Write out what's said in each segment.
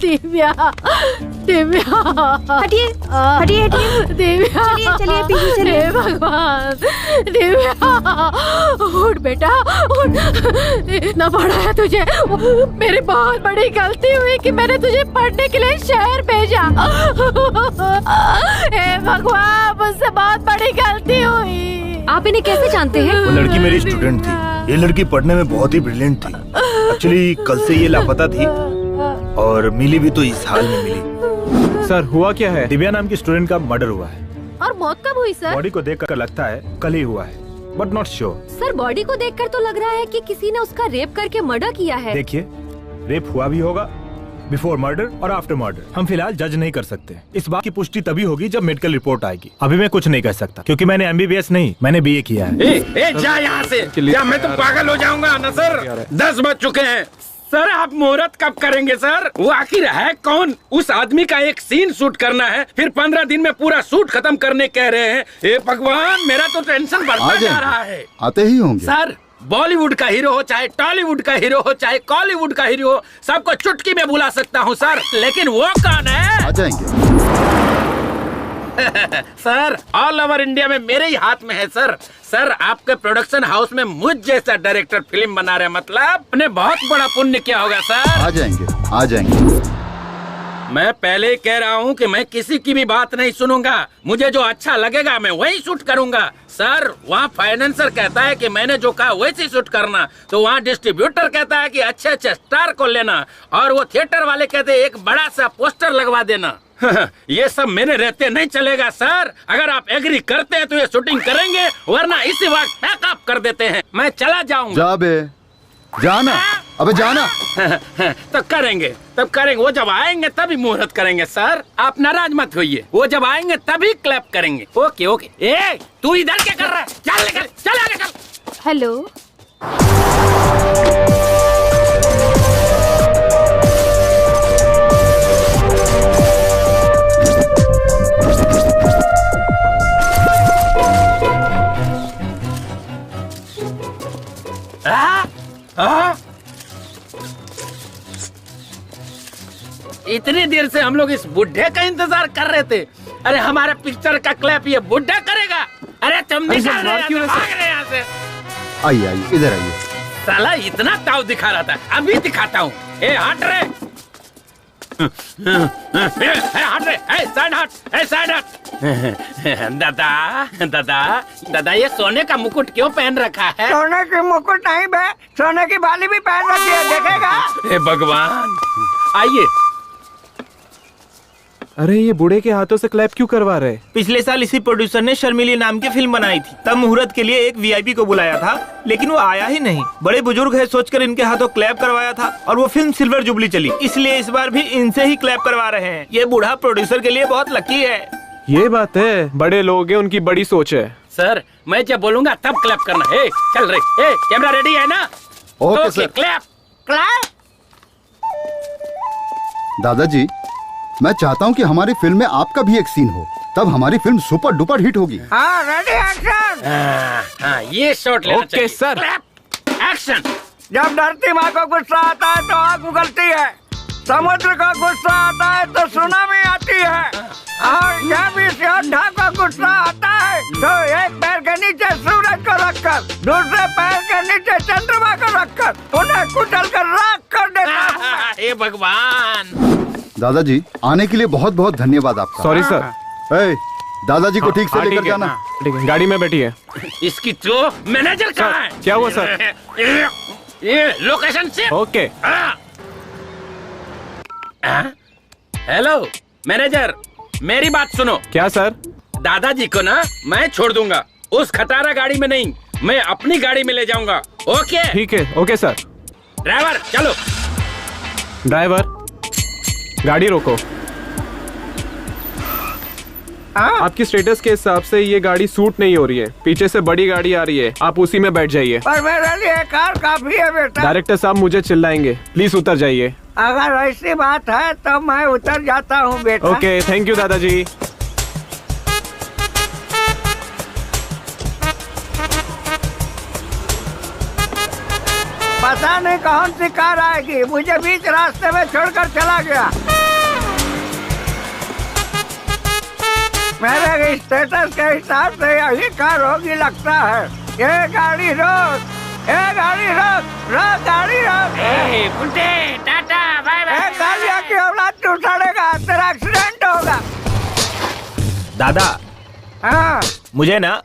दिव्या, दिव्या, हटिए हटिए हटिए। दिव्या, चलिए पीछे चलिए। हे भगवान, दिव्या उठ बेटा उठ। इतना बड़ा है तुझे, मेरी बहुत बड़ी गलती हुई कि मैंने तुझे पढ़ने के लिए शहर भेजा। हे भगवान, मुझसे बहुत बड़ी गलती हुई। आप इन्हें कैसे जानते हैं? वो लड़की मेरी स्टूडेंट थी। ये लड़की पढ़ने में बहुत ही ब्रिलियंट थी। एक्चुअली कल से ये लापता थी और मिली भी तो इस हाल में मिली। सर हुआ क्या है? दिव्या नाम की स्टूडेंट का मर्डर हुआ है। और मौत कब हुई सर? बॉडी को देखकर लगता है कल ही हुआ है, but not sure. Sir body को देखकर तो लग रहा है कि किसी ने उसका रेप करके मर्डर किया है। देखिए, रेप हुआ भी होगा, बिफोर मर्डर और आफ्टर मर्डर। हम फिलहाल जज नहीं कर सकते। इस बात की पुष्टि तभी होगी जब मेडिकल रिपोर्ट आएगी। अभी मैं कुछ नहीं कह सकता क्योंकि मैंने MBBS नहीं, मैंने BA किया है। जा यहाँ से, क्या मैं तो पागल हो जाऊंगा ना सर। 10 बज चुके हैं सर। आप मुहूर्त कब करेंगे सर? वो आखिर है कौन? उस आदमी का एक सीन शूट करना है, फिर 15 दिन में पूरा शूट खत्म करने कह रहे हैं। हे भगवान, मेरा तो टेंशन बढ़ता जा रहा है। आते ही होंगे सर। बॉलीवुड का हीरो हो, चाहे टॉलीवुड का हीरो हो, चाहे कॉलीवुड का हीरो हो, सबको चुटकी में बुला सकता हूँ सर। लेकिन वो कौन है? आ जाएंगे सर, ऑल ओवर इंडिया में मेरे ही हाथ में है सर। सर, आपके प्रोडक्शन हाउस में मुझ जैसा डायरेक्टर फिल्म बना रहे, मतलब आपने बहुत बड़ा पुण्य किया होगा सर। आ जाएंगे आ जाएंगे। मैं पहले ही कह रहा हूँ कि मैं किसी की भी बात नहीं सुनूंगा। मुझे जो अच्छा लगेगा मैं वही शूट करूंगा। सर, वहाँ फाइनेंसर कहता है कि मैंने जो कहा वैसे शूट करना, तो वहाँ डिस्ट्रीब्यूटर कहता है कि अच्छे अच्छे स्टार को लेना, और वो थिएटर वाले कहते हैं एक बड़ा सा पोस्टर लगवा देना। ये सब मेरे रहते नहीं चलेगा सर। अगर आप एग्री करते हैं तो ये शूटिंग करेंगे, वरना इसी वक्त पैकअप कर देते हैं। मैं चला जाऊंगा। जा बे, जाना, अबे जाना। तो करेंगे, तब करेंगे। वो जब आएंगे तभी मुहूर्त करेंगे सर। आप नाराज मत होइए, वो जब आएंगे तभी क्लैप करेंगे। Okay okay. ए, तू इधर क्या कर रहा है? चल निकल, चल आगे चल। हेलो। इतनी देर से हम लोग इस बुढ़े का इंतजार कर रहे थे। अरे हमारे पिक्चर का क्लैप ये बुढ़ा करेगा? अरे तुम निकल रहे यहाँ से। आइए आइए, इधर आइए। साला इतना ताव दिखा रहा था, अभी दिखाता हूँ। ए हट रे, हट रे, साइड हट, साइड हट। दादा दादा दादा, ये सोने का मुकुट क्यों पहन रखा है? सोने की मुकुट नहीं बे, सोने की बाली भी पहन रखी है, देखेगा? हे भगवान, आइए। अरे ये बूढ़े के हाथों से क्लैप क्यों करवा रहे? पिछले साल इसी प्रोड्यूसर ने शर्मिली नाम की फिल्म बनाई थी। तब मुहूर्त के लिए एक VIP को बुलाया था, लेकिन वो आया ही नहीं। बड़े बुजुर्ग है सोचकर इनके हाथों क्लैप करवाया था, और वो फिल्म सिल्वर जुबली चली। इसलिए इस बार भी इनसे ही क्लैप करवा रहे हैं। ये बूढ़ा प्रोड्यूसर के लिए बहुत लकी है। ये बात है, बड़े लोग हैं, उनकी बड़ी सोच है। सर, मैं जब बोलूंगा तब क्लैप करना है। चल रही, कैमरा रेडी है ना? Okay sir. Clap clap. दादाजी, मैं चाहता हूँ कि हमारी फिल्म में आपका भी एक सीन हो, तब हमारी फिल्म सुपर डुपर हिट होगी। हाँ, रेडी एक्शन। हाँ, ये शॉट लेना चाहिए। Okay sir. एक्शन। जब धरती माँ को गुस्सा आता है तो आग उगलती है, समुद्र का गुस्सा आता है तो सुनामी आती है, और जब इस योद्धा को गुस्सा आता है तो एक पैर के नीचे सूरज को रखकर, दूसरे पैर के नीचे चंद्रमा को रखकर उन्हें कुचल कर राख कर देता है। हे भगवान। दादाजी, आने के लिए बहुत बहुत धन्यवाद आपका। Sorry sir. दादाजी को ठीक से लेकर जाना। ठीक है, गाड़ी में बैठी है। इसकी तो मैनेजर कहाँ है? क्या हुआ सर? ये लोकेशन से। ओके। हेलो मैनेजर, मेरी बात सुनो। क्या सर? दादाजी को ना मैं छोड़ दूंगा, उस खटारा गाड़ी में नहीं, मैं अपनी गाड़ी में ले जाऊंगा। ओके? ठीक है, ओके सर। ड्राइवर चलो। ड्राइवर, गाड़ी रोको। आपकी स्टेटस के हिसाब से ये गाड़ी सूट नहीं हो रही है, पीछे से बड़ी गाड़ी आ रही है, आप उसी में बैठ जाइए। पर मेरे लिए कार काफी है बेटा। डायरेक्टर साहब मुझे चिल्लाएंगे, प्लीज उतर जाइए। अगर ऐसी बात है तो मैं उतर जाता हूँ बेटा। ओके, थैंक यू दादाजी। पता नहीं कौन सी कार आएगी, मुझे बीच रास्ते में छोड़कर चला गया। मेरे स्टेटस के हिसाब से यही कार होगी लगता है। ये गाड़ी रोक, ये गाड़ी रोक, रोक गाड़ी रोक। गुड्डे टाटा बाय बाय। गाड़िया की औलाद तू उठाड़ेगा, तेरा एक्सीडेंट होगा। दादा हाँ मुझे ना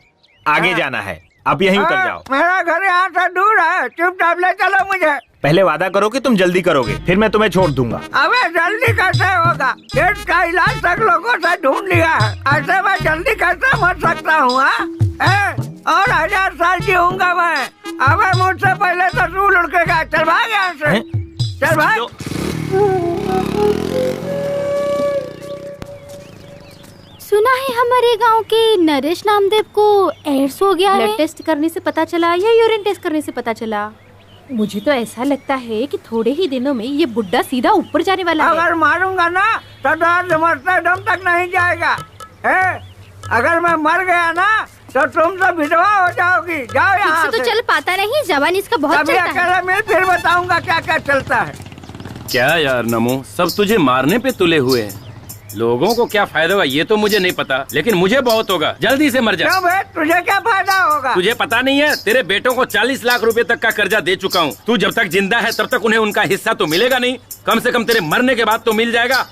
आगे जाना है, आप यहीं उतर जाओ। मेरा घर यहाँ से दूर है, चुपचाप ले चलो मुझे। पहले वादा करो कि तुम जल्दी करोगे, फिर मैं तुम्हें छोड़ दूंगा। अबे जल्दी कैसे होगा? एड्स का इलाज तक लोगों से ढूंढ लिया है, ऐसे मैं जल्दी कैसे मर सकता हूँ? और 1000 साल जीऊंगा मैं। अबे मुझसे पहले तो तू लुढ़केगा। चल भाग यहाँ से, चल भाग। सुना है हमारे गांव के नरेश नामदेव को एड्स हो गया है। ब्लड टेस्ट करने से पता चला या यूरिन टेस्ट करने से पता चला? मुझे तो ऐसा लगता है कि थोड़े ही दिनों में ये बुड्ढा सीधा ऊपर जाने वाला है। अगर मारूंगा ना तो दर्द मरते दम तक नहीं जाएगा। अगर मैं मर गया ना तो तुम सब विधवा हो जाओगी। जाओ यहाँ से। तो चल पाता नहीं, जवान इसका बहुत कभी चलता है। अकेले मिल, फिर बताऊंगा क्या क्या चलता है। क्या यार नमो, सब तुझे मारने पे तुले हुए हैं। लोगों को क्या फायदा होगा ये तो मुझे नहीं पता, लेकिन मुझे बहुत होगा। जल्दी से मर जा। क्यों बे, तुझे क्या फायदा होगा? तुझे पता नहीं है, तेरे बेटों को 40 लाख रुपए तक का कर्जा दे चुका हूँ। तू जब तक जिंदा है तब तक उन्हें उनका हिस्सा तो मिलेगा नहीं, कम से कम तेरे मरने के बाद तो मिल जाएगा।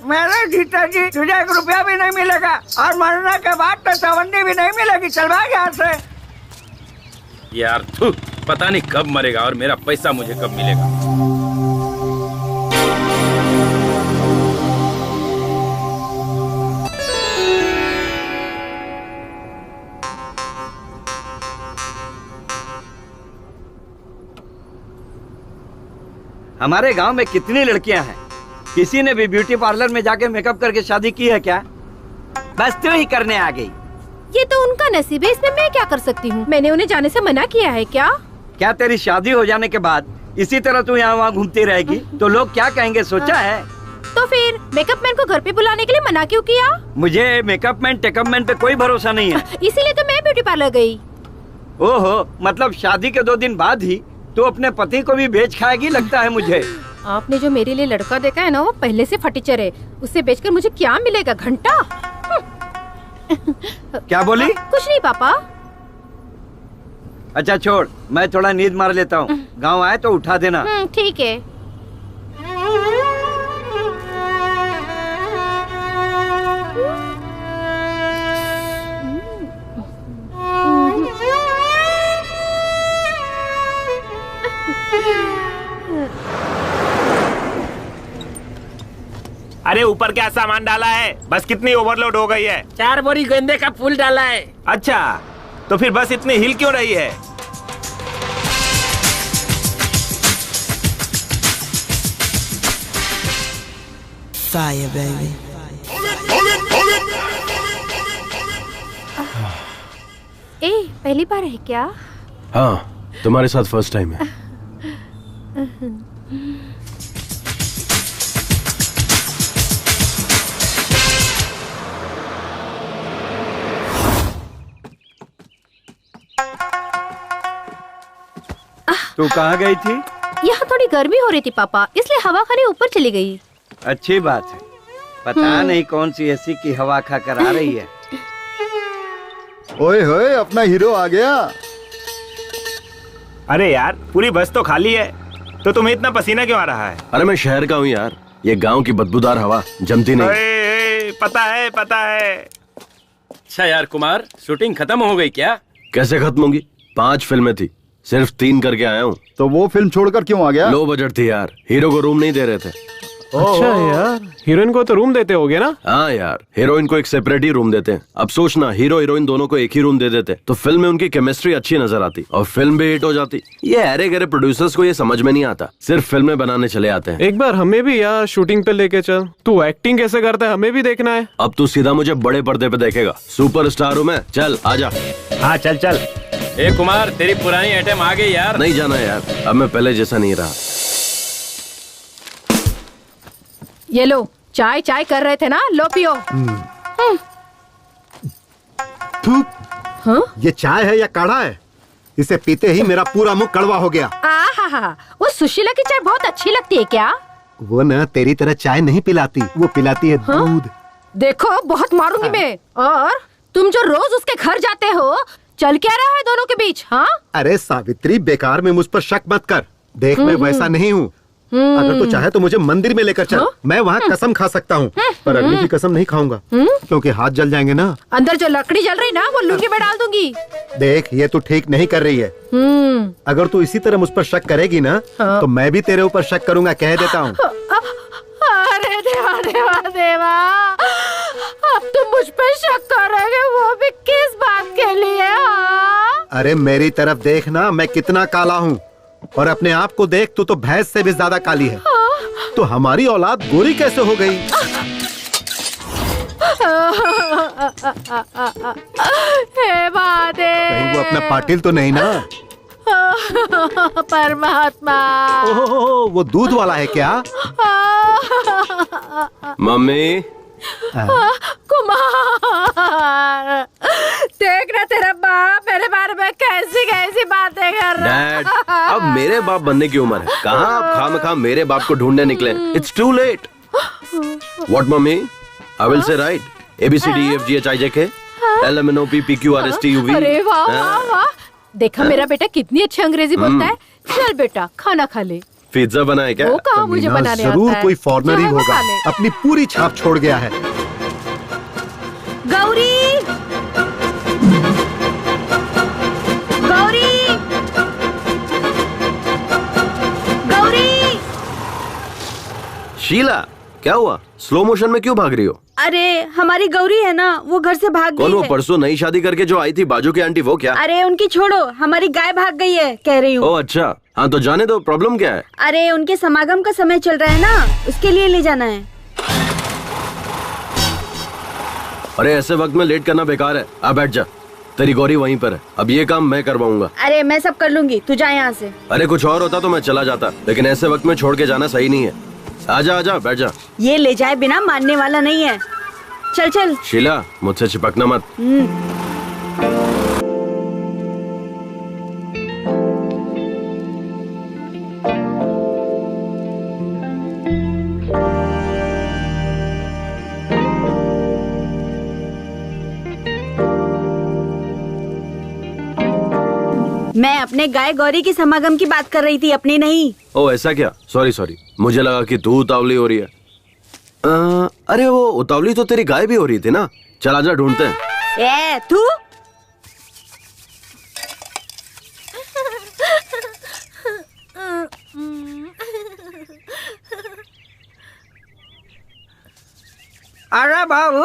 मेरे जीते जी तुझे 1 रुपया भी नहीं मिलेगा, और मरने के बाद तो चवन्नी भी नहीं मिलेगी। चल भाग यहाँ से। यार थू, पता नहीं कब मरेगा और मेरा पैसा मुझे कब मिलेगा। हमारे गांव में कितनी लड़कियां हैं, किसी ने भी ब्यूटी पार्लर में जाके मेकअप करके शादी की है क्या? बस तू ही करने आ गई। ये तो उनका नसीब है, इसमें मैं क्या कर सकती हूँ? मैंने उन्हें जाने से मना किया है क्या? क्या तेरी शादी हो जाने के बाद इसी तरह तू यहाँ वहाँ घूमती रहेगी तो लोग क्या कहेंगे, सोचा है? तो फिर मेकअप मैन को घर पे बुलाने के लिए मना क्यों किया? मुझे मेकअप मैन टेकअप मैन पे कोई भरोसा नहीं है। इसीलिए तो मैं ब्यूटी पार्लर गई। ओहो, मतलब शादी के 2 दिन बाद ही तो अपने पति को भी बेच खाएगी लगता है मुझे। आपने जो मेरे लिए लड़का देखा है ना, वो पहले से फटीचर है। उसे बेचकर मुझे क्या मिलेगा? घंटा? क्या बोली? कुछ नहीं पापा। अच्छा छोड़, मैं थोड़ा नींद मार लेता हूँ। गाँव आए तो उठा देना। ठीक है। अरे ऊपर क्या सामान डाला है? बस कितनी ओवरलोड हो गई है? 4 बोरी गेंदे का फूल डाला है। अच्छा, तो फिर बस इतनी हिल क्यों रही है? Fire, baby. पहली बार है क्या? हाँ, तुम्हारे साथ फर्स्ट टाइम है। तू कहाँ गई थी? यहाँ थोड़ी गर्मी हो रही थी पापा, इसलिए हवा खाने ऊपर चली गई। अच्छी बात है। पता नहीं कौन सी एसी की हवा खा कर आ रही है। ओए होए, अपना हीरो आ गया। अरे यार, पूरी बस तो खाली है, तो तुम्हें इतना पसीना क्यों आ रहा है? अरे मैं शहर का हूँ यार, ये गांव की बदबूदार हवा जमती नहीं। पता है, पता है। अच्छा यार कुमार, शूटिंग खत्म हो गई क्या? कैसे खत्म होगी? 5 फिल्में थी, सिर्फ 3 करके आया हूँ। तो वो फिल्म छोड़कर क्यों आ गया? लो बजट थी यार, हीरो को रूम नहीं दे रहे थे। अच्छा यार, हीरोइन को तो रूम देते होगे ना? हाँ यार, हीरोइन को एक सेपरेट ही रूम देते हैं। अब सोचना, हीरो हीरोइन दोनों को एक ही रूम दे देते तो फिल्म में उनकी केमिस्ट्री अच्छी नजर आती और फिल्म भी हिट हो जाती। ये अरे गरे प्रोड्यूसर्स को ये समझ में नहीं आता, सिर्फ फिल्में बनाने चले आते हैं। एक बार हमें भी यार शूटिंग पे लेके चल। तू एक्टिंग कैसे करता है हमें भी देखना है। अब तू सीधा मुझे बड़े पर्दे पे देखेगा, सुपरस्टार हूँ मैं। चल आजा। हाँ चल चल। ए कुमार, तेरी पुरानी आइटम आ गई यार। नहीं जाना यार, अब मैं पहले जैसा नहीं रहा। ये लो, चाय चाय कर रहे थे ना, लो पियो। हाँ? ये चाय है या काढ़ा है? इसे पीते ही मेरा पूरा मुंह कड़वा हो गया। आहा, वो सुशीला की चाय बहुत अच्छी लगती है क्या? वो न तेरी तरह चाय नहीं पिलाती, वो पिलाती है दूध। देखो बहुत मारूंगी मैं। और तुम जो रोज उसके घर जाते हो, चल क्या रहा है दोनों के बीच? हाँ अरे सावित्री, बेकार में मुझ पर शक मत कर। देख मैं वैसा नहीं हूँ। अगर तू चाहे तो मुझे मंदिर में लेकर चल, मैं वहाँ कसम खा सकता हूँ, पर अग्नि की कसम नहीं खाऊंगा क्योंकि हाथ जल जाएंगे ना। अंदर जो लकड़ी जल रही ना, वो लुंगी में डाल दूंगी। देख ये तू ठीक नहीं कर रही है। अगर तू इसी तरह मुझ पर शक करेगी ना, तो मैं भी तेरे ऊपर शक करूंगा, कह देता हूँ। अरे देवा देवा देवा, अब तुम मुझ पर शक करोगे, वो भी किस बात के लिए? अरे मेरी तरफ देखना, मैं कितना काला हूँ, और अपने आप को देख, तू तो भैंस से भी ज्यादा काली है। तो हमारी औलाद गोरी कैसे हो गई? हे महादेव, कहीं वो अपना पाटिल तो नहीं ना? परमात्मा, ओह, वो दूध वाला है क्या? मम्मी। कुमार, देखना तेरा बाप मेरे बारे में कैसी कैसी बातें कर रहा है। डैड, अब मेरे बाप बनने की उम्र है, कहाँ आप खामखा मेरे बाप को ढूंढने निकले? It's too late. What mummy? I will say right ABCDEFGHIJK LMNOP PQRSTUV। अरे वाह वाह वाह, देखा मेरा बेटा कितनी अच्छी अंग्रेजी बोलता है। चल बेटा खाना खा ले। पिज्जा बनाए क्या? वो कहाँ मुझे बनाने आता है? जरूर कोई फॉरेनर ही होगा, अपनी पूरी छाप छोड़ गया है। गौरी, गौरी, गौरी। शीला, क्या हुआ? स्लो मोशन में क्यों भाग रही हो? अरे हमारी गौरी है ना, वो घर से भाग गई है। कौन वो परसों नई शादी करके जो आई थी बाजू की आंटी, वो क्या? अरे उनकी छोड़ो, हमारी गाय भाग गई है कह रही हूँ। ओह अच्छा, हाँ तो जाने दो, प्रॉब्लम क्या है? अरे उनके समागम का समय चल रहा है ना, उसके लिए ले जाना है। अरे ऐसे वक्त में लेट करना बेकार है, आ बैठ जा, तेरी गौरी वहीं पर है, अब ये काम मैं करवाऊंगा। अरे मैं सब कर लूंगी, तू जा यहाँ से। अरे कुछ और होता तो मैं चला जाता, लेकिन ऐसे वक्त में छोड़ के जाना सही नहीं है। आजा बैठ जा। ये ले जाए बिना मानने वाला नहीं है। चल चल। शीला, मुझसे चिपकना मत। मैं अपने गाय गौरी की समागम की बात कर रही थी, अपनी नहीं। ओ ऐसा क्या? सॉरी, मुझे लगा कि तू उतावली हो रही है। अरे वो उतावली तो तेरी गाय भी हो रही थी ना। चल आजा, ढूंढते हैं। ए तू अरे बाबू,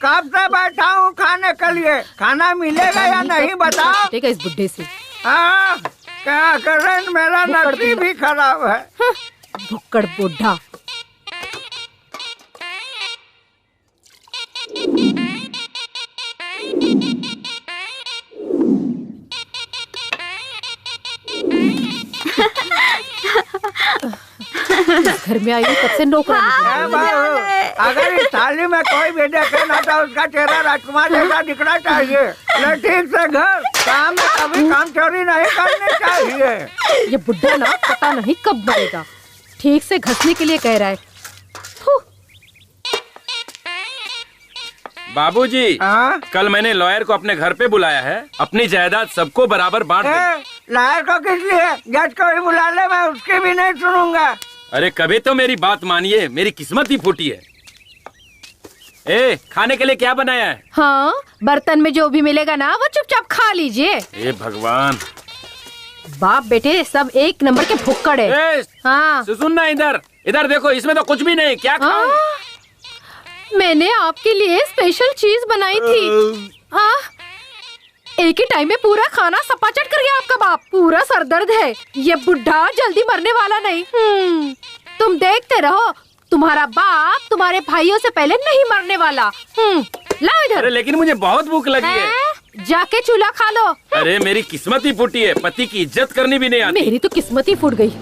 कब से बैठा हूँ खाने के लिए, खाना मिलेगा या नहीं बताओ। ठीक है इस बुड्ढे से। क्या करें, मेरा नसीब भी खराब है। भुक्कड़ बुढ़ा। घर में आई तब से नौकरानी। अगर इस थाली में कोई भी देखे ना तो उसका चेहरा राजकुमार जैसा दिखना चाहिए। ठीक से घर काम में कभी काम चोरी नहीं करनी चाहिए। ये बुड्ढा ना पता नहीं कब मरेगा, ठीक से घसने के लिए कह रहा है। बाबूजी, कल मैंने लॉयर को अपने घर पे बुलाया है, अपनी जायदाद सबको बराबर बांट दे। लॉयर को किस लिए? जज को भी बुला ले, मैं उसकी भी नहीं सुनूंगा। अरे कभी तो मेरी बात मानिए, मेरी किस्मत ही फूटी है। खाने के लिए क्या बनाया है? हाँ, बर्तन में जो भी मिलेगा ना वो चुपचाप खा लीजिए। भगवान, बाप बेटे सब एक नंबर के भुक्कड़ है। हाँ सुनना, इधर देखो, इसमें तो कुछ भी नहीं, क्या खाऊं? मैंने आपके लिए स्पेशल चीज बनाई थी। एक ही टाइम में पूरा खाना सपाचट कर गया आपका बाप। पूरा सरदर्द है, ये बुढ़ा जल्दी मरने वाला नहीं। तुम देखते रहो, तुम्हारा बाप तुम्हारे भाइयों से पहले नहीं मरने वाला। लाओ इधर। अरे लेकिन मुझे बहुत भूख लगी है। जाके चूल्हा खा लो। अरे मेरी किस्मत ही फूटी है, पति की इज्जत करनी भी नहीं आती। मेरी तो किस्मत ही फूट गई।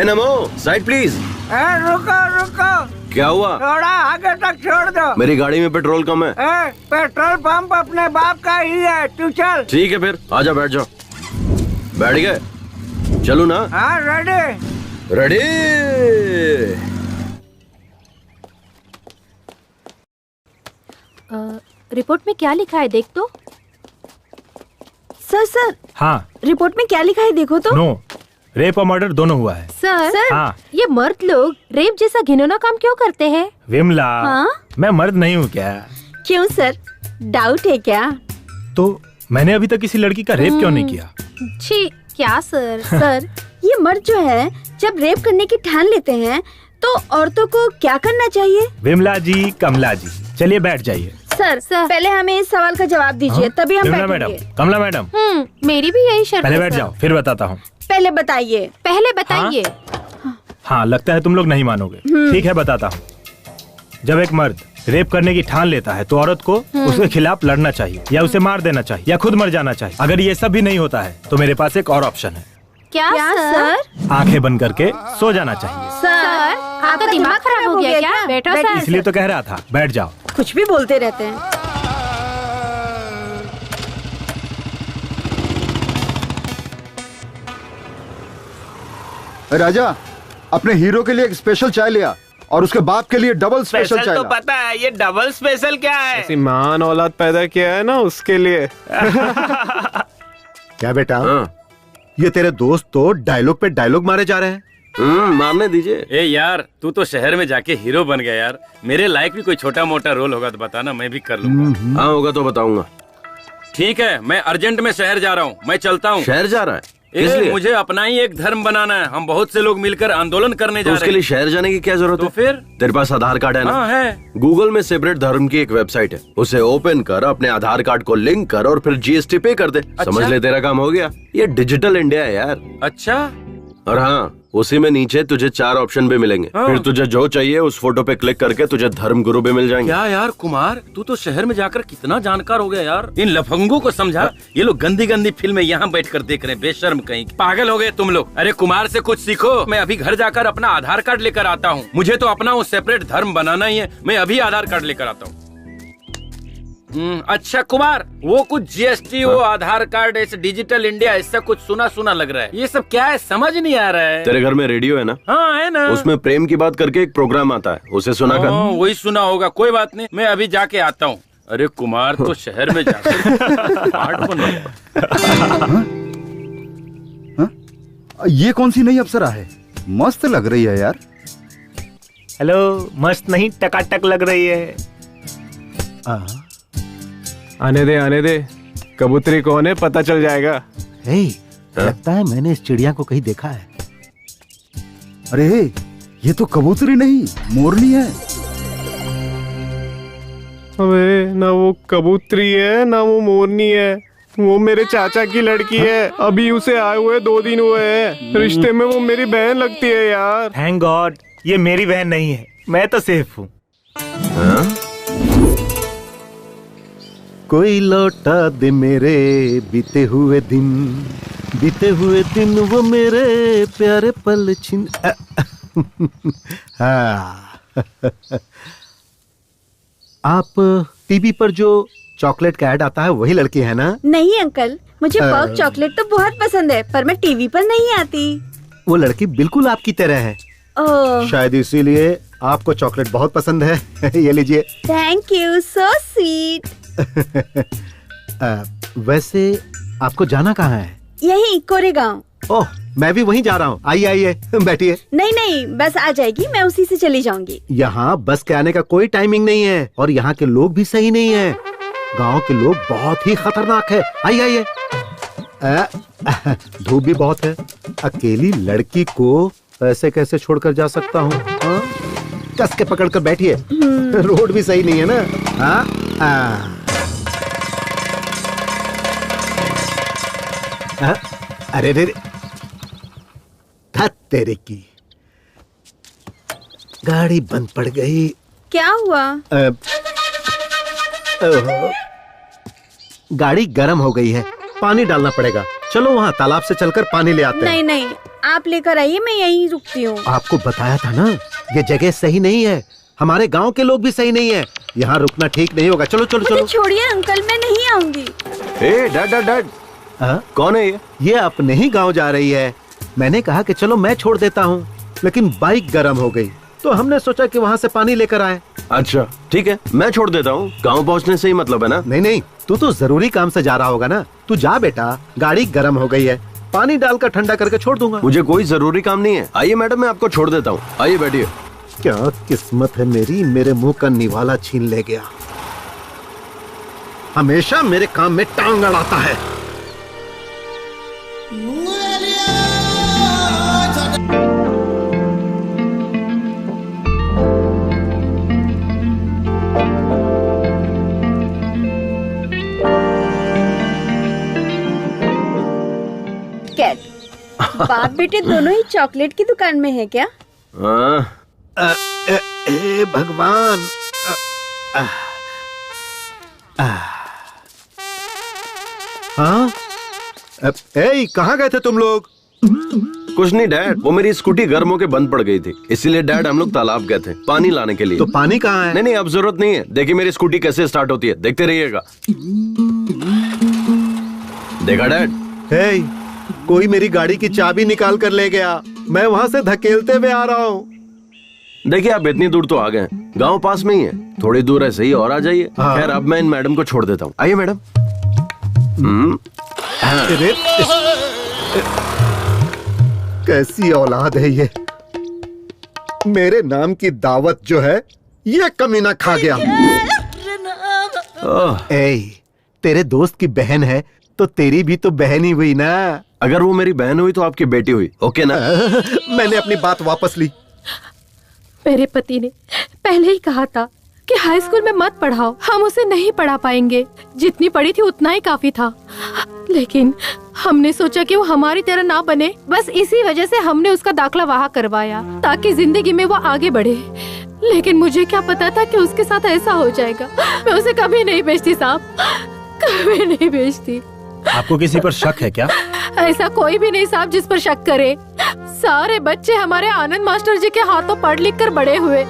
नमो, साइड प्लीज। रुको, क्या हुआ? थोड़ा आगे तक छोड़ दो। मेरी गाड़ी में पेट्रोल कम है। पेट्रोल पंप अपने बाप का ही है, तू चल। ठीक है फिर, आजा बैठ जाओ। बैठ गए? चलूं ना? हाँ रेडी। रेडी। रिपोर्ट में क्या लिखा है देख तो। सर हाँ रिपोर्ट में क्या लिखा है देखो तो। नो, रेप और मर्डर दोनों हुआ है। सर हाँ। ये मर्द लोग रेप जैसा घिनौना काम क्यों करते हैं? विमला, हाँ? मैं मर्द नहीं हूँ क्या? क्यों सर, डाउट है क्या? तो मैंने अभी तक किसी लड़की का रेप क्यों नहीं किया? छी क्या सर। सर ये मर्द जो है जब रेप करने की ठान लेते हैं तो औरतों को क्या करना चाहिए? विमला जी, कमला जी, चलिए बैठ जाइए। सर पहले हमें इस सवाल का जवाब दीजिए, तभी हम विमला बैठेंगे। मैडम, कमला मैडम, मेरी भी यही शर्त पहले है, बैठ सर। जाओ, फिर बताता हूँ। पहले बताइए। हाँ, लगता है तुम लोग नहीं मानोगे। ठीक है, बताता हूँ। जब एक मर्द रेप करने की ठान लेता है तो औरत को उसके खिलाफ लड़ना चाहिए, या उसे मार देना चाहिए, या खुद मर जाना चाहिए। अगर ये सब भी नहीं होता है तो मेरे पास एक और ऑप्शन है। क्या सर? आंखें बंद करके सो जाना चाहिए। सर आपका दिमाग खराब हो गया क्या? बैठो सर। इसलिए तो कह रहा था, बैठ जाओ। कुछ भी बोलते रहते हैं। राजा, अपने हीरो के लिए एक स्पेशल चाय लिया और उसके बाप के लिए डबल स्पेशल चाय तो ला। पता है, ये डबल स्पेशल क्या है? ऐसी महान औलाद पैदा किया है ना उसके लिए। क्या बेटा? ये तेरे दोस्त तो डायलॉग पे डायलॉग मारे जा रहे हैं। मारने दीजिए। ए यार, तू तो शहर में जाके हीरो बन गया यार। मेरे लायक भी कोई छोटा मोटा रोल होगा तो बताना, मैं भी कर लूंगा। हाँ होगा तो बताऊंगा। ठीक है, मैं अर्जेंट में शहर जा रहा हूँ, मैं चलता हूँ। शहर जा रहा है? मुझे अपना ही एक धर्म बनाना है। हम बहुत से लोग मिलकर आंदोलन करने जा रहे हैं। उसके लिए शहर जाने की क्या जरूरत है? तो फिर तेरे पास आधार कार्ड है ना? हाँ है। गूगल में सेपरेट धर्म की एक वेबसाइट है, उसे ओपन कर, अपने आधार कार्ड को लिंक कर और फिर जीएसटी पे कर दे। समझ ले, तेरा काम हो गया। ये डिजिटल इंडिया है यार। अच्छा। और हाँ, उसी में नीचे तुझे 4 ऑप्शन भी मिलेंगे। फिर तुझे जो चाहिए उस फोटो पे क्लिक करके तुझे धर्म गुरु भी मिल जाएंगे। क्या यार कुमार, तू तो शहर में जाकर कितना जानकार हो गया यार। इन लफंगों को समझा। ये लोग गंदी गंदी फिल्में यहाँ बैठकर देख रहे हैं, बेशर्म कहीं। पागल हो गए तुम लोग। अरे कुमार से कुछ सीखो। मैं अभी घर जाकर अपना आधार कार्ड लेकर आता हूँ। मुझे तो अपना वो सेपरेट धर्म बनाना ही है। मैं अभी आधार कार्ड लेकर आता हूँ। अच्छा कुमार, वो कुछ जीएसटी, वो आधार कार्ड, ऐसे डिजिटल इंडिया, ऐसा कुछ सुना सुना लग रहा है। ये सब क्या है, समझ नहीं आ रहा है। तेरे घर में रेडियो है ना? हाँ है ना। उसमें प्रेम की बात करके एक प्रोग्राम आता है, उसे सुना कर। वही सुना होगा, कोई बात नहीं, मैं अभी जाके आता हूँ। अरे कुमार तो शहर में जाकर स्मार्ट बन गया। ये कौन सी नई अप्सरा है? मस्त लग रही है यार। हेलो, मस्त नहीं टकाटक लग रही है। आने दे, कबूतरी कौन है पता चल जाएगा। लगता है मैंने इस चिड़िया को कहीं देखा है। अरे ये तो कबूतरी नहीं, मोरनी है। अबे ना वो कबूतरी है ना वो मोरनी है, वो मेरे चाचा की लड़की है। अभी उसे आए हुए 2 दिन हुए हैं। रिश्ते में वो मेरी बहन लगती है यार। थैंक गॉड, ये मेरी बहन नहीं है, मैं तो सेफ हूँ। कोई लौटा दे मेरे बीते हुए दिन वो मेरे प्यारे पल छिन। हाँ। आप टीवी पर जो चॉकलेट का ऐड आता है वही लड़की है ना? नहीं अंकल, मुझे पर्क चॉकलेट तो बहुत पसंद है, पर मैं टीवी पर नहीं आती। वो लड़की बिल्कुल आपकी तरह है। शायद इसीलिए आपको चॉकलेट बहुत पसंद है। ये लीजिए। Thank you, so sweet. वैसे आपको जाना कहाँ है? यही कोरेगांव। ओह, मैं भी वहीं जा रहा हूँ। आइए बैठिए। नहीं, बस आ जाएगी, मैं उसी से चली जाऊंगी। यहाँ बस के आने का कोई टाइमिंग नहीं है और यहाँ के लोग भी सही नहीं है। गांव के लोग बहुत ही खतरनाक है। आइए। धूप भी बहुत है। अकेली लड़की को ऐसे कैसे छोड़कर जा सकता हूँ? कस के पकड़ कर बैठिए। रोड भी सही नहीं है ना। अरे तेरे की गाड़ी बंद पड़ गई। क्या हुआ? गाड़ी गर्म हो गई है, पानी डालना पड़ेगा। चलो वहाँ तालाब से चलकर पानी ले आते हैं। नहीं, आप लेकर आइए, मैं यहीं रुकती हूँ। आपको बताया था ना, ये जगह सही नहीं है। हमारे गांव के लोग भी सही नहीं है। यहाँ रुकना ठीक नहीं होगा। चलो चलो चलो। छोड़िए अंकल, मैं नहीं आऊंगी। डैड डैड डैड, कौन है ये अपने ही गांव जा रही है। मैंने कहा कि चलो मैं छोड़ देता हूँ, लेकिन बाइक गर्म हो गई तो हमने सोचा कि वहाँ से पानी लेकर आए। अच्छा ठीक है, मैं छोड़ देता हूँ। गांव पहुँचने से ही मतलब है ना? नहीं नहीं, तू तो जरूरी काम से जा रहा होगा ना। तू जा बेटा, गाड़ी गर्म हो गई है, पानी डालकर ठंडा करके छोड़ दूंगा। मुझे कोई जरूरी काम नहीं है। आइए मैडम, मैं आपको छोड़ देता हूँ। आइए बैठिए। क्या किस्मत है मेरी, मेरे मुंह का निवाला छीन ले गया। हमेशा मेरे काम में टांग अड़ाता है। बाप बेटे दोनों ही चॉकलेट की दुकान में है क्या? भगवान। हाँ, कहाँ गए थे तुम लोग? कुछ नहीं डैड, वो मेरी स्कूटी गर्म होके बंद पड़ गई थी, इसीलिए डैड हम लोग तालाब गए थे पानी लाने के लिए। तो पानी कहाँ है? नहीं नहीं, अब जरूरत नहीं है। देखिए मेरी स्कूटी कैसे स्टार्ट होती है, देखते रहिएगा। देखा डैड? कोई मेरी गाड़ी की चाबी निकाल कर ले गया, मैं वहाँ से धकेलते हुए आ रहा हूँ। देखिए आप इतनी दूर तो आ गए, गांव पास में ही है, थोड़ी दूर ऐसे ही और आ जाइए। खैर अब मैं इन मैडम को छोड़ देता हूँ। आइए मैडम। कैसी औलाद है ये, मेरे नाम की दावत जो है ये कमीना खा गया। तेरे दोस्त की बहन है तो तेरी भी तो बहन ही हुई ना। अगर वो मेरी बहन हुई तो आपकी बेटी हुई, ओके ना? मैंने अपनी बात वापस ली। मेरे पति ने पहले ही कहा था कि हाई स्कूल में मत पढ़ाओ, हम उसे नहीं पढ़ा पाएंगे। जितनी पढ़ी थी उतना ही काफी था, लेकिन हमने सोचा कि वो हमारी तरह ना बने, बस इसी वजह से हमने उसका दाखला वहाँ करवाया ताकि जिंदगी में वो आगे बढ़े। लेकिन मुझे क्या पता था कि उसके साथ ऐसा हो जाएगा। मैं उसे कभी नहीं भेजती साहब, कभी नहीं भेजती। आपको किसी पर शक है क्या? ऐसा कोई भी नहीं साहब जिस पर शक करे। सारे बच्चे हमारे आनंद मास्टर जी के हाथों पढ़ लिख कर बड़े हुए।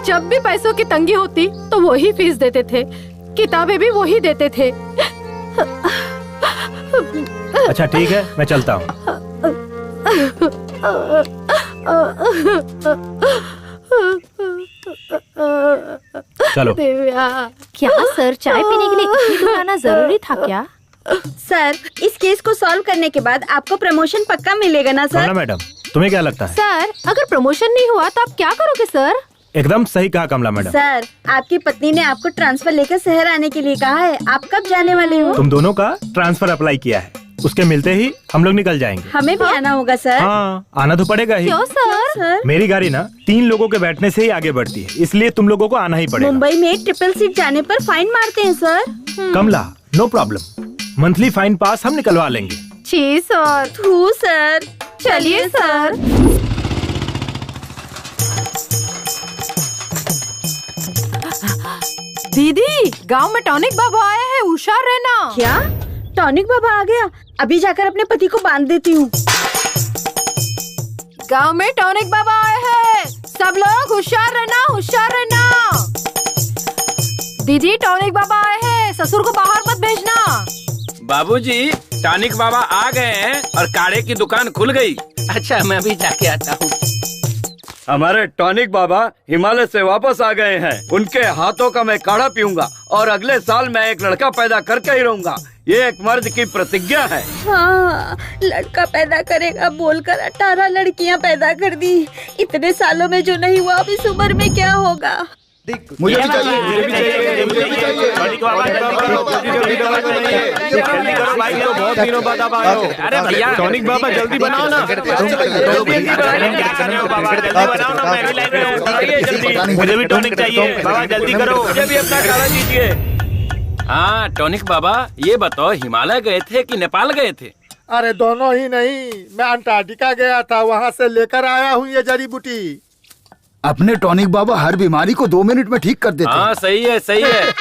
जब भी पैसों की तंगी होती तो वो ही फीस देते थे, किताबें भी वो ही देते थे। अच्छा ठीक है, मैं चलता हूँ। चलो। क्या सर, चाय पीने के लिए इतनी दूर आना जरूरी था क्या? सर, इस केस को सॉल्व करने के बाद आपको प्रमोशन पक्का मिलेगा ना सर? मैडम, तुम्हें क्या लगता है? सर, अगर प्रमोशन नहीं हुआ तो आप क्या करोगे सर? एकदम सही कहा कमला मैडम। सर, आपकी पत्नी ने आपको ट्रांसफर लेकर शहर आने के लिए कहा है। आप कब जाने वाले हो? तुम दोनों का ट्रांसफर अप्लाई किया है, उसके मिलते ही हम लोग निकल जाएंगे। हमें भी आना होगा सर। हाँ, आना तो पड़ेगा ही। क्यों सर? मेरी गाड़ी ना 3 लोगों के बैठने से ही आगे बढ़ती है, इसलिए तुम लोगों को आना ही पड़ेगा। मुंबई में ट्रिपल सीट जाने पर फाइन मारते हैं सर। कमला, नो प्रॉब्लम, मंथली फाइन पास हम निकलवा लेंगे। जी सर। थू सर, चलिए सर। दीदी, गांव में टॉनिक बाबा आए हैं, होशियार रहना। क्या? टॉनिक बाबा आ गया? अभी जाकर अपने पति को बांध देती हूँ। गांव में टॉनिक बाबा आए हैं, सब लोग होशियार रहना, होशियार रहना। दीदी, टॉनिक बाबा आए हैं, ससुर को बाहर मत भेजना। बाबूजी, टॉनिक बाबा आ गए हैं और काढ़े की दुकान खुल गई। अच्छा, मैं अभी जाके आता हूँ। हमारे टॉनिक बाबा हिमालय से वापस आ गए हैं। उनके हाथों का मैं काढ़ा पीऊंगा और अगले साल मैं एक लड़का पैदा करके ही रहूंगा। ये एक मर्द की प्रतिज्ञा है। हाँ, लड़का पैदा करेगा बोलकर 18 लड़कियां पैदा कर दी। इतने सालों में जो नहीं हुआ, अब इस उम्र में क्या होगा? मुझे भी चाहिए, मुझे भी चाहिए, मुझे भी चाहिए। बहुत दिनों बाद आप आए हो। अरे भैया, टॉनिक बाबा जल्दी बनाओ ना। मुझे भी टॉनिक चाहिए बाबा, जल्दी करो। मुझे भी अपना काढ़ा दीजिए। हाँ टॉनिक बाबा, ये बताओ हिमालय गए थे कि नेपाल गए थे? अरे दोनों ही नहीं, मैं अंटार्कटिका गया था, वहाँ से लेकर आया हूँ ये जड़ी बूटी। अपने टॉनिक बाबा हर बीमारी को 2 मिनट में ठीक कर देते हैं। हाँ सही है, सही है।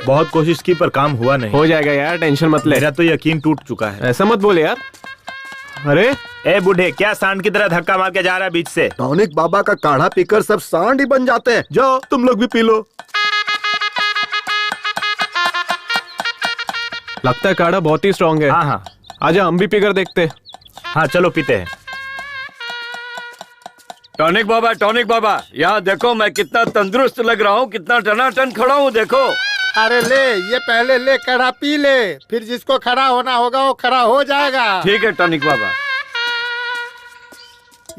बहुत कोशिश की पर काम हुआ नहीं। हो जाएगा यार, टेंशन मत ले। मेरा तो यकीन टूट चुका है। ऐसा मत बोले यार। अरे ए बूढ़े, क्या सांड की तरह धक्का मार के जा रहा है बीच से? टॉनिक बाबा का काढ़ा पीकर सब सांड ही बन जाते हैं। जाओ तुम लोग भी पी लो। लगता है काढ़ा बहुत ही स्ट्रांग है। हाँ हाँ, आजा हम भी पीकर देखते। हाँ चलो पीते हैं। टॉनिक बाबा, यहाँ देखो मैं कितना तंदुरुस्त लग रहा हूँ, कितना टनाटन खड़ा हूँ, देखो। अरे ले, ये पहले ले काढ़ा पी ले, फिर जिसको खड़ा होना होगा वो खड़ा हो जाएगा। ठीक है टॉनिक बाबा।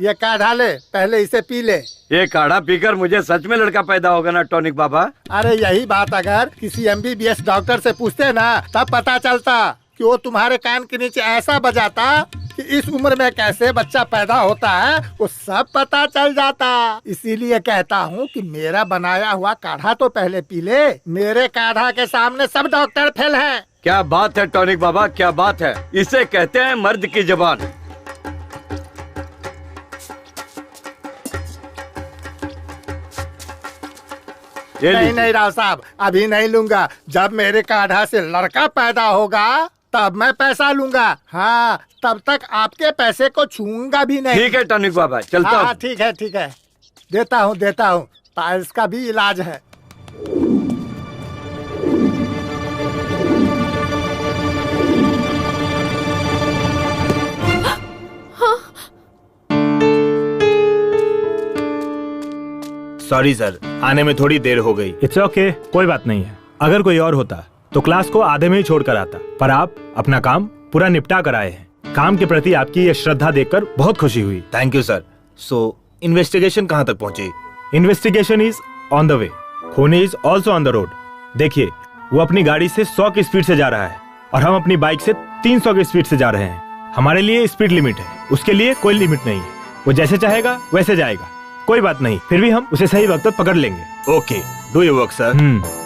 ये काढ़ा ले, पहले इसे पी ले। ये काढ़ा पीकर मुझे सच में लड़का पैदा होगा ना टॉनिक बाबा? अरे यही बात अगर किसी MBBS डॉक्टर से पूछते ना, तब पता चलता कि वो तुम्हारे कान के नीचे ऐसा बजाता कि इस उम्र में कैसे बच्चा पैदा होता है वो सब पता चल जाता। इसीलिए कहता हूँ कि मेरा बनाया हुआ काढ़ा तो पहले पी ले। मेरे काढ़ा के सामने सब डॉक्टर फेल हैं। क्या बात है टॉनिक बाबा, क्या बात है। इसे कहते हैं मर्द की जबान। नहीं राव साहब, अभी नहीं लूंगा। जब मेरे काढ़ा से लड़का पैदा होगा तब मैं पैसा लूंगा। हाँ, तब तक आपके पैसे को छूंगा भी नहीं। ठीक है टॉनिक बाबा, चलता हूँ। हाँ ठीक है, देता हूँ। पाइल्स का भी इलाज है। सॉरी सर, आने में थोड़ी देर हो गई। इट्स ओके, कोई बात नहीं है। अगर कोई और होता तो क्लास को आधे में ही छोड़ कर आता, पर आप अपना काम पूरा निपटा कर आए हैं। काम के प्रति आपकी ये श्रद्धा देखकर बहुत खुशी हुई। Thank you sir. So investigation कहाँ तक पहुँची? Investigation is on the way. खूनी is also on the road. देखिए, वो अपनी गाड़ी से 100 की स्पीड से जा रहा है और हम अपनी बाइक से 300 की स्पीड से जा रहे हैं। हमारे लिए स्पीड लिमिट है, उसके लिए कोई लिमिट नहीं है। वो जैसे चाहेगा वैसे जाएगा, कोई बात नहीं। फिर भी हम उसे सही वक्त पर पकड़ लेंगे। Okay, do your work sir.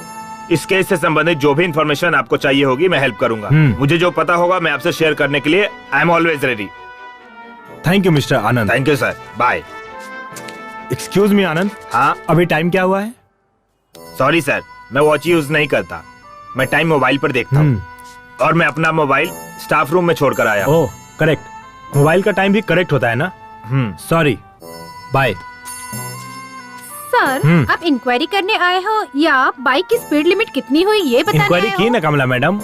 इस केस से संबंधित जो भी इंफॉर्मेशन आपको चाहिए होगी मैं हेल्प करूंगा। मुझे जो पता होगा मैं आपसे शेयर करने के लिए I am always ready. Thank you mister Anand. Thank you sir, bye. Excuse me Anand. हाँ, अभी टाइम क्या हुआ है? सॉरी सर, मैं वॉच यूज नहीं करता। मैं टाइम मोबाइल पर देखता हूँ और मैं अपना मोबाइल स्टाफ रूम में छोड़कर आया। ओह करेक्ट, मोबाइल का टाइम भी करेक्ट होता है ना। Sorry, bye. सर, आप इंक्वायरी करने आए हो या बाइक की स्पीड लिमिट कितनी हुई ये बताने आए हो? इंक्वायरी की ना कमला मैडम।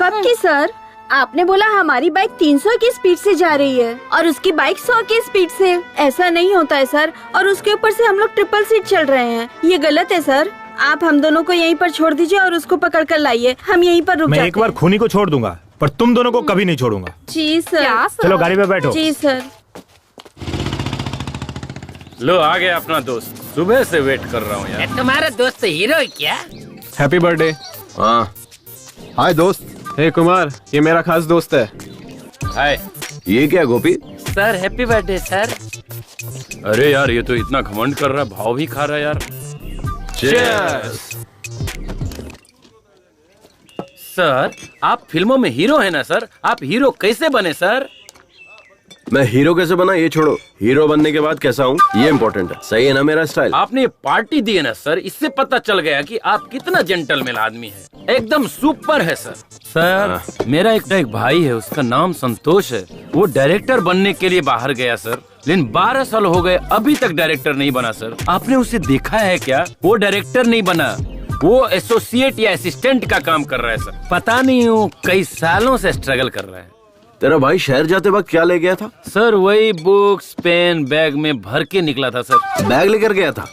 कब की सर? आपने बोला हमारी बाइक 300 की स्पीड से जा रही है और उसकी बाइक 100 की स्पीड से। ऐसा नहीं होता है सर, और उसके ऊपर से हम लोग ट्रिपल सीट चल रहे हैं। ये गलत है सर। आप हम दोनों को यहीं पर छोड़ दीजिए और उसको पकड़ कर लाइए। हम यहीं पर रुक जाते हैं। मैं एक बार खूनी को छोड़ दूंगा, पर तुम दोनों को कभी नहीं छोड़ूंगा। जी सर। चलो गाड़ी में बैठो। जी सर। लो आ गया अपना दोस्त, सुबह से वेट कर रहा हूँ यार। तुम्हारा दोस्त हीरो है क्या? Happy birthday. हाँ हाय दोस्त। हे कुमार, ये मेरा खास दोस्त है। हाय। ये क्या Gopi? Sir happy birthday sir. अरे यार, ये तो इतना घमंड कर रहा, भाव भी खा रहा यार। Cheers। सर, आप फिल्मों में हीरो है ना सर? आप हीरो कैसे बने सर? मैं हीरो कैसे बना ये छोड़ो, हीरो बनने के बाद कैसा हूँ ये इम्पोर्टेंट है। सही है ना मेरा स्टाइल? आपने पार्टी दी है ना सर, इससे पता चल गया कि आप कितना जेंटलमैन आदमी है। एकदम सुपर है सर। सर, मेरा एक भाई है, उसका नाम संतोष है। वो डायरेक्टर बनने के लिए बाहर गया सर, लेकिन 12 साल हो गए अभी तक डायरेक्टर नहीं बना सर। आपने उसे देखा है क्या? वो डायरेक्टर नहीं बना, वो एसोसिएट या असिस्टेंट का काम कर रहा है सर। पता नहीं वो कई सालों से स्ट्रगल कर रहा है। तेरा भाई शहर जाते वक्त क्या ले गया था? सर वही बुक्स पेन बैग में भर के निकला था सर। बैग लेकर गया था?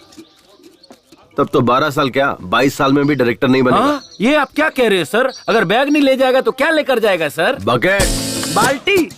तब तो 12 साल क्या 22 साल में भी डायरेक्टर नहीं बनेगा। हाँ? ये आप क्या कह रहे हैं सर? अगर बैग नहीं ले जाएगा तो क्या लेकर जाएगा सर? बकेट। बाल्टी।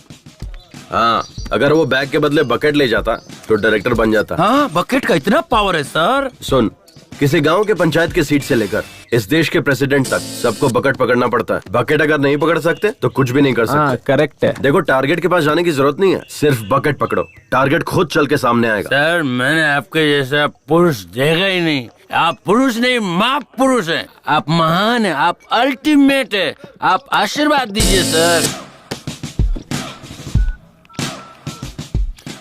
हाँ, अगर वो बैग के बदले बकेट ले जाता तो डायरेक्टर बन जाता। हाँ, बकेट का इतना पावर है सर। सुन, किसी गांव के पंचायत की सीट से लेकर इस देश के प्रेसिडेंट तक सबको बकेट पकड़ना पड़ता है। बकेट अगर नहीं पकड़ सकते तो कुछ भी नहीं कर सकते। करेक्ट है। देखो, टारगेट के पास जाने की जरूरत नहीं है, सिर्फ बकेट पकड़ो, टारगेट खुद चल के सामने आएगा। सर, मैंने आपके जैसा पुरुष देखा ही नहीं। आप पुरुष नहीं, माँ पुरुष हैं। आप महान हैं, आप अल्टीमेट है। आप आशीर्वाद दीजिए सर।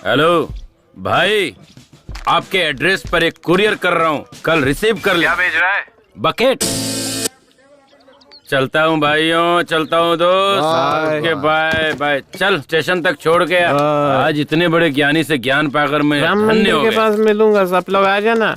हेलो भाई, आपके एड्रेस पर एक कुरियर कर रहा हूँ, कल रिसीव कर ले। क्या भेज रहा है? बकेट। चलता हूँ भाइयों, चलता हूँ दोस्त। Okay bye bye. चल स्टेशन तक छोड़ के आज इतने बड़े ज्ञानी से ज्ञान पाकर मैं धन्य हो के गया। पास मिलूंगा, सब लोग आ जाना।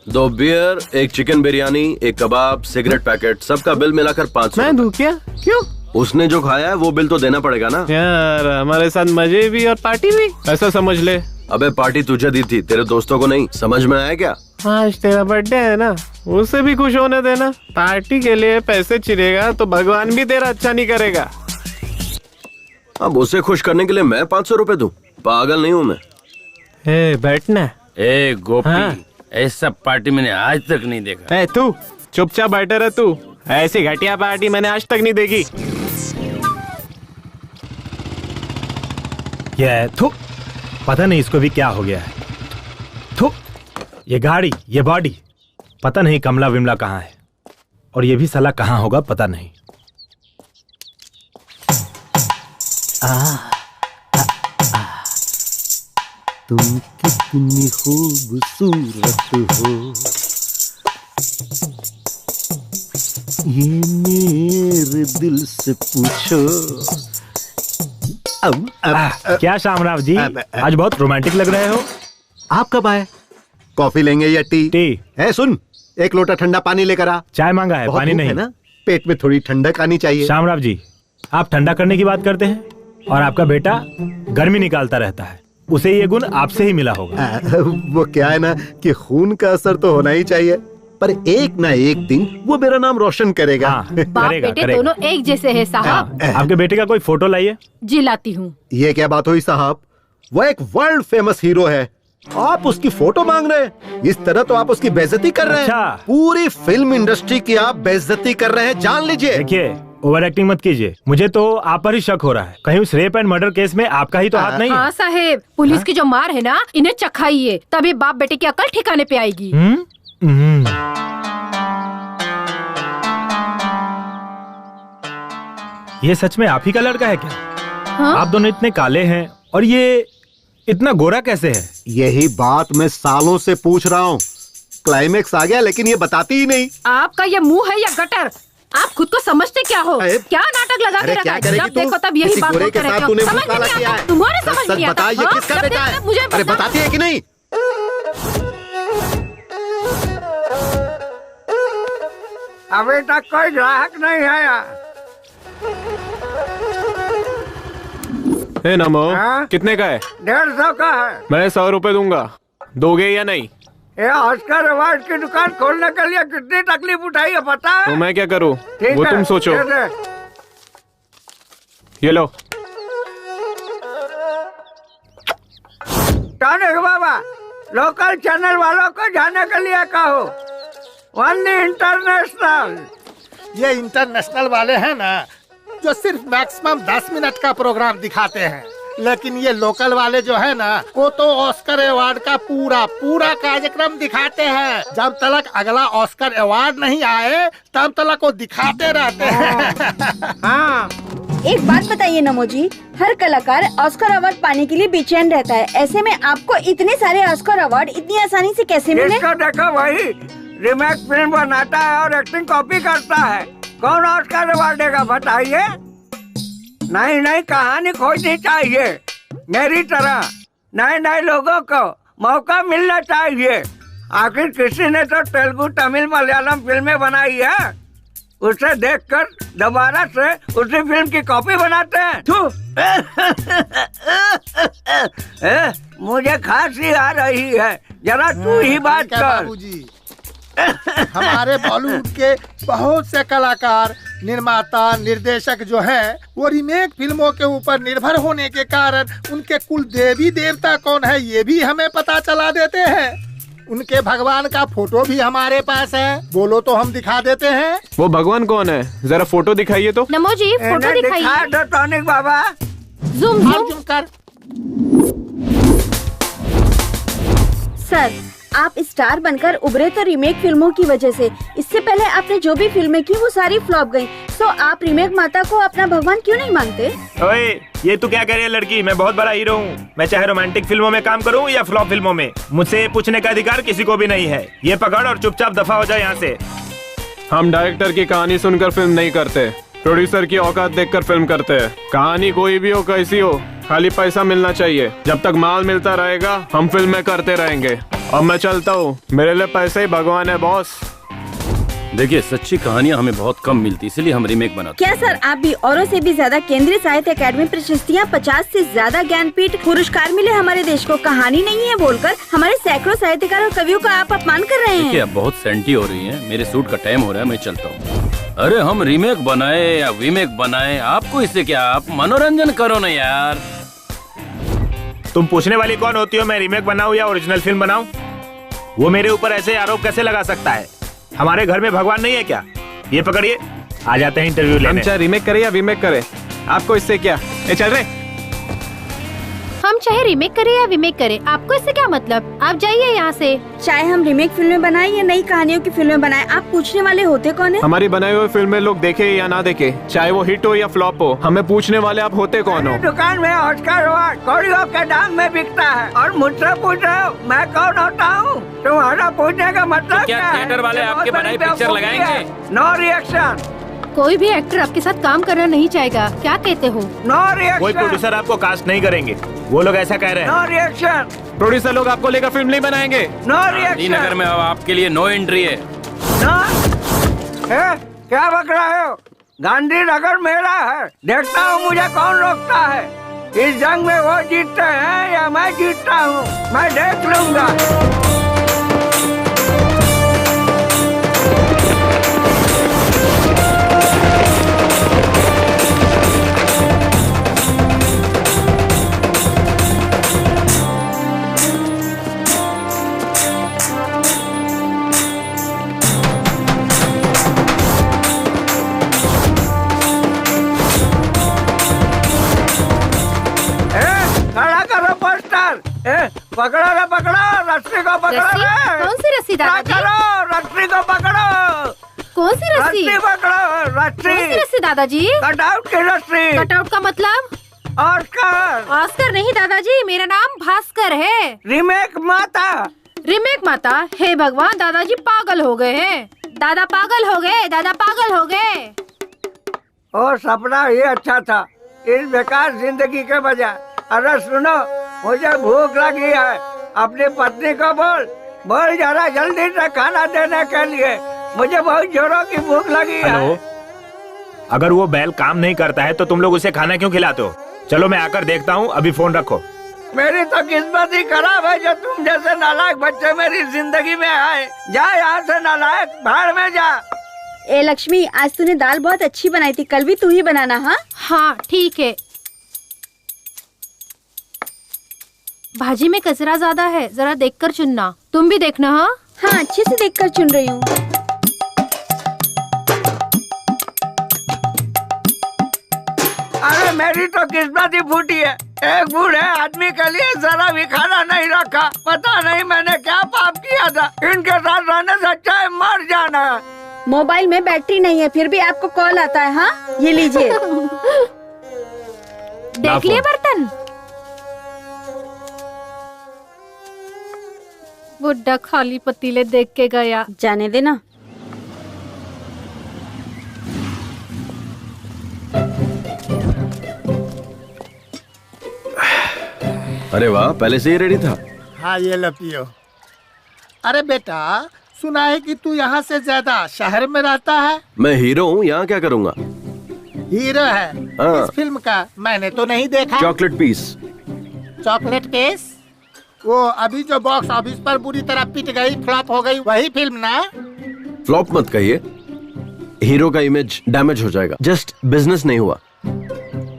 2 बियर, 1 चिकन बिरयानी, 1 कबाब, सिगरेट पैकेट, सबका बिल मिलाकर 500। मैं दूं क्या? क्यों? उसने जो खाया है वो बिल तो देना पड़ेगा ना यार। हमारे साथ मजे भी और पार्टी भी, ऐसा समझ ले। अबे पार्टी तुझे दी थी, तेरे दोस्तों को नहीं। समझ में आया क्या? आज तेरा बर्थडे है ना, उसे भी खुश होने देना। पार्टी के लिए पैसे चिरेगा तो भगवान भी तेरा अच्छा नहीं करेगा। अब उसे खुश करने के लिए मैं 500 रुपए दूं? पागल नहीं हूँ मैं। बैठना। ए गोपी, ऐसा पार्टी मैंने आज तक नहीं देखा। तू चुपचाप बैठे रह। तू ऐसी घटिया पार्टी मैंने आज तक नहीं देखी। ये थू, पता नहीं इसको भी क्या हो गया है। थू, ये गाड़ी, ये बॉडी, पता नहीं कमला विमला कहाँ है, और ये भी साला कहाँ होगा पता नहीं। तुम कितनी खूबसूरत हो, ये मेरे दिल से पूछो। क्या शामराव जी, आज बहुत रोमांटिक लग रहे हो। आप कब आए? कॉफी लेंगे या टी? है सुन, 1 लोटा ठंडा पानी लेकर आ। चाय मांगा है, पानी नहीं। है ना, पेट में थोड़ी ठंडक आनी चाहिए। शामराव जी, आप ठंडा करने की बात करते हैं और आपका बेटा गर्मी निकालता रहता है। उसे ये गुण आपसे ही मिला होगा। वो क्या है ना कि खून का असर तो होना ही चाहिए, पर एक ना एक दिन वो मेरा नाम रोशन करेगा। बाप बेटे दोनों एक जैसे हैं साहब। आपके बेटे का कोई फोटो लाइए। जी लाती हूँ। ये क्या बात हुई साहब? वो एक वर्ल्ड फेमस हीरो है, आप उसकी फोटो मांग रहे हैं? इस तरह तो आप उसकी बेइज्जती कर रहे हैं। पूरी फिल्म इंडस्ट्री की आप बेइज्जती कर रहे हैं, जान लीजिए। देखिए, ओवर एक्टिंग मत कीजिए। मुझे तो आप पर ही शक हो रहा है। कहीं उस रेप एंड मर्डर केस में आपका ही तो हाथ नहीं है? हाँ साहेब, पुलिस की जो मार है ना, इन्हें चखाइए, तभी बाप बेटे की अकल ठिकाने पे आएगी। ये सच में आप ही का लड़का है क्या? हाँ? आप दोनों इतने काले हैं और ये इतना गोरा कैसे है? यही बात मैं सालों से पूछ रहा हूँ। क्लाइमेक्स आ गया लेकिन ये बताती ही नहीं। आपका ये मुंह है या गटर? आप खुद को समझते क्या हो? क्या नाटक लगा के रखा है? जब देखो तब यही बात बोलते रहते हो। समझ में नहीं आता? तुम्हारे समझ में नहीं आता? ये किसका बेटा है? मुझे अरे बताती है कि नहीं? अभी तक कोई ग्राहक नहीं आया। नमो, कितने का है? 150 का है। मैं 100 रुपए दूंगा, दोगे या नहीं? ये ऑस्कर अवार्ड की दुकान खोलने के लिए कितनी तकलीफ उठाई है पता है? तो मैं क्या करूं? ठीक वो है, तुम सोचो। ये लो। टॉनिक बाबा, लोकल चैनल वालों को जाने के लिए कहो। वन्नी इंटरनेशनल। ये इंटरनेशनल वाले हैं ना, जो सिर्फ मैक्सिमम 10 मिनट का प्रोग्राम दिखाते हैं, लेकिन ये लोकल वाले जो है ना, वो तो ऑस्कर अवार्ड का पूरा कार्यक्रम दिखाते हैं। जब तक अगला ऑस्कर अवार्ड नहीं आए तब तक वो दिखाते रहते हैं। हाँ। एक बात बताइए नमो जी, हर कलाकार ऑस्कर अवार्ड पाने के लिए बेचैन रहता है, ऐसे में आपको इतने सारे ऑस्कर अवार्ड इतनी आसानी से कैसे मिले? इसको देखो, वही रीमेक फिल्म बनाता है और एक्टिंग कॉपी करता है। कौन ऑस्कर अवार्ड देगा बताइए? नई कहानी खोजनी चाहिए। मेरी तरह नए लोगों को मौका मिलना चाहिए। आखिर किसी ने तो तेलुगु, तमिल, मलयालम फिल्में बनाई है, उसे देखकर दोबारा से उसी फिल्म की कॉपी बनाते हैं। मुझे खांसी आ रही है, जरा तू ही बात कर। हमारे बॉलीवुड के बहुत से कलाकार, निर्माता, निर्देशक जो हैं, वो रीमेक फिल्मों के ऊपर निर्भर होने के कारण उनके कुल देवी देवता कौन है ये भी हमें पता चला देते हैं। उनके भगवान का फोटो भी हमारे पास है, बोलो तो हम दिखा देते हैं। वो भगवान कौन है? जरा फोटो दिखाइए तो। नमो जी, फोटो दिखाइए। दो टॉनिक बाबा। ज़ूम कर। सर, आप स्टार बनकर उभरे तो रीमेक फिल्मों की वजह से। इससे पहले आपने जो भी फिल्में की वो सारी फ्लॉप गयी, तो आप रीमेक माता को अपना भगवान क्यों नहीं मानते? ओए, ये तू क्या कह रही है लड़की? मैं बहुत बड़ा हीरो हूँ। मैं चाहे रोमांटिक फिल्मों में काम करूँ या फ्लॉप फिल्मों में, मुझसे पूछने का अधिकार किसी को भी नहीं है। ये पकड़ और चुपचाप दफा हो जाए यहाँ से। हम डायरेक्टर की कहानी सुनकर फिल्म नहीं करते, प्रोड्यूसर की औकात देखकर फिल्म करते हैं। कहानी कोई भी हो, कैसी हो, खाली पैसा मिलना चाहिए। जब तक माल मिलता रहेगा हम फिल्में करते रहेंगे। अब मैं चलता हूँ, मेरे लिए पैसे ही भगवान है बॉस। देखिए, सच्ची कहानियाँ हमें बहुत कम मिलती, इसलिए हम रीमेक बनाते। क्या सर आप भी औरों से भी ज्यादा केंद्रीय साहित्य अकादमी प्रशस्तियाँ, 50 से ज्यादा ज्ञानपीठ पुरस्कार मिले हमारे देश को, कहानी नहीं है बोलकर हमारे सैकड़ों साहित्यकार और कवियों का आप अपमान कर रहे हैं। देखिए, अब बहुत सेंटी हो रही है, मेरे सूट का टाइम हो रहा है, मैं चलता हूँ। अरे हम रीमेक बनाए या वीमेक बनाए, आपको इससे क्या, आप मनोरंजन करो ना यार। तुम पूछने वाली कौन होती हो मैं रीमेक बनाऊं या ओरिजिनल फिल्म बनाऊं? वो मेरे ऊपर ऐसे आरोप कैसे लगा सकता है? हमारे घर में भगवान नहीं है क्या? ये पकड़िए, आ जाते हैं इंटरव्यू लेने। चाहे रीमेक करे या वीमेक करे, आपको इससे क्या? ये चल रहे। हम चाहे रीमेक करें या वीमेक करें, आपको इससे क्या मतलब? आप जाइए यहाँ से। चाहे हम रीमेक फिल्में बनाएं या नई कहानियों की फिल्में बनाएं, आप पूछने वाले होते कौन है? हमारी बनाई हुई फिल्में लोग देखे या ना देखे, चाहे वो हिट हो या फ्लॉप हो, हमें पूछने वाले आप होते कौन हो? दुकान में ऑस्कर अवार्ड कौड़ियों के दाम में बिकता है और मुझसे पूछ रहे हो मैं कौन होता हूँ? तुम्हारा पूछने का मतलब क्या थिएटर वाले आपके बनाई पिक्चर लगाएंगे? No reaction. कोई भी एक्टर आपके साथ काम करना नहीं चाहेगा, क्या कहते हो? No reaction. कोई प्रोड्यूसर आपको कास्ट नहीं करेंगे, वो लोग ऐसा कह रहे हैं। No reaction. प्रोड्यूसर लोग आपको लेकर फिल्म नहीं बनाएंगे। No reaction. नगर में अब आपके लिए नो एंट्री है। क्या बक रहे हो? गांधी नगर मेरा है, देखता हूँ मुझे कौन रोकता है। इस जंग में वो जीतते हैं या मैं जीतता हूँ, मैं देख लूंगा। पकड़ो रे, पकड़ो रस्सी को, पकड़ो रे। कौन सी रस्सी दादाजी? रस्सी को पकड़ो। कौन सी रस्सी? पकड़ो रस्सी। कौन सी रस्सी दादाजी? कटआउट की रस्सी। कटआउट का मतलब? ऑस्कर। ऑस्कर नहीं दादाजी, मेरा नाम भास्कर है। रीमेक माता। रीमेक माता? हे भगवान, दादाजी पागल हो गए हैं। दादा पागल हो गए, दादा पागल हो गए। ओ सपना ये अच्छा था इस बेकार जिंदगी के बजाय। अरे सुनो, मुझे भूख लगी है, अपनी पत्नी को बोल जरा जल्दी से खाना देने के लिए, मुझे बहुत जोरों की भूख लगी है। हेलो, अगर वो बैल काम नहीं करता है तो तुम लोग उसे खाना क्यों खिलाते हो? चलो मैं आकर देखता हूँ, अभी फोन रखो। मेरी तो किस्मत ही खराब है जो तुम जैसे नालायक बच्चे मेरी जिंदगी में आए। जा यहाँ से नालायक, भाड़ में जा। ए लक्ष्मी, आज तूने दाल बहुत अच्छी बनाई थी, कल भी तू ही बनाना। हाँ हाँ ठीक है। भाजी में कचरा ज्यादा है, जरा देखकर चुनना। तुम भी देखना। हाँ हाँ, अच्छे से देखकर चुन रही हूँ। अरे मेरी तो किस्मत ही फूटी है, एक बूढ़े आदमी के लिए जरा भी खाना नहीं रखा। पता नहीं मैंने क्या पाप किया था, इनके साथ रहने से अच्छा है मर जाना। मोबाइल में बैटरी नहीं है, फिर भी आपको कॉल आता है। हाँ ये लीजिए। देख लिए बर्तन? बुड्ढा खाली पतीले देख के गया। जाने देना। अरे वाह, पहले से ही रेडी था। हाँ ये लो पियो। अरे बेटा, सुना है कि तू यहाँ से ज्यादा शहर में रहता है। मैं हीरो हूँ, यहाँ क्या करूँगा? हीरो है हाँ। इस फिल्म का? मैंने तो नहीं देखा। Chocolate piece. Chocolate piece? वो अभी जो बॉक्स ऑफिस पर बुरी तरह पिट गई, फ्लॉप हो गई, वही फिल्म ना? फ्लॉप मत कहिए, हीरो का इमेज डैमेज हो जाएगा। जस्ट बिजनेस नहीं हुआ।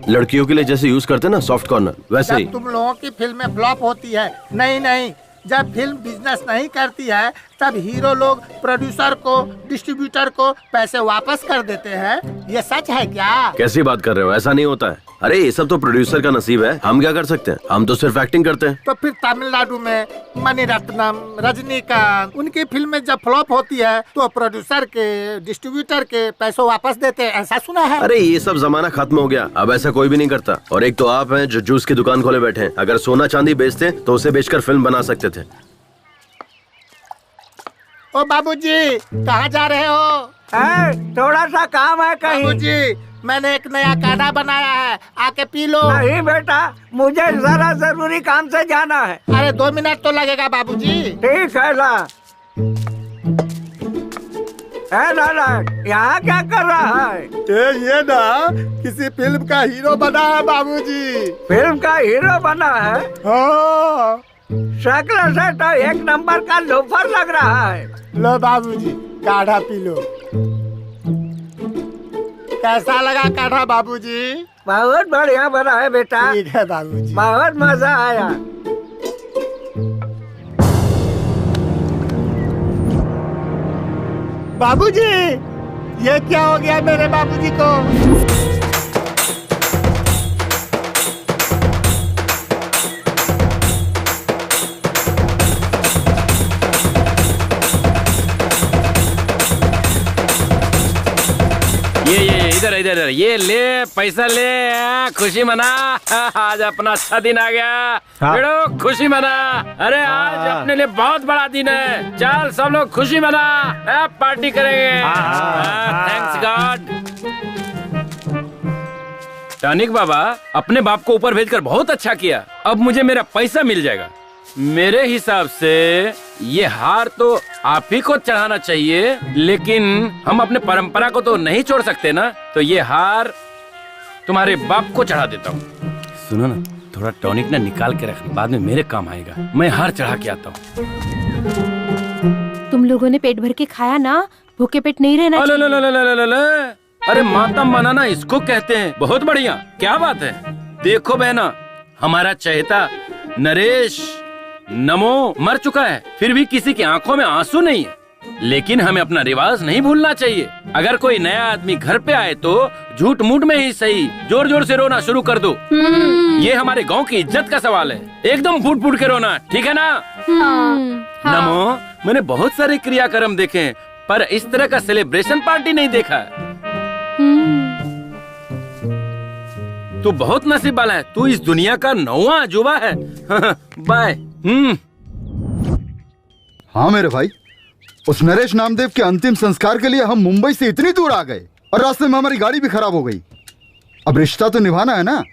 लड़कियों के लिए जैसे यूज करते ना सॉफ्ट कॉर्नर, वैसे ही। तुम लोगों की फिल्में फ्लॉप होती है। नहीं, जब फिल्म बिजनेस नहीं करती है तब हीरो लोग प्रोड्यूसर को, डिस्ट्रीब्यूटर को पैसे वापस कर देते हैं। ये सच है क्या? कैसी बात कर रहे हो? ऐसा नहीं होता है। अरे ये सब तो प्रोड्यूसर का नसीब है, हम क्या कर सकते हैं? हम तो सिर्फ एक्टिंग करते हैं। तो फिर तमिलनाडु में मणिरत्नम, रजनीकांत, उनकी फिल्में जब फ्लॉप होती है तो प्रोड्यूसर के, डिस्ट्रीब्यूटर के पैसों वापस देते हैं, ऐसा सुना है। अरे ये सब जमाना खत्म हो गया, अब ऐसा कोई भी नहीं करता। और एक तो आप हैं जो जूस की दुकान खोले बैठे हैं। अगर सोना चांदी बेचते तो उसे बेचकर फिल्म बना सकते थे। ओ बाबूजी, कहाँ जा रहे हो? थोड़ा सा काम है कहीं। बाबूजी, मैंने एक नया काढ़ा बनाया है, आके पी लो। नहीं बेटा, मुझे जरा जरूरी काम से जाना है। अरे 2 मिनट तो लगेगा बाबूजी। ठीक है ला। लाला, यहाँ क्या कर रहा है? ये ना किसी फिल्म का हीरो बना है बाबूजी। फिल्म का हीरो बना है? हाँ। शक्ल से तो 1 नंबर का लोफर लग रहा है। लो बाबूजी, काढ़ा पी लो। कैसा लगा काढ़ा बाबूजी? बहुत बढ़िया बना है बेटा। ठीक है बाबूजी। बहुत मजा आया। बाबूजी, ये क्या हो गया मेरे बाबूजी को? ये इधर ये ले पैसा ले, खुशी मना। आज अपना अच्छा दिन आ गया। बेड़ो खुशी मना। अरे आज अपने लिए बहुत बड़ा दिन है। चल सब लोग खुशी मना, पार्टी करेंगे। Thanks God. टॉनिक बाबा, अपने बाप को ऊपर भेजकर बहुत अच्छा किया। अब मुझे मेरा पैसा मिल जाएगा। मेरे हिसाब से ये हार तो आप ही को चढ़ाना चाहिए, लेकिन हम अपने परंपरा को तो नहीं छोड़ सकते ना। तो ये हार तुम्हारे बाप को चढ़ा देता हूँ। सुनो ना, थोड़ा टॉनिक ना निकाल के रखना, बाद में मेरे काम आएगा। मैं हार चढ़ा के आता हूँ। तुम लोगों ने पेट भर के खाया ना, भूखे पेट नहीं रहना चाहिए। अरे मातम मनाना इसको कहते हैं। बहुत बढ़िया, क्या बात है। देखो बहना, हमारा चहेता नरेश नमो मर चुका है, फिर भी किसी की आंखों में आंसू नहीं है। लेकिन हमें अपना रिवाज नहीं भूलना चाहिए। अगर कोई नया आदमी घर पे आए तो झूठ मूठ में ही सही जोर जोर से रोना शुरू कर दो। ये हमारे गांव की इज्जत का सवाल है। एकदम फूट फूट के रोना, ठीक है ना? नमो, मैंने बहुत सारे क्रियाक्रम देखे हैं, पर इस तरह का सेलिब्रेशन पार्टी नहीं देखा। तू बहुत नसीब वाला है। तू इस दुनिया का 9वां अजूबा है। बाय। हाँ मेरे भाई, उस नरेश नामदेव के अंतिम संस्कार के लिए हम मुंबई से इतनी दूर आ गए और रास्ते में हमारी गाड़ी भी खराब हो गई। अब रिश्ता तो निभाना है ना।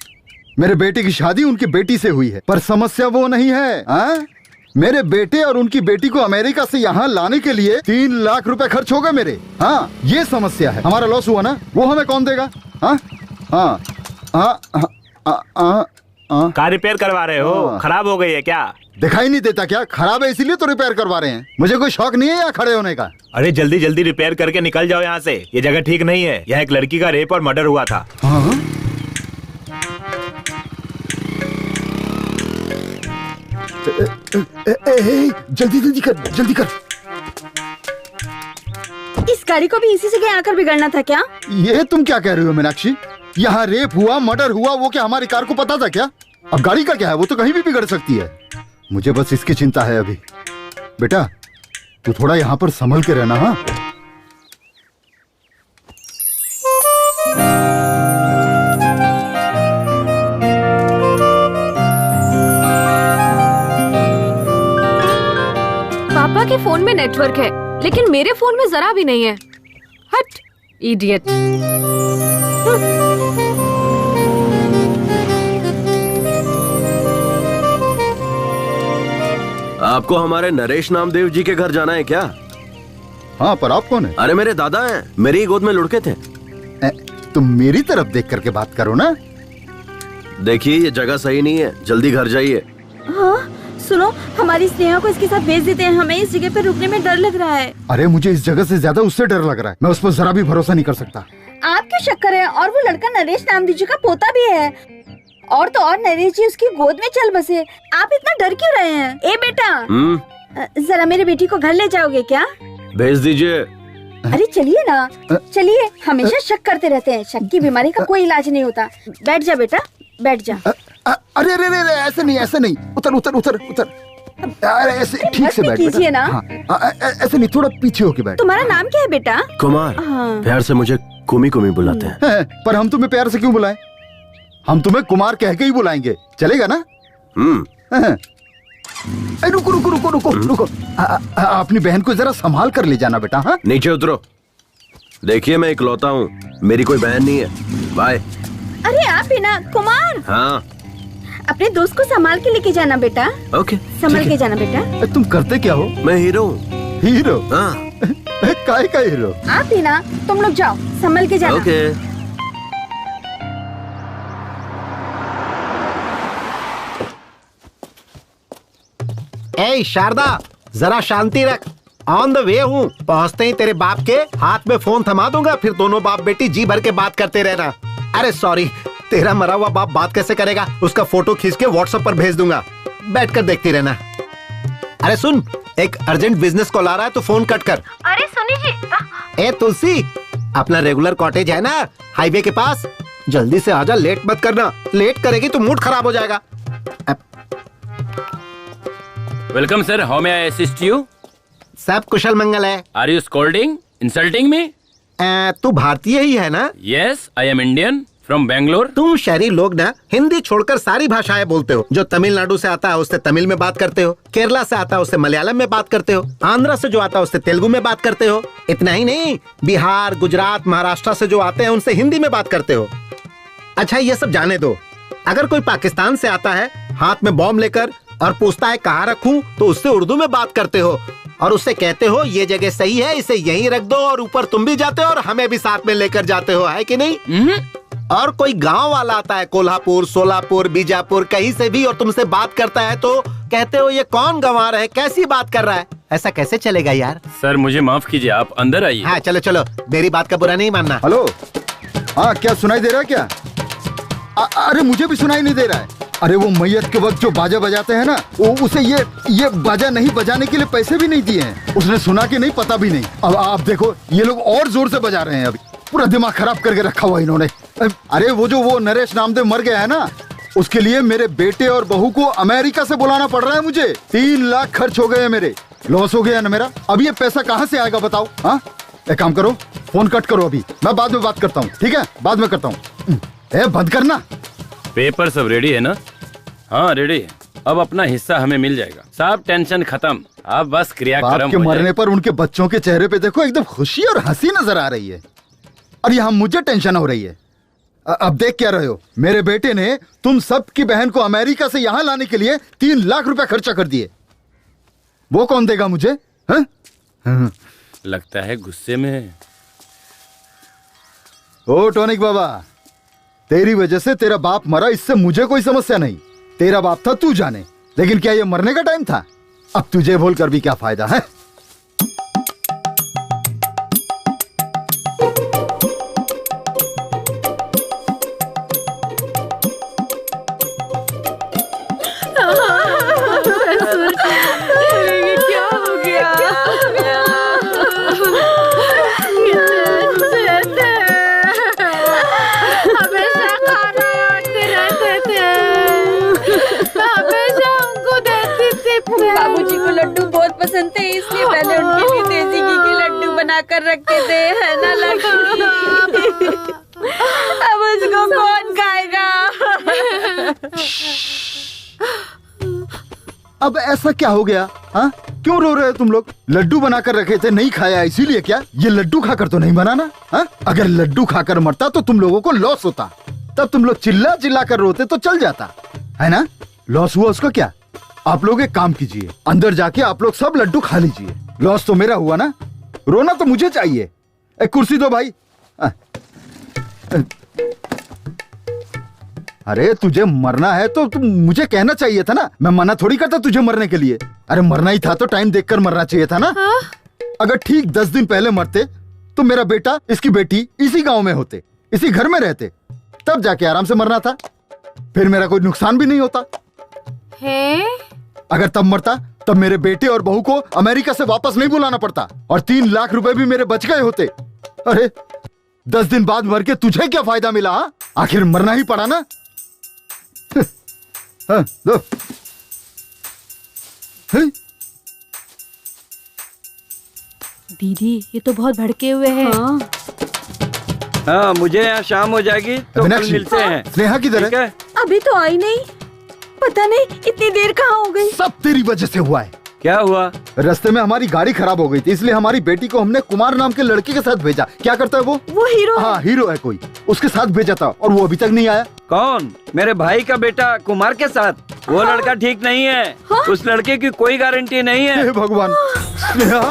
मेरे बेटे की शादी उनकी बेटी से हुई है, पर समस्या वो नहीं है। हाँ? मेरे बेटे और उनकी बेटी को अमेरिका से यहाँ लाने के लिए 3 लाख रुपए खर्च हो गए मेरे। हाँ, ये समस्या है। हमारा लॉस हुआ ना, वो हमें कौन देगा? हाँ हाँ कार रिपेयर करवा रहे हो? खराब हो गई है क्या? दिखाई नहीं देता क्या? खराब है इसीलिए तो रिपेयर करवा रहे हैं। मुझे कोई शौक नहीं है यहाँ खड़े होने का। अरे जल्दी जल्दी रिपेयर करके निकल जाओ यहाँ से। ये जगह ठीक नहीं है। यहाँ एक लड़की का रेप और मर्डर हुआ था। जल्दी जल्दी कर, जल्दी कर। इस गाड़ी को भी इसी जगह आकर बिगड़ना था क्या? ये तुम क्या कह रही हो मीनाक्षी? यहाँ रेप हुआ, मर्डर हुआ, वो क्या हमारी कार को पता था क्या? अब गाड़ी का क्या है, वो तो कहीं भी बिगड़ सकती है। मुझे बस इसकी चिंता है अभी। बेटा तू थोड़ा यहाँ पर संभल के रहना। हाँ पापा के फोन में नेटवर्क है, लेकिन मेरे फोन में जरा भी नहीं है। हट, इडियट। आपको हमारे नरेश नामदेव जी के घर जाना है क्या? हाँ, पर आप कौन है? अरे मेरे दादा हैं, मेरी गोद में लुढ़के थे। तुम मेरी तरफ देख करके बात करो ना। देखिए ये जगह सही नहीं है, जल्दी घर जाइए। हाँ सुनो, हमारी स्नेहा को इसके साथ भेज देते हैं। हमें इस जगह पर रुकने में डर लग रहा है। अरे मुझे इस जगह से ज्यादा उससे डर लग रहा है। मैं उस पर जरा भी भरोसा नहीं कर सकता। आप क्यों शक कर रहे हैं? और वो लड़का नरेश नामदेव जी का पोता भी है। और तो और नरेश जी उसकी गोद में चल बसे। आप इतना डर क्यों रहे हैं? ए बेटा, जरा मेरी बेटी को घर ले जाओगे क्या? भेज दीजिए। अरे चलिए ना, चलिए। हमेशा शक करते रहते हैं। शक की बीमारी का कोई इलाज नहीं होता। बैठ जा बेटा, बैठ जा। अरे अरे अरे, ऐसे नहीं, ऐसे नहीं। उतर उतर उतर उतर। अरे ऐसे ठीक से बैठ कीजिए ना। हाँ, ऐसे नहीं, थोड़ा पीछे होके बैठ। तुम्हारा नाम क्या है बेटा? कुमार। प्यार से मुझे कुमी कुमी बुलाते हैं। पर हम तुम्हें प्यार से क्यों बुलाएं? हम तुम्हें कुमार कह के ही बुलाएंगे, चलेगा ना? रुको रुको रुको रुको रुको। अपनी बहन को जरा संभाल कर ले जाना बेटा। हाँ, नीचे उतरो। देखिए मैं इकलौता हूँ, मेरी कोई बहन नहीं है। बाय। अरे आप ही ना कुमार, हाँ अपने दोस्त को संभाल के लेके जाना बेटा। ओके, संभाल के जाना बेटा। तुम करते क्या हो? मैं हीरो हूँ। हीरो? हाँ। काय का हीरो? आप ही ना, तुम लोग जाओ, संभाल के जाना। ओके। ए शारदा, जरा शांति रख। ऑन द वे हूँ, पहुँचते ही तेरे बाप के हाथ में फोन थमा दूंगा, फिर दोनों बाप बेटी जी भर के बात करते रहना। अरे सॉरी, तेरा मरा हुआ बाप बात कैसे करेगा? उसका फोटो खींच के व्हाट्सएप पर भेज दूंगा, बैठकर देखती रहना। अरे सुन, एक अर्जेंट बिजनेस कॉल आ रहा है तो फोन कट कर। अरे सुनी जी। ए तुलसी, अपना रेगुलर कॉटेज है ना हाईवे के पास, जल्दी से आजा, लेट मत करना। लेट करेगी तो मूड खराब हो जाएगा। Welcome sir, how may I assist you? सब कुशल मंगल है। Are you scolding, insulting me? तू भारतीय ही है ना? Yes, I am Indian from Bangalore. तुम शहरी लोग ना हिंदी छोड़कर सारी भाषाएं बोलते हो। जो तमिलनाडु से आता है उससे तमिल में बात करते हो, केरला से आता है उससे मलयालम में बात करते हो, आंध्रा से जो आता है उससे तेलुगु में बात करते हो। इतना ही नहीं, बिहार, गुजरात, महाराष्ट्र से जो आते हैं उनसे हिंदी में बात करते हो। अच्छा ये सब जाने दो, अगर कोई पाकिस्तान से आता है हाथ में बॉम्ब लेकर और पूछता है कहाँ रखूं, तो उससे उर्दू में बात करते हो और उससे कहते हो ये जगह सही है, इसे यहीं रख दो, और ऊपर तुम भी जाते हो और हमें भी साथ में लेकर जाते हो, है कि नहीं? और कोई गांव वाला आता है कोल्हापुर, सोलापुर, बीजापुर, कहीं से भी, और तुमसे बात करता है तो कहते हो ये कौन गंवार है, कैसी बात कर रहा है। ऐसा कैसे चलेगा यार? सर मुझे माफ कीजिए, आप अंदर आइए। हाँ चलो चलो, मेरी बात का बुरा नहीं मानना। हेलो, हाँ क्या सुनाई दे रहा है क्या? अरे मुझे भी सुनाई नहीं दे रहा है। अरे वो मैयत के वक्त जो बाजा बजाते हैं ना, वो उसे ये बाजा नहीं बजाने के लिए पैसे भी नहीं दिए हैं। उसने सुना कि नहीं पता भी नहीं। अब आप देखो ये लोग और जोर से बजा रहे हैं, अभी पूरा दिमाग खराब करके रखा हुआ इन्होंने। अरे वो नरेश नामदेव मर गया है ना, उसके लिए मेरे बेटे और बहू को अमेरिका से बुलाना पड़ रहा है मुझे। 3 लाख खर्च हो गए हैं मेरे, लॉस हो गया ना मेरा। अब ये पैसा कहाँ से आएगा बताओ? हाँ एक काम करो, फोन कट करो अभी, मैं बाद में बात करता हूँ। ठीक है, बाद में करता हूँ। बंद करना। पेपर सब रेडी है ना? हाँ रेडी है, अब अपना हिस्सा हमें मिल जाएगा। सब टेंशन खत्म, अब बस क्रियाक्रम बाप के मरने पर उनके बच्चों के चेहरे पे देखो एकदम खुशी और हंसी नजर आ रही है, और यहाँ मुझे टेंशन हो रही है। अब देख क्या रहे हो, मेरे बेटे ने तुम सब की बहन को अमेरिका से यहाँ लाने के लिए 3 लाख रुपए खर्चा कर दिए। वो कौन देगा मुझे? हाँ? लगता है गुस्से में। ओ टॉनिक बाबा, तेरी वजह से तेरा बाप मरा, इससे मुझे कोई समस्या नहीं। तेरा बाप था तू जाने, लेकिन क्या ये मरने का टाइम था? अब तुझे बोलकर भी क्या फायदा है? क्या हो गया? हमेशा खाना बांटते रहते थे, हमेशा हमको देती थी। बाबूजी को लड्डू बहुत पसंद थे, इसलिए मैंने उनके लिए देसी घी के लड्डू बनाकर रखे थे, है ना लक्ष्मी? अब उसको कौन खाएगा? अब ऐसा क्या हो गया? हाँ क्यों रो रहे हो तुम लोग? लड्डू बनाकर रखे थे, नहीं खाया इसीलिए क्या? ये लड्डू खाकर तो नहीं बनाना। हाँ अगर लड्डू खाकर मरता तो तुम लोगों को लॉस होता, तब तुम लोग चिल्ला चिल्ला कर रोते तो चल जाता, है ना? लॉस हुआ उसका क्या? आप लोग एक काम कीजिए, अंदर जाके आप लोग सब लड्डू खा लीजिए। लॉस तो मेरा हुआ ना, रोना तो मुझे चाहिए। एक कुर्सी दो भाई। अरे तुझे मरना है तो तुम मुझे कहना चाहिए था ना, मैं मना थोड़ी करता तुझे मरने के लिए। अरे मरना ही था तो टाइम देखकर मरना चाहिए था ना। अगर ठीक 10 दिन पहले मरते तो मेरा बेटा, इसकी बेटी इसी गांव में होते, इसी घर में रहते, तब जाके आराम से मरना था, फिर मेरा कोई नुकसान भी नहीं होता है? अगर तब मरता तब मेरे बेटे और बहू को अमेरिका से वापस नहीं बुलाना पड़ता, और 3 लाख रुपए भी मेरे बच गए होते। अरे 10 दिन बाद मर के तुझे क्या फायदा मिला? आखिर मरना ही पड़ा ना। हाँ, दो। दीदी ये तो बहुत भड़के हुए हैं। हाँ मुझे यहाँ शाम हो जाएगी तो कल मिलते हैं। स्नेहा किधर है? अभी तो आई नहीं, पता नहीं इतनी देर कहाँ हो गई। सब तेरी वजह से हुआ है। क्या हुआ? रास्ते में हमारी गाड़ी खराब हो गई थी, इसलिए हमारी बेटी को हमने कुमार नाम के लड़के के साथ भेजा। क्या करता है वो हीरो। हाँ हीरो है कोई, उसके साथ भेजा था और वो अभी तक नहीं आया। कौन? मेरे भाई का बेटा कुमार के साथ? वो लड़का ठीक नहीं है। उस लड़के की कोई गारंटी नहीं है। हे भगवान। स्नेहा।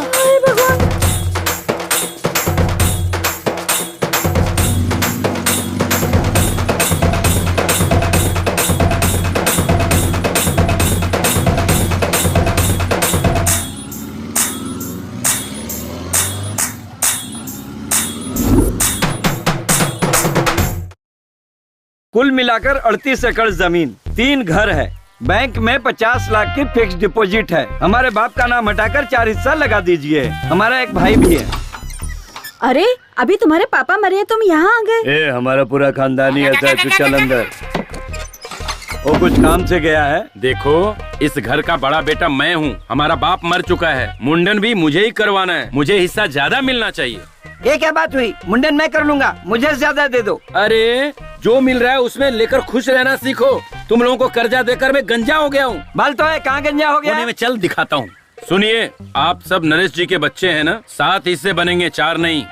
कुल मिलाकर 38 एकड़ जमीन, 3 घर है, बैंक में 50 लाख की फिक्स डिपॉजिट है। हमारे बाप का नाम हटाकर 4 हिस्सा लगा दीजिए। हमारा एक भाई भी है। अरे अभी तुम्हारे पापा मरे हैं, तुम यहाँ आ गए? हमारा पूरा खानदानी ऐसा है, तू चल अंदर। वो कुछ काम से गया है। देखो, इस घर का बड़ा बेटा मैं हूँ। हमारा बाप मर चुका है, मुंडन भी मुझे ही करवाना है। मुझे हिस्सा ज्यादा मिलना चाहिए। ये क्या बात हुई? मुंडन मैं कर लूंगा, मुझे ज्यादा दे दो। अरे जो मिल रहा है उसमें लेकर खुश रहना सीखो। तुम लोगों को कर्जा देकर मैं गंजा हो गया हूँ। बाल तो है, कहाँ गंजा हो गया? में चल दिखाता हूँ। सुनिए, आप सब नरेश जी के बच्चे हैं ना? 7 हिस्से बनेंगे, 4 नहीं।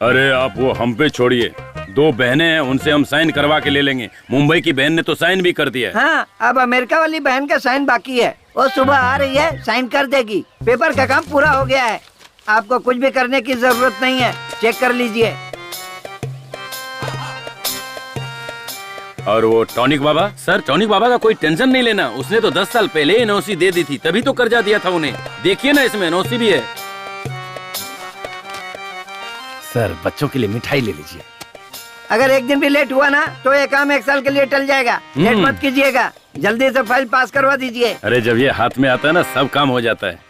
अरे आप वो हम पे छोड़िए, 2 बहनें हैं, उनसे हम साइन करवा के ले लेंगे। मुंबई की बहन ने तो साइन भी कर दिया है। हाँ, अब अमेरिका वाली बहन का साइन बाकी है। वो सुबह आ रही है, साइन कर देगी। पेपर का काम पूरा हो गया है। आपको कुछ भी करने की जरूरत नहीं है, चेक कर लीजिए। और वो टॉनिक बाबा, सर टॉनिक बाबा का कोई टेंशन नहीं लेना। उसने तो 10 साल पहले एनओसी दे दी थी, तभी तो कर्जा दिया था उन्हें। देखिए ना, इसमें एनओसी भी है। सर बच्चों के लिए मिठाई ले लीजिए। अगर एक दिन भी लेट हुआ ना तो ये काम 1 साल के लिए टल जाएगा। लेट मत कीजिएगा, जल्दी से फाइल पास करवा दीजिए। अरे जब ये हाथ में आता है ना, सब काम हो जाता है।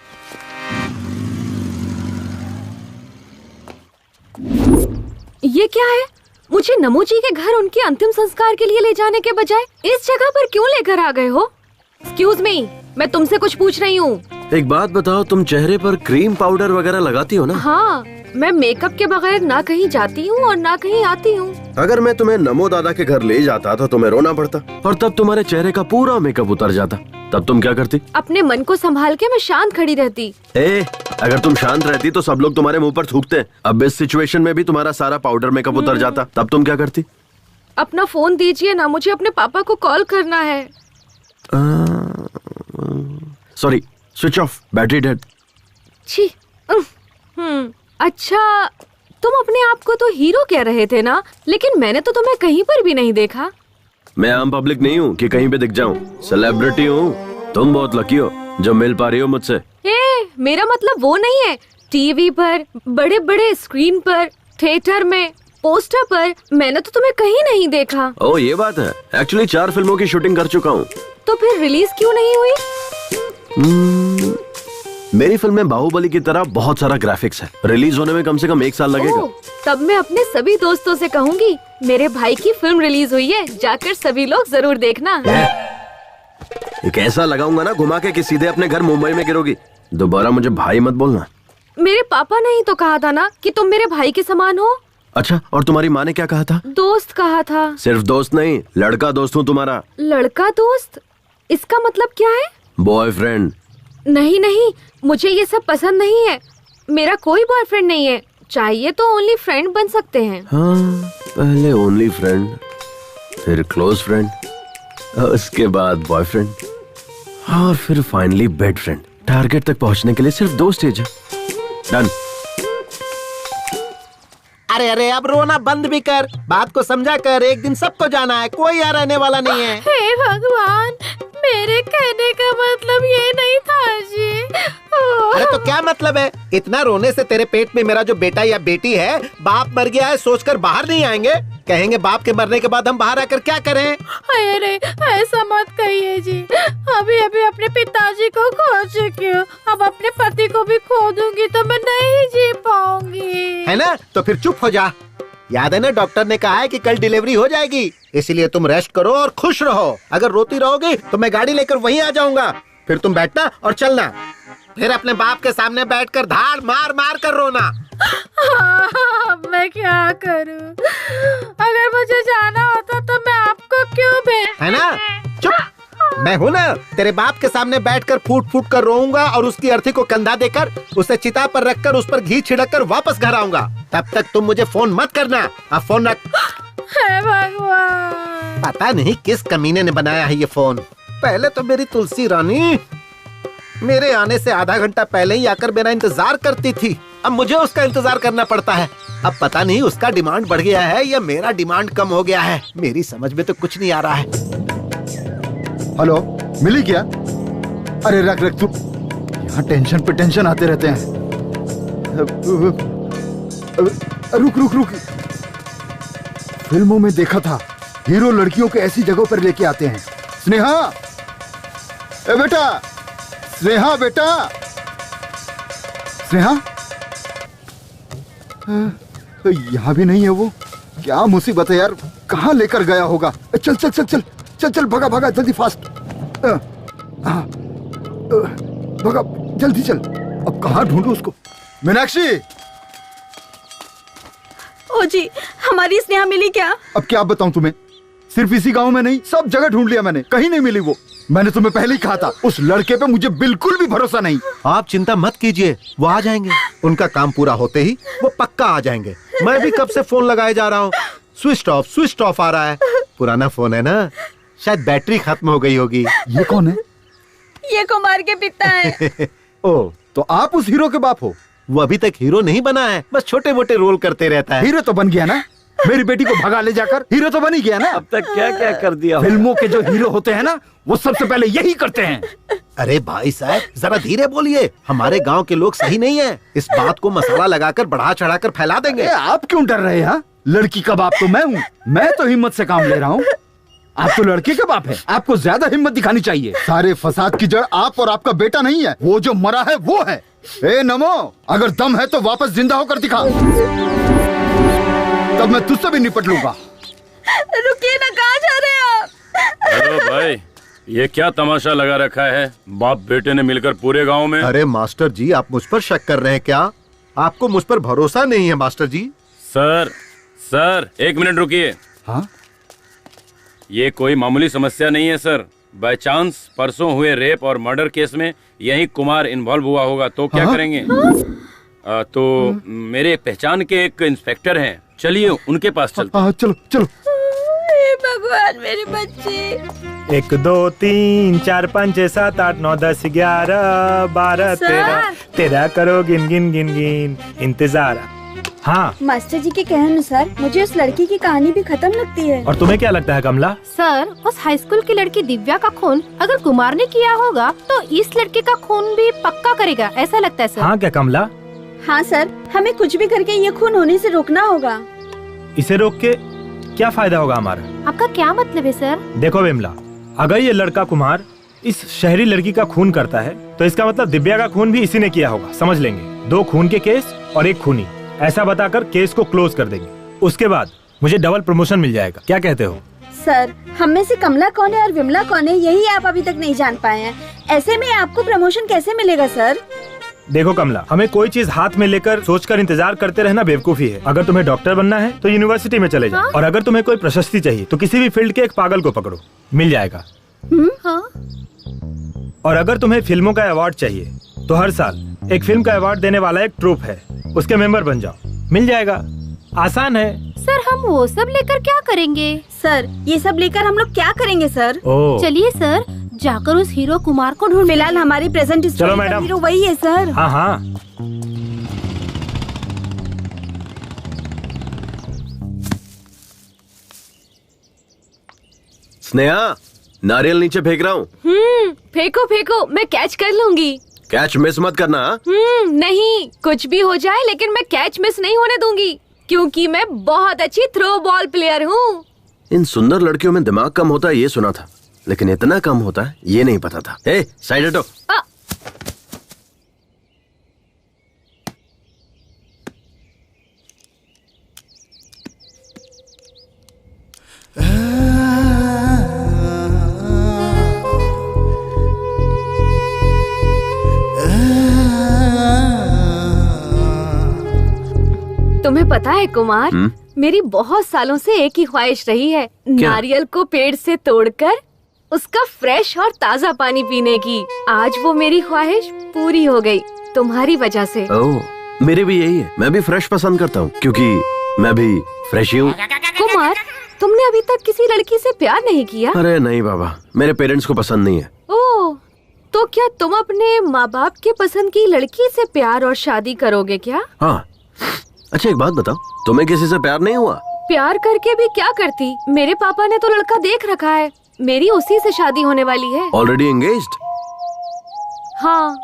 ये क्या है? मुझे नमो जी के घर उनके अंतिम संस्कार के लिए ले जाने के बजाय इस जगह पर क्यों लेकर आ गए हो? एक्सक्यूज मी, मैं तुमसे कुछ पूछ रही हूँ। एक बात बताओ, तुम चेहरे पर क्रीम पाउडर वगैरह लगाती हो ना? हाँ, मैं मेकअप के बगैर ना कहीं जाती हूँ और ना कहीं आती हूँ। अगर मैं तुम्हें नमो दादा के घर ले जाता तो तुम्हें रोना पड़ता और तब तुम्हारे चेहरे का पूरा मेकअप उतर जाता। तब तुम क्या करती? अपने मन को संभाल के मैं शांत खड़ी रहती। अगर तुम शांत रहती तो सब लोग तुम्हारे मुंह पर थूकते। अब इस सिचुएशन में भी तुम्हारा सारा पाउडर मेकअप उतर जाता, तब तुम क्या करती? अपना फोन दीजिए ना, मुझे अपने पापा को कॉल करना है। Sorry, switch off, battery dead. छी। अच्छा, तुम अपने आप को तो हीरो कह रहे थे ना, लेकिन मैंने तो तुम्हें कहीं पर भी नहीं देखा। मैं आम पब्लिक नहीं हूँ कि कहीं पे दिख जाऊँ, सेलिब्रिटी हूँ। तुम बहुत लकी हो जो मिल पा रही हो मुझसे। मेरा मतलब वो नहीं है। टीवी पर, बड़े बड़े स्क्रीन पर, थिएटर में, पोस्टर पर, मैंने तो तुम्हें कहीं नहीं देखा। ओह, ये बात है। एक्चुअली 4 फिल्मों की शूटिंग कर चुका हूँ। तो फिर रिलीज क्यों नहीं हुई? मेरी फिल्म में बाहुबली की तरह बहुत सारा ग्राफिक्स है। रिलीज होने में कम से कम 1 साल लगेगा। तब मैं अपने सभी दोस्तों से कहूँगी, मेरे भाई की फिल्म रिलीज हुई है, जाकर सभी लोग जरूर देखना। एक ऐसा लगाऊंगा ना घुमा के कि सीधे अपने घर मुंबई में गिरोगी। दोबारा मुझे भाई मत बोलना। मेरे पापा ने ही तो कहा था ना कि तुम मेरे भाई के समान हो। अच्छा, और तुम्हारी माँ ने क्या कहा था? दोस्त कहा था। सिर्फ दोस्त नहीं, लड़का दोस्त हूँ तुम्हारा। लड़का दोस्त? इसका मतलब क्या है? बॉयफ्रेंड। नहीं नहीं, मुझे ये सब पसंद नहीं है। मेरा कोई बॉयफ्रेंड नहीं है। चाहिए तो ओनली फ्रेंड बन सकते हैं। हाँ, पहले ओनली फ्रेंड, फिर क्लोज फ्रेंड, उसके बाद बॉयफ्रेंड, और फिर फाइनली बेड फ्रेंड। टारगेट तक पहुंचने के लिए सिर्फ 2 स्टेज है। डन। अरे अरे, अब रोना बंद भी कर, बात को समझा कर। एक दिन सबको जाना है, कोई यहाँ रहने वाला नहीं है। हे भगवान, मेरे कहने का मतलब ये नहीं था जी। अरे तो क्या मतलब है? इतना रोने से तेरे पेट में मेरा जो बेटा या बेटी है, बाप मर गया है सोचकर बाहर नहीं आएंगे? कहेंगे बाप के मरने के बाद हम बाहर आकर क्या करें? अरे ऐसा मत कहिए जी। अभी अभी अपने पिताजी को खो चुकी हूँ, अब अपने पति को भी खो दूंगी तो मैं नहीं जी पाऊंगी। है ना? तो फिर चुप हो जा। याद है ना, डॉक्टर ने कहा है कि कल डिलीवरी हो जाएगी, इसलिए तुम रेस्ट करो और खुश रहो। अगर रोती रहोगी तो मैं गाड़ी लेकर वहीं आ जाऊंगा, फिर तुम बैठना और चलना, फिर अपने बाप के सामने बैठकर धाड़ मार मार कर रोना। मैं क्या करूं? अगर मुझे जाना होता तो मैं आपको क्यों भेज? है ना? चुप। मैं हूँ ना, तेरे बाप के सामने बैठकर फूट फूट कर रोऊंगा और उसकी अर्थी को कंधा देकर उसे चिता पर रखकर उस पर घी छिड़क कर वापस घर आऊंगा। तब तक तुम मुझे फोन मत करना। अब फोन रख। हे भगवान, पता नहीं किस कमीने ने बनाया है ये फोन। पहले तो मेरी तुलसी रानी मेरे आने से आधा घंटा पहले ही आकर मेरा इंतजार करती थी, अब मुझे उसका इंतजार करना पड़ता है। अब पता नहीं उसका डिमांड बढ़ गया है या मेरा डिमांड कम हो गया है, मेरी समझ में तो कुछ नहीं आ रहा है। हेलो, मिली क्या? अरे रख रख तू, यहाँ टेंशन पे टेंशन आते रहते हैं। रुक रुक रुक, फिल्मों में देखा था हीरो लड़कियों को ऐसी जगहों पर लेके आते हैं। स्नेहा, ए बेटा, स्नेहा बेटा, स्नेहा, यहाँ भी नहीं है वो। क्या मुसीबत है यार, कहाँ लेकर गया होगा? चल चल चल चल चल चल, भगा भगा जल्दी, फास्ट भगा जल्दी चल। अब कहाँ ढूंढूं उसको? मीनाक्षी, ओ जी, हमारी स्नेहा मिली क्या? अब क्या बताऊं तुम्हें, सिर्फ इसी गांव में नहीं, सब जगह ढूंढ लिया मैंने, कहीं नहीं मिली वो। मैंने तुम्हें पहले ही कहा था, उस लड़के पे मुझे बिल्कुल भी भरोसा नहीं। आप चिंता मत कीजिए, वो आ जाएंगे। उनका काम पूरा होते ही वो पक्का आ जाएंगे। मैं भी कब से फोन लगाए जा रहा हूँ, स्विच ऑफ आ रहा है। पुराना फोन है ना, शायद बैटरी खत्म हो गई होगी। ये कौन है? ये कुमार के पिता है। ओ, तो आप उस हीरो के बाप हो? वो अभी तक हीरो नहीं बना है, बस छोटे मोटे रोल करते रहता है। हीरो तो बन गया ना, मेरी बेटी को भगा ले जाकर हीरो तो बन ही गया ना। अब तक क्या क्या कर दिया। फिल्मों के जो हीरो होते हैं ना, वो सबसे पहले यही करते हैं। अरे भाई साहब, जरा धीरे बोलिए, हमारे गांव के लोग सही नहीं है। इस बात को मसाला लगाकर बढ़ा चढ़ा कर फैला देंगे। आप क्यों डर रहे हैं? लड़की का बाप तो मैं हूँ, मैं तो हिम्मत से काम ले रहा हूँ। आप तो लड़के का बाप है, आपको ज्यादा हिम्मत दिखानी चाहिए। सारे फसाद की जड़ आप और आपका बेटा नहीं है, वो जो मरा है वो है। ए नमो, अगर दम है तो वापस जिंदा होकर दिखा, तब मैं तुझसे भी निपट लूंगा। रुकिए ना, कहाँ जा रहे हैं आप? हेलो भाई, ये क्या तमाशा लगा रखा है? बाप बेटे ने मिलकर पूरे गांव में। अरे मास्टर जी, आप मुझ पर शक कर रहे हैं क्या? आपको मुझ पर भरोसा नहीं है मास्टर जी? सर एक मिनट रुकिए। हाँ? ये कोई मामूली समस्या नहीं है सर। बाय चांस परसों हुए रेप और मर्डर केस में यही कुमार इन्वॉल्व हुआ होगा, तो क्या करेंगे? तो मेरे पहचान के एक इंस्पेक्टर हैं, चलिए उनके पास चलते हैं। चलो चलो। भगवान, मेरे बच्चे। 1 2 3 4 5 6 7 8 9 10 11 12 13 करो गिन गिन गिन गिन इंतजार। हाँ मास्टर जी के कहने अनुसार मुझे उस लड़की की कहानी भी खत्म लगती है। और तुम्हें क्या लगता है कमला? सर, उस हाई स्कूल की लड़की दिव्या का खून अगर कुमार ने किया होगा तो इस लड़के का खून भी पक्का करेगा, ऐसा लगता है सर। हाँ क्या कमला? हाँ सर, हमें कुछ भी करके ये खून होने से रोकना होगा। इसे रोक के क्या फायदा होगा हमारा? आपका क्या मतलब है सर? देखो विमला, अगर ये लड़का कुमार इस शहरी लड़की का खून करता है तो इसका मतलब दिव्या का खून भी इसी ने किया होगा, समझ लेंगे। 2 खून के केस और 1 खूनी, ऐसा बताकर केस को क्लोज कर देंगे। उसके बाद मुझे डबल प्रमोशन मिल जाएगा, क्या कहते हो? सर, हम में से कमला कौन है और विमला कौन है, यही आप अभी तक नहीं जान पाए हैं। ऐसे में आपको प्रमोशन कैसे मिलेगा सर? देखो कमला, हमें कोई चीज हाथ में लेकर सोचकर इंतजार करते रहना बेवकूफी है। अगर तुम्हें डॉक्टर बनना है तो यूनिवर्सिटी में चले जाओ। हाँ? और अगर तुम्हें कोई प्रशस्ति चाहिए तो किसी भी फील्ड के एक पागल को पकड़ो, मिल जाएगा। हाँ? और अगर तुम्हें फिल्मों का अवार्ड चाहिए तो हर साल एक फिल्म का अवार्ड देने वाला एक ट्रूप है, उसके मेंबर बन जाओ, मिल जाएगा। आसान है। सर, हम वो सब लेकर क्या करेंगे? सर, ये सब लेकर हम लोग क्या करेंगे सर? चलिए सर, जाकर उस हीरो कुमार को ढूंढ। फिलहाल हमारी प्रेजेंट चलो मैडम, हीरो वही है सर। हाँ हाँ। स्नेहा, नारियल नीचे फेंक रहा हूँ। फेंको फेंको, मैं कैच कर लूंगी। कैच मिस मत करना। नहीं, कुछ भी हो जाए लेकिन मैं कैच मिस नहीं होने दूंगी, क्योंकि मैं बहुत अच्छी थ्रो बॉल प्लेयर हूँ। इन सुंदर लड़कियों में दिमाग कम होता है ये सुना था, लेकिन इतना कम होता है ये नहीं पता था। ए, साइड हटो। तुम्हें पता है कुमार, मेरी बहुत सालों से एक ही ख्वाहिश रही है, नारियल को पेड़ से तोड़कर उसका फ्रेश और ताज़ा पानी पीने की। आज वो मेरी ख्वाहिश पूरी हो गई तुम्हारी वजह से। ओह, मेरे भी यही है। मैं भी फ्रेश पसंद करता हूँ क्योंकि मैं भी फ्रेश ही हूँ। कुमार, तुमने अभी तक किसी लड़की से प्यार नहीं किया? अरे नहीं बाबा, मेरे पेरेंट्स को पसंद नहीं है। ओह, तो क्या तुम अपने माँ बाप के पसंद की लड़की से प्यार और शादी करोगे क्या? हाँ। अच्छा एक बात बताओ, तुम्हें किसी से प्यार नहीं हुआ? प्यार करके भी क्या करती? मेरे पापा ने तो लड़का देख रखा है, मेरी उसी से शादी होने वाली है। Already engaged? हाँ।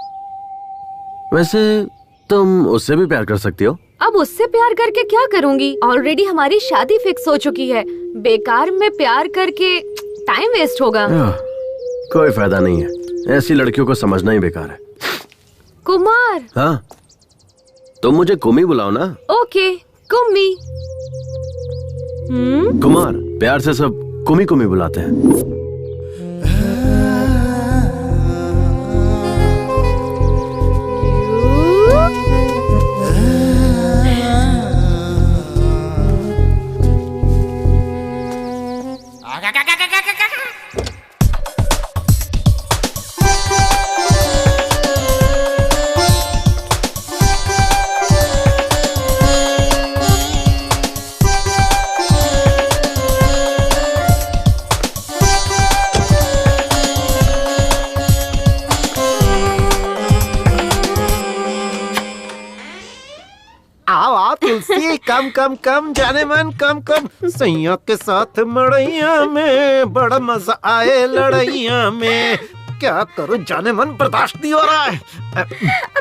वैसे तुम उससे भी प्यार कर सकती हो। अब उससे प्यार करके क्या करूँगी? ऑलरेडी हमारी शादी फिक्स हो चुकी है। बेकार में प्यार करके टाइम वेस्ट होगा। कोई फायदा नहीं है, ऐसी लड़कियों को समझना ही बेकार है। कुमार। हाँ, तुम मुझे कुमी बुलाओ ना। ओके, कुम्मी। कुमार, प्यार से सब कुमी कुमी बुलाते हैं। कम कम कम जाने मन कम कम, सैया के साथ मड़ैया में बड़ा मजा आए लड़ैया में। क्या करूं जाने मन, बर्दाश्त नहीं हो रहा है।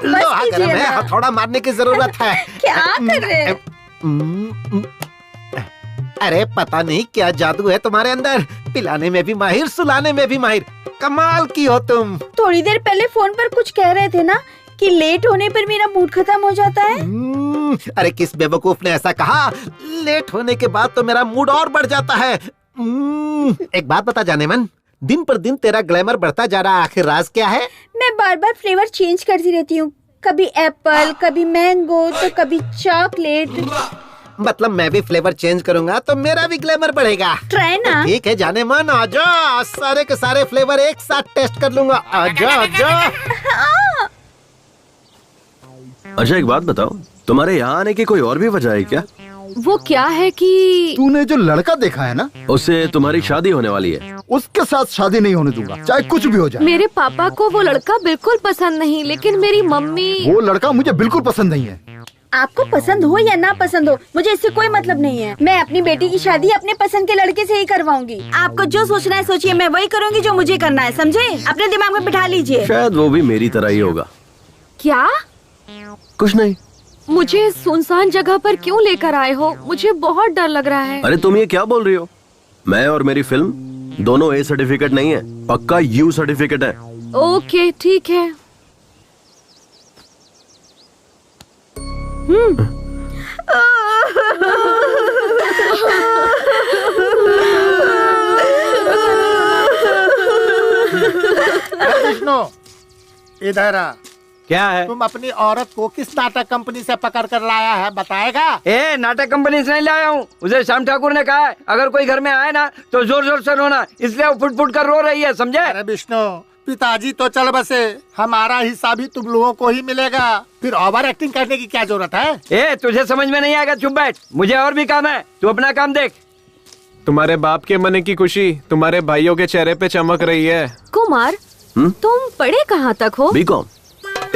लोहा गर्म है, हथौड़ा मारने की जरूरत है। क्या कर रहे हैं? अरे पता नहीं क्या जादू है तुम्हारे अंदर, पिलाने में भी माहिर, सुलाने में भी माहिर। कमाल की हो तुम। थोड़ी देर पहले फोन पर कुछ कह रहे थे ना कि लेट होने पर मेरा मूड खत्म हो जाता है। अरे किस बेवकूफ ने ऐसा कहा? लेट होने के बाद तो मेरा मूड और बढ़ जाता है। एक बात बता जाने मन, दिन पर दिन तेरा ग्लैमर बढ़ता जा रहा है, आखिर राज क्या है? मैं बार बार फ्लेवर चेंज करती रहती हूँ, कभी एप्पल, कभी मैंगो, तो कभी चॉकलेट। मतलब मैं भी फ्लेवर चेंज करूंगा तो मेरा भी ग्लैमर बढ़ेगा। ट्राई ना। ठीक है जाने मन, आजा, सारे के सारे फ्लेवर एक साथ टेस्ट कर लूंगा। आजा आजा। अच्छा एक बात बताओ, तुम्हारे यहाँ आने की कोई और भी वजह है क्या? वो क्या है कि तूने जो लड़का देखा है ना, उससे तुम्हारी शादी होने वाली है। उसके साथ शादी नहीं होने दूंगा, चाहे कुछ भी हो जाए। मेरे पापा को वो लड़का बिल्कुल पसंद नहीं, लेकिन मेरी मम्मी। वो लड़का मुझे बिल्कुल पसंद नहीं है। आपको पसंद हो या ना पसंद हो, मुझे इससे कोई मतलब नहीं है। मैं अपनी बेटी की शादी अपने पसंद के लड़के से ही करवाऊंगी। आपको जो सोचना है सोचिए, मैं वही करूंगी जो मुझे करना है, समझे? अपने दिमाग में बिठा लीजिए। शायद वो भी मेरी तरह ही होगा। क्या? कुछ नहीं। मुझे सुनसान जगह पर क्यों लेकर आए हो? मुझे बहुत डर लग रहा है। अरे तुम ये क्या बोल रही हो? मैं और मेरी फिल्म दोनों ए सर्टिफिकेट नहीं है, पक्का यू सर्टिफिकेट है। ओके ठीक है। विष्णु इधर आ। क्या है? तुम अपनी औरत को किस नाटक कंपनी से पकड़ कर लाया है, बताएगा? ए, नाटक कंपनी से नहीं लाया हूँ। उसे श्याम ठाकुर ने कहा है अगर कोई घर में आए ना तो जोर जोर से रोना, इसलिए वो फुट फुट कर रो रही है, समझे? अरे विष्णु, पिताजी तो चल बसे, हमारा हिस्सा भी तुम लोगों को ही मिलेगा, फिर ओवर एक्टिंग करने की क्या जरूरत है? ए, तुझे समझ में नहीं आएगा, चुप बैठ, मुझे और भी काम है, तू अपना काम देख। तुम्हारे बाप के मन की खुशी तुम्हारे भाइयों के चेहरे पे चमक रही है। कुमार, तुम पढ़े कहाँ तक हो? बीकॉम।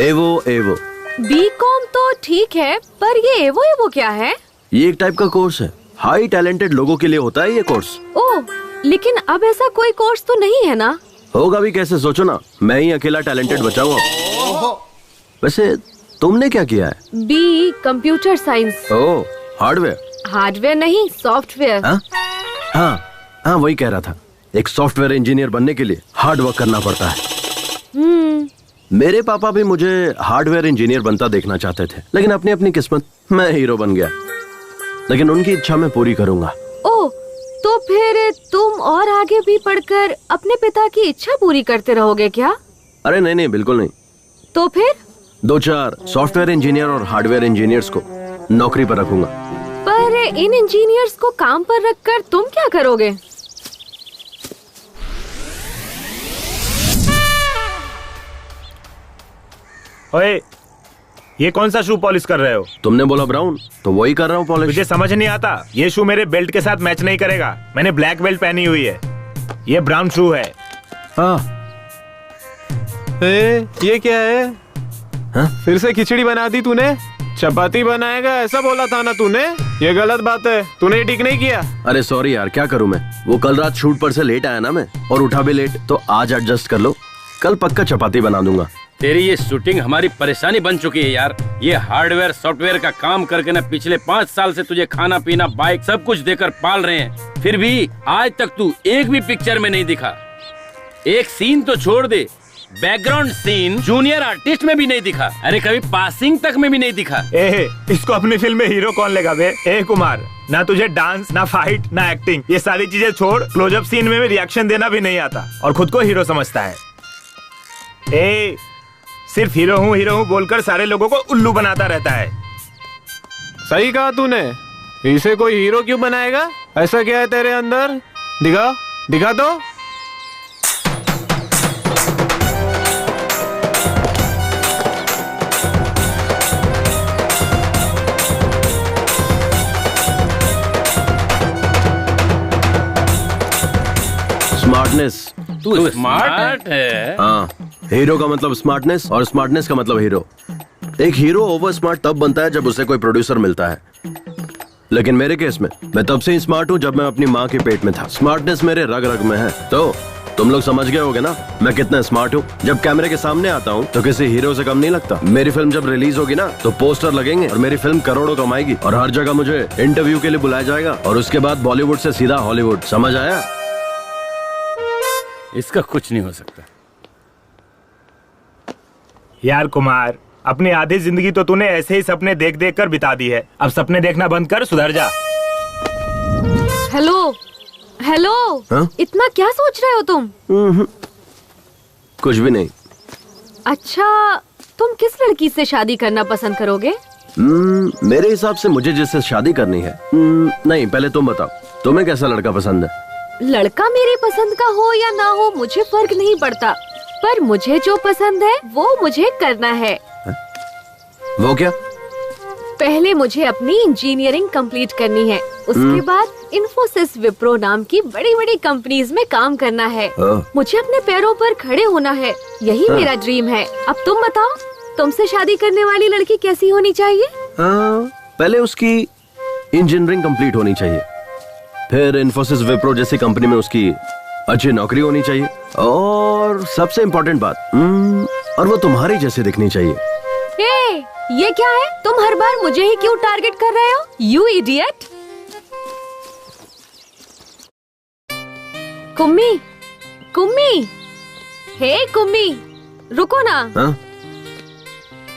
एवो एवो। बीकॉम तो ठीक है, पर ये एवो एवो क्या है? ये एक टाइप का कोर्स है, हाई टैलेंटेड लोगों के लिए होता है ये कोर्स। ओह, लेकिन अब ऐसा कोई कोर्स तो नहीं है ना? होगा भी कैसे, सोचो ना, मैं ही अकेला टैलेंटेड बचाऊंगा। वैसे तुमने क्या किया है? B computer science. Oh, hardware? Hardware नहीं, सॉफ्टवेयर। हाँ, वही कह रहा था। एक सॉफ्टवेयर इंजीनियर बनने के लिए हार्ड वर्क करना पड़ता है। मेरे पापा भी मुझे हार्डवेयर इंजीनियर बनता देखना चाहते थे, लेकिन अपनी अपनी किस्मत, मैं हीरो बन गया। लेकिन उनकी इच्छा मैं पूरी करूंगा। ओह, तो फिर तुम और आगे भी पढ़कर अपने पिता की इच्छा पूरी करते रहोगे क्या? अरे नहीं नहीं, बिल्कुल नहीं। तो फिर 2-4 सॉफ्टवेयर इंजीनियर और हार्डवेयर इंजीनियर्स को नौकरी पर रखूंगा। पर इन इंजीनियर्स को काम पर रखकर तुम क्या करोगे? ओए, ये कौन सा शू पॉलिश कर रहे हो? तुमने बोला ब्राउन, तो वही कर रहा हूँ पॉलिश। मुझे समझ नहीं आता, ये शू मेरे बेल्ट के साथ मैच नहीं करेगा। मैंने ब्लैक बेल्ट पहनी हुई है, ये ब्राउन शू है। हाँ। ये क्या है? हाँ? फिर से खिचड़ी बना दी तूने? चपाती बनाएगा ऐसा बोला था ना तूने? ये गलत बात है, तूने ठीक नहीं किया। अरे सॉरी यार, क्या करूँ मैं, वो कल रात शूट पर से लेट आया ना मैं, और उठा भी लेट, तो आज एडजस्ट कर लो, कल पक्का चपाती बना दूंगा। तेरी ये शूटिंग हमारी परेशानी बन चुकी है यार। ये हार्डवेयर सॉफ्टवेयर का काम करके ना पिछले 5 साल से तुझे खाना पीना बाइक सब कुछ देकर पाल रहे हैं, फिर भी आज तक तू एक भी पिक्चर में नहीं दिखा। एक सीन तो छोड़ दे, बैकग्राउंड सीन जूनियर आर्टिस्ट में भी नहीं दिखा। अरे कभी पासिंग तक में भी नहीं दिखा। इसको अपनी फिल्म में हीरो कौन लेगा बे? कुमार, ना तुझे डांस, ना फाइट, ना एक्टिंग, ये सारी चीजें छोड़, क्लोजअप सीन में रिएक्शन देना भी नहीं आता और खुद को हीरो समझता है। सिर्फ हीरो हूँ बोलकर सारे लोगों को उल्लू बनाता रहता है। सही कहा तूने, इसे कोई हीरो क्यों बनाएगा? ऐसा क्या है तेरे अंदर? दिखा तो। स्मार्टनेस। तू स्मार्ट है? हाँ, हीरो का मतलब स्मार्टनेस और स्मार्टनेस का मतलब हीरो। एक हीरो ओवर स्मार्ट तब बनता है जब उसे कोई प्रोड्यूसर मिलता है, लेकिन मेरे केस में मैं तब से ही स्मार्ट हूँ जब मैं अपनी माँ के पेट में था। स्मार्टनेस मेरे रग रग में है। तो तुम लोग समझ गए होगे ना मैं कितना स्मार्ट हूँ। जब कैमरे के सामने आता हूँ तो किसी हीरो से कम नहीं लगता। मेरी फिल्म जब रिलीज होगी ना तो पोस्टर लगेंगे और मेरी फिल्म करोड़ों कमाएगी और हर जगह मुझे इंटरव्यू के लिए बुलाया जाएगा और उसके बाद बॉलीवुड से सीधा हॉलीवुड। समझ आया? इसका कुछ नहीं हो सकता। यार कुमार, अपनी आधी जिंदगी तो तूने ऐसे ही सपने देख देख कर बिता दी है। अब सपने देखना बंद कर, सुधर जा। हेलो, हाँ? इतना क्या सोच रहे हो तुम? कुछ भी नहीं। अच्छा, तुम किस लड़की से शादी करना पसंद करोगे? मेरे हिसाब से मुझे जिससे शादी करनी है। नहीं, पहले तुम बताओ, तुम्हें कैसा लड़का पसंद है? लड़का मेरी पसंद का हो या ना हो मुझे फर्क नहीं पड़ता, पर मुझे जो पसंद है वो मुझे करना है। वो क्या? पहले मुझे अपनी इंजीनियरिंग कंप्लीट करनी है, उसके बाद इन्फोसिस विप्रो नाम की बड़ी बड़ी कंपनीज में काम करना है। मुझे अपने पैरों पर खड़े होना है, यही मेरा ड्रीम है। अब तुम बताओ, तुमसे शादी करने वाली लड़की कैसी होनी चाहिए? पहले उसकी इंजीनियरिंग कंप्लीट होनी चाहिए, फिर इन्फोसिस विप्रो जैसी कंपनी में उसकी अच्छी नौकरी होनी चाहिए, और सबसे इम्पोर्टेंट बात, और वो तुम्हारी जैसे दिखनी चाहिए। ये क्या है? तुम हर बार मुझे ही क्यों टारगेट कर रहे हो? You idiot! Kummi, hey Kummi, रुको ना।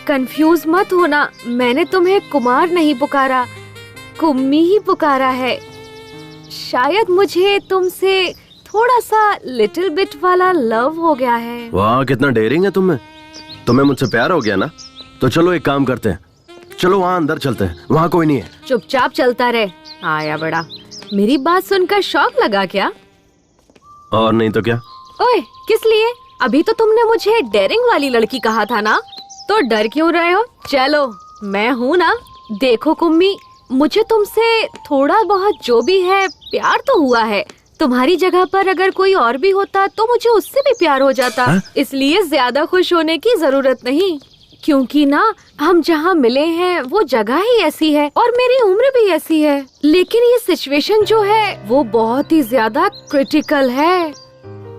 कंफ्यूज मत होना, मैंने तुम्हें कुमार नहीं पुकारा, कुम्मी ही पुकारा है। शायद मुझे तुमसे थोड़ा सा लिटिल बिट वाला लव हो गया है। वाह, कितना डेयरिंग है तुम्हें मुझसे प्यार हो गया ना? तो चलो एक काम करते हैं, चलो वहाँ अंदर चलते हैं, वहाँ कोई नहीं है। चुपचाप चलता रहे, आया बड़ा। मेरी बात सुनकर शौक लगा क्या? और नहीं तो क्या? ओए, किस लिए? अभी तो तुमने मुझे डेयरिंग वाली लड़की कहा था ना, तो डर क्यों रहे हो? चलो, मैं हूँ ना। देखो कुम्मी, मुझे तुमसे थोड़ा बहुत जो भी है प्यार तो हुआ है। तुम्हारी जगह पर अगर कोई और भी होता तो मुझे उससे भी प्यार हो जाता। इसलिए ज्यादा खुश होने की जरूरत नहीं, क्योंकि ना हम जहाँ मिले हैं वो जगह ही ऐसी है और मेरी उम्र भी ऐसी है। लेकिन ये सिचुएशन जो है वो बहुत ही ज्यादा क्रिटिकल है।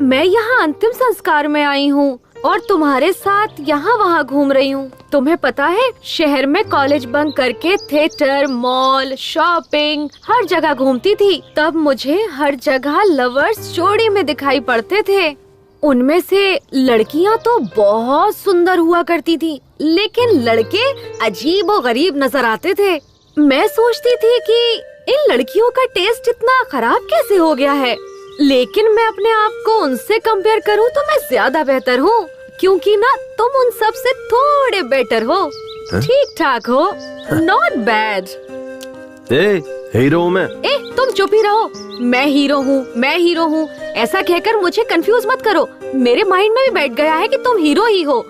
मैं यहाँ अंतिम संस्कार में आई हूँ और तुम्हारे साथ यहाँ वहाँ घूम रही हूँ। तुम्हें पता है, शहर में कॉलेज बंक करके थिएटर, मॉल, शॉपिंग हर जगह घूमती थी। तब मुझे हर जगह लवर्स जोड़ी में दिखाई पड़ते थे। उनमें से लड़कियाँ तो बहुत सुंदर हुआ करती थी, लेकिन लड़के अजीब और गरीब नजर आते थे। मैं सोचती थी कि इन लड़कियों का टेस्ट इतना खराब कैसे हो गया है, लेकिन मैं अपने आप को उनसे कंपेयर करूं तो मैं ज्यादा बेहतर हूँ, क्योंकि ना तुम उन सब से थोड़े बेटर हो, ठीक ठाक हो, नॉट बैड। हीरो मैं। तुम चुप ही रहो। मैं हीरो हूँ, मैं हीरो हूँ, ऐसा कहकर मुझे कंफ्यूज मत करो। मेरे माइंड में भी बैठ गया है कि तुम हीरो ही हो।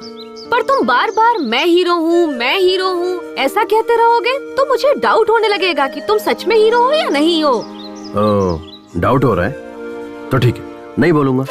पर तुम बार बार मैं हीरो हूँ ऐसा कहते रहोगे तो मुझे डाउट होने लगेगा कि तुम सच में हीरो हो या नहीं हो। डाउट हो रहा है तो ठीक है, नहीं बोलूंगा।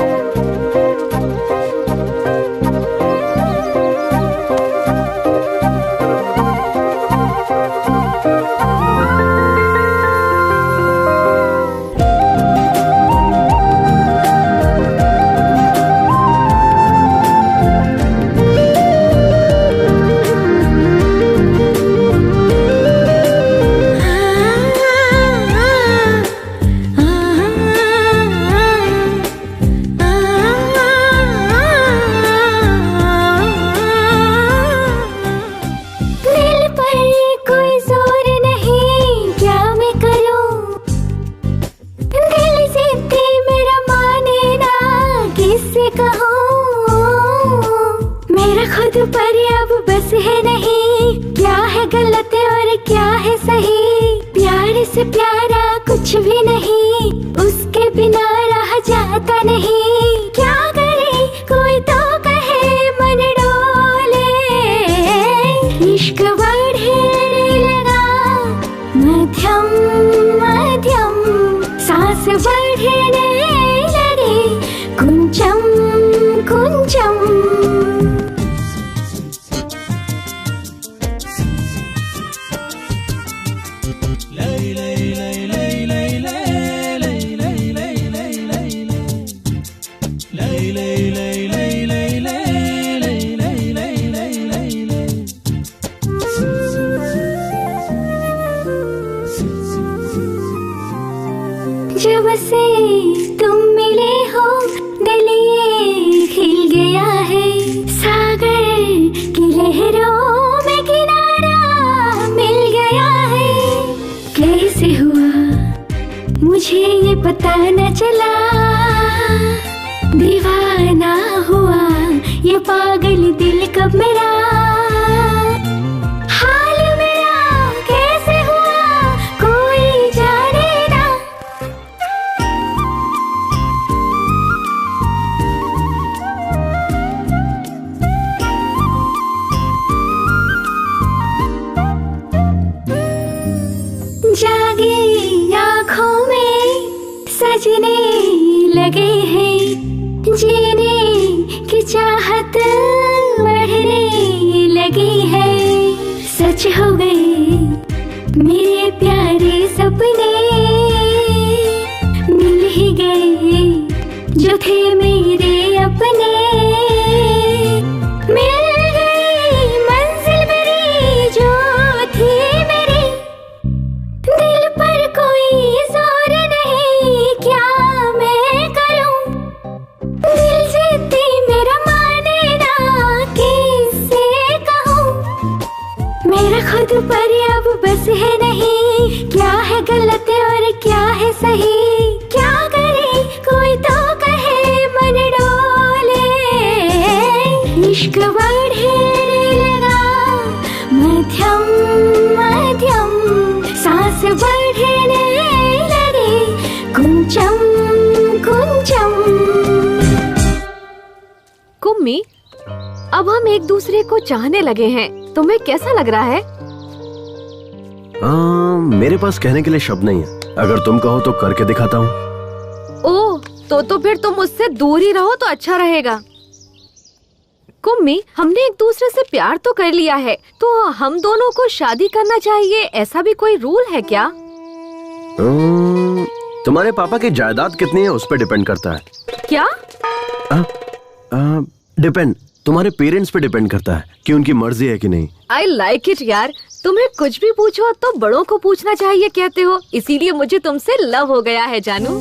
जब से तुम मिले हो दिल ये खिल गया है, सागर की लहरों में किनारा मिल गया है। कैसे हुआ मुझे ये पता न चला, दीवाना हुआ ये पागल दिल कब मेरा। हाल मेरा कैसे हुआ कोई जाने ना। जागी आँखों में सजने लगे हैं, जीने की चाहत बढ़ने लगी है। सच हो गए मेरे प्यारे सपने, मिल ही गए जो थे मेरे अपने। मिल गई मंजिल मेरी जो थी मेरी, दिल पर कोई जोर नहीं क्या मैं करूं। दिल जीती मेरा माने ना किससे कहूं, मेरा खुद पर अब बस है नहीं, क्या है गलत और क्या है सही। क्या करे कोई तो कहे मन डोले, इश्क बढ़ने लगा मध्यम मध्यम, सांस बढ़ने लगे कुंचम कुंचम। कुम्मी, अब हम एक दूसरे को चाहने लगे हैं, तुम्हें कैसा लग रहा है? मेरे पास कहने के लिए शब्द नहीं है, अगर तुम कहो तो करके दिखाता हूँ। ओह, तो फिर तुम मुझसे दूर ही रहो तो अच्छा रहेगा। कुम्मी, हमने एक दूसरे से प्यार तो कर लिया है, तो हम दोनों को शादी करना चाहिए, ऐसा भी कोई रूल है क्या? तुम्हारे पापा की जायदाद कितनी है उस पर डिपेंड करता है। क्या? डिपेंड, तुम्हारे पेरेंट्स पे डिपेंड करता है कि उनकी मर्जी है कि नहीं। I like it यार, तुम्हें कुछ भी पूछो तो बड़ों को पूछना चाहिए कहते हो, इसीलिए मुझे तुमसे लव हो गया है जानू।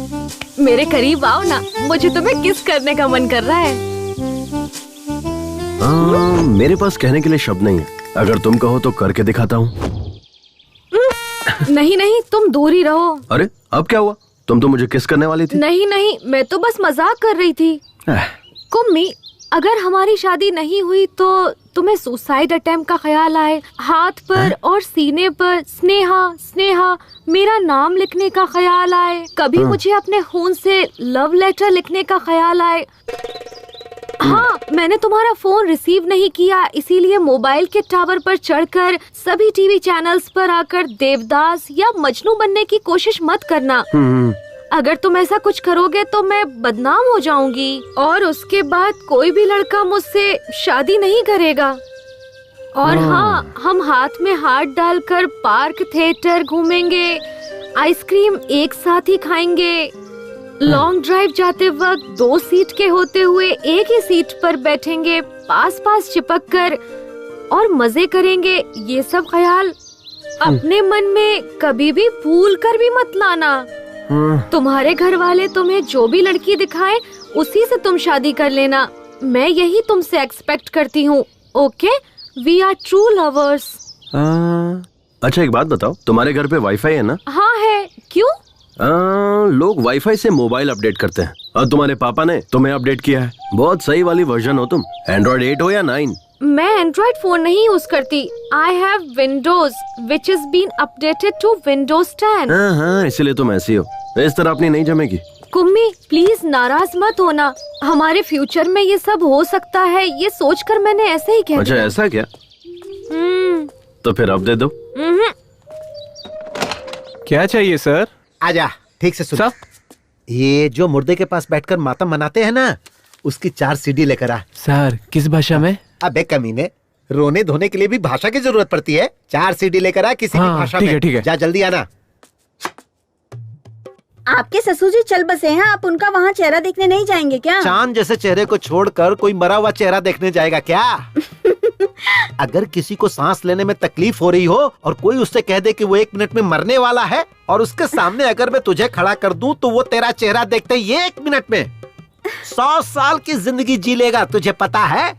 मेरे करीब आओ ना, मुझे तुम्हें किस करने का मन कर रहा है। मेरे पास कहने के लिए शब्द नहीं है, अगर तुम कहो तो करके दिखाता हूँ। नहीं नहीं, तुम दूर ही रहो। अरे अब क्या हुआ, तुम तो मुझे किस करने वाली थी। नहीं नहीं, मैं तो बस मजाक कर रही थी। कुम्मी, अगर हमारी शादी नहीं हुई तो तुम्हें सुसाइड अटेम्प्ट का ख्याल आए, हाथ पर और सीने पर स्नेहा स्नेहा मेरा नाम लिखने का ख्याल आए, कभी मुझे अपने खून से लव लेटर लिखने का ख्याल आए, हाँ, मैंने तुम्हारा फोन रिसीव नहीं किया, इसीलिए मोबाइल के टावर पर चढ़कर सभी टीवी चैनल्स पर आकर देवदास या मजनू बनने की कोशिश मत करना। अगर तुम ऐसा कुछ करोगे तो मैं बदनाम हो जाऊंगी और उसके बाद कोई भी लड़का मुझसे शादी नहीं करेगा। और हाँ, हम हाथ में हाथ डालकर पार्क थिएटर घूमेंगे, आइसक्रीम एक साथ ही खाएंगे, लॉन्ग ड्राइव जाते वक्त 2 सीट के होते हुए एक ही सीट पर बैठेंगे, पास पास चिपक कर और मजे करेंगे। ये सब ख्याल अपने मन में कभी भी भूल कर भी मत लाना। तुम्हारे घर वाले तुम्हें जो भी लड़की दिखाए उसी से तुम शादी कर लेना। मैं यही तुमसे एक्सपेक्ट करती हूँ। Okay, we are true lovers. अच्छा एक बात बताओ, तुम्हारे घर पे वाईफाई है ना? हाँ है। क्यों? लोग वाईफाई से मोबाइल अपडेट करते हैं और तुम्हारे पापा ने तुम्हें अपडेट किया है। बहुत सही वाली वर्जन हो तुम। एंड्रॉइड 8 हो या 9? मैं एंड्रॉइड फोन नहीं यूज करती। I have Windows which is been updated to Windows 10। हाँ, इसीलिए तुम ऐसी हो। इस तरह अपनी नहीं जमेगी। कुम्मी प्लीज नाराज मत होना, हमारे फ्यूचर में ये सब हो सकता है, ये सोचकर मैंने ऐसे ही कह दिया। अच्छा ऐसा क्या? तो फिर अब दे दो। क्या चाहिए सर? आजा, ठीक से सुन। ये जो मुर्दे के पास बैठकर मातम मनाते हैं ना, उसकी 4 सीडी लेकर आ। सर किस भाषा में? अबे कमीने, रोने धोने के लिए भी भाषा की जरूरत पड़ती है। 4 सीडी लेकर आ किसी की भाषा में। ठीक है। जा जल्दी आना। आपके ससुर जी चल बसे हैं, आप उनका वहाँ चेहरा देखने नहीं जाएंगे क्या? चांद जैसे चेहरे को छोड़कर कोई मरा हुआ चेहरा देखने जाएगा क्या? अगर किसी को सांस लेने में तकलीफ हो रही हो और कोई उससे कह दे कि वो 1 मिनट में मरने वाला है और उसके सामने अगर मैं तुझे खड़ा कर दूं तो वो तेरा चेहरा देखते ही 1 मिनट में 100 साल की जिंदगी जी लेगा, तुझे पता है?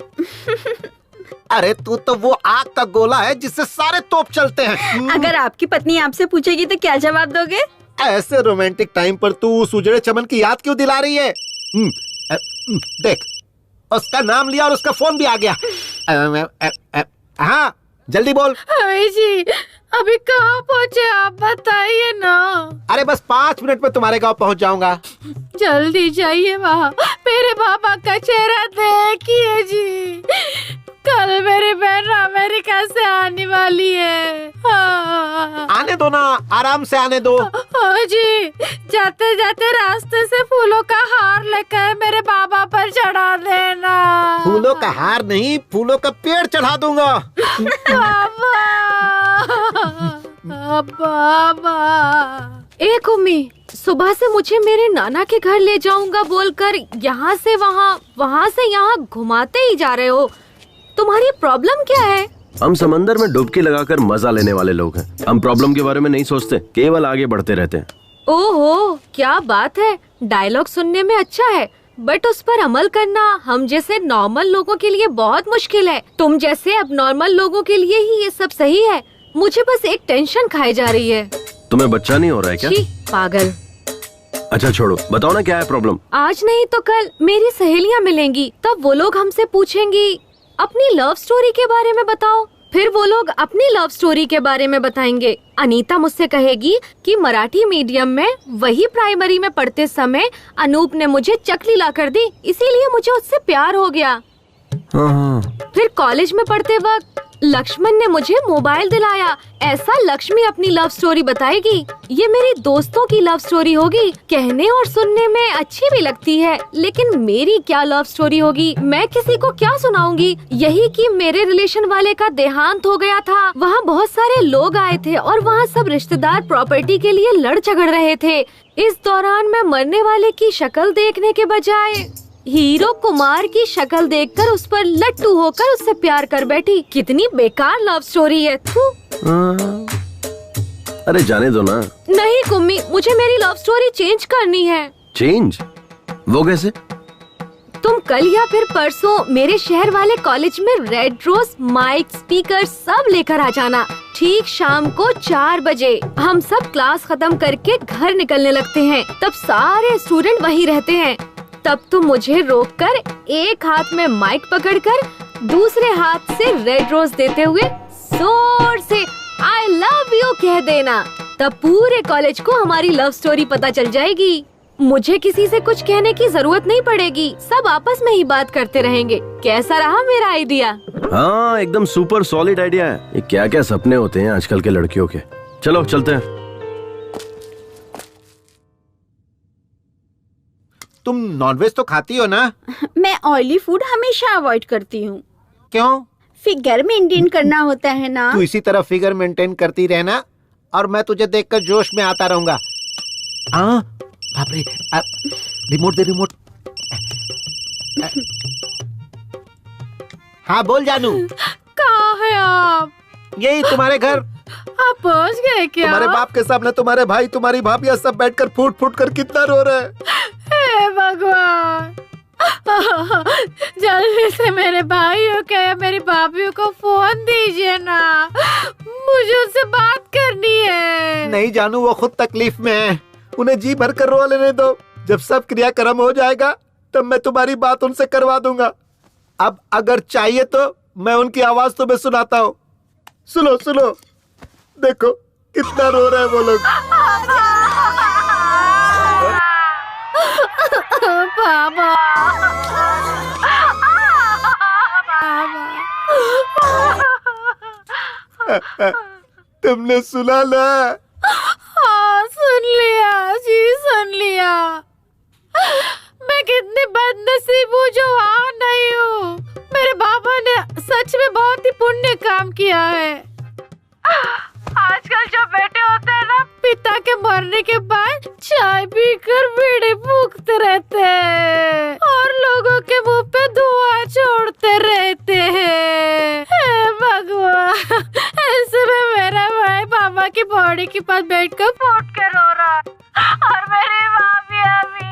अरे तू तो वो आग का गोला है जिससे सारे तोप चलते हैं। अगर आपकी पत्नी आपसे पूछेगी तो क्या जवाब दोगे? ऐसे रोमांटिक टाइम पर तू उस उजड़े चमन की याद क्यों दिला रही है? देख, उसका नाम लिया और उसका फोन भी आ गया। हाँ जल्दी बोल। जी अभी कहाँ पहुँचे आप बताइए ना। अरे बस 5 मिनट में तुम्हारे गांव पहुँच जाऊंगा। जल्दी जाइए वहाँ, मेरे पापा का चेहरा देखिए जी। कल मेरी बहन अमेरिका से आने वाली है। आने दो ना, आराम से आने दो। जी जाते जाते रास्ते से फूलों का हार लेकर मेरे बाबा पर चढ़ा देना। फूलों का हार नहीं, फूलों का पेड़ चढ़ा दूंगा। बाबा एक उम्मी, सुबह से मुझे मेरे नाना के घर ले जाऊंगा बोलकर यहाँ से वहाँ, वहाँ से यहाँ घुमाते ही जा रहे हो। तुम्हारी प्रॉब्लम क्या है? हम समंदर में डुबकी लगाकर मजा लेने वाले लोग हैं। हम प्रॉब्लम के बारे में नहीं सोचते, केवल आगे बढ़ते रहते हैं। ओहो क्या बात है, डायलॉग सुनने में अच्छा है बट उस पर अमल करना हम जैसे नॉर्मल लोगों के लिए बहुत मुश्किल है। तुम जैसे अब नॉर्मल लोगों के लिए ही ये सब सही है। मुझे बस एक टेंशन खाई जा रही है। तुम्हें बच्चा नहीं हो रहा है क्या? पागल। अच्छा छोड़ो, बताओ ना क्या है प्रॉब्लम। आज नहीं तो कल मेरी सहेलियाँ मिलेंगी, तब वो लोग हमसे पूछेंगी अपनी लव स्टोरी के बारे में बताओ, फिर वो लोग अपनी लव स्टोरी के बारे में बताएंगे। अनीता मुझसे कहेगी कि मराठी मीडियम में वही प्राइमरी में पढ़ते समय अनूप ने मुझे चकली ला कर दी, इसीलिए मुझे उससे प्यार हो गया। फिर कॉलेज में पढ़ते वक्त लक्ष्मण ने मुझे मोबाइल दिलाया, ऐसा लक्ष्मी अपनी लव स्टोरी बताएगी। ये मेरी दोस्तों की लव स्टोरी होगी, कहने और सुनने में अच्छी भी लगती है, लेकिन मेरी क्या लव स्टोरी होगी, मैं किसी को क्या सुनाऊंगी। यही कि मेरे रिलेशन वाले का देहांत हो गया था, वहाँ बहुत सारे लोग आए थे और वहाँ सब रिश्तेदार प्रॉपर्टी के लिए लड़ झगड़ रहे थे। इस दौरान मैं मरने वाले की शक्ल देखने के बजाय हीरो कुमार की शक्ल देखकर उस पर लट्टू होकर उससे प्यार कर बैठी। कितनी बेकार लव स्टोरी है। अरे जाने दो ना। नहीं कुम्मी, मुझे मेरी लव स्टोरी चेंज करनी है। चेंज? वो कैसे? तुम कल या फिर परसों मेरे शहर वाले कॉलेज में रेड रोज, माइक, स्पीकर सब लेकर आ जाना। ठीक शाम को 4 बजे हम सब क्लास खत्म करके घर निकलने लगते हैं। तब सारे स्टूडेंट वहीं रहते हैं। तब तुम मुझे रोककर एक हाथ में माइक पकड़कर दूसरे हाथ से रेड रोज देते हुए जोर से आई लव यू कह देना। तब पूरे कॉलेज को हमारी लव स्टोरी पता चल जाएगी। मुझे किसी से कुछ कहने की जरूरत नहीं पड़ेगी, सब आपस में ही बात करते रहेंगे। कैसा रहा मेरा आइडिया? हाँ, एकदम सुपर सॉलिड आइडिया है। ये क्या क्या सपने होते हैं आजकल के लड़कियों के। चलो चलते हैं। तुम नॉनवेज तो खाती हो ना? मैं ऑयली फूड हमेशा अवॉइड करती हूँ। क्यों? फिगर मेंटेन करना होता है ना। तू इसी तरह फिगर मेंटेन करती रहना और मैं तुझे देखकर जोश में आता रहूंगा। हाँ, बाप रे, रिमोट दे रिमोट। हाँ बोल जानू। कहाँ है आप? यही तुम्हारे घर। आप पहुँच गए क्या? तुम्हारे बाप के सामने तुम्हारे भाई तुम्हारी भाभी सब बैठकर फूट फूट कर कितना रो रहे हैं। हे भगवान, जल्दी से मेरे भाइयों के या मेरी भाभीयों को फोन दीजिए ना, मुझे उनसे बात करनी है। नहीं जानू, वो खुद तकलीफ में है, उन्हें जी भर कर रो लेने दो। जब सब क्रियाक्रम हो जाएगा तब मैं तुम्हारी बात उनसे करवा दूंगा। अब अगर चाहिए तो मैं उनकी आवाज तुम्हें सुनाता हूँ। सुनो सुनो, देखो कितना रो रहे हैं वो लोग। बाबा, तुमने सुना ना? हाँ सुन लिया जी, सुन लिया। मैं कितनी बदनसीब हूँ जो वहाँ नहीं हूँ। मेरे बाबा ने सच में बहुत ही पुण्य काम किया है। आजकल जो बेटे होते हैं ना, पिता के मरने के बाद चाय पीकर बीड़ी फूकते रहते हैं और लोगों के मुंह पे धुआं छोड़ते रहते हैं। हे भगवान, ऐसे में मेरा भाई पापा की बॉडी के पास बैठकर फूट के रो रहा और मेरी भाभी अभी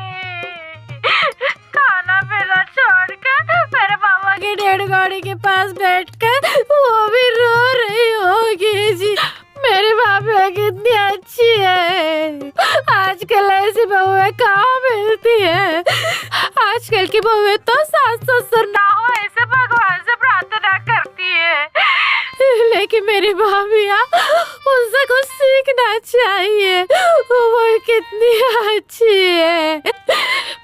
खाना पीना छोड़कर मेरे पापा की डेड गाड़ी के पास बैठकर वो भी रो रही होगी जी। मेरी भाभी कितनी अच्छी है। आजकल ऐसी बहुएं कहाँ मिलती है। आजकल की बहुएं तो सास ससुर ना हो ऐसे भगवान से प्रार्थना करती है, लेकिन मेरी भाभियाँ उनसे कुछ सीखना चाहिए। वो कितनी अच्छी है।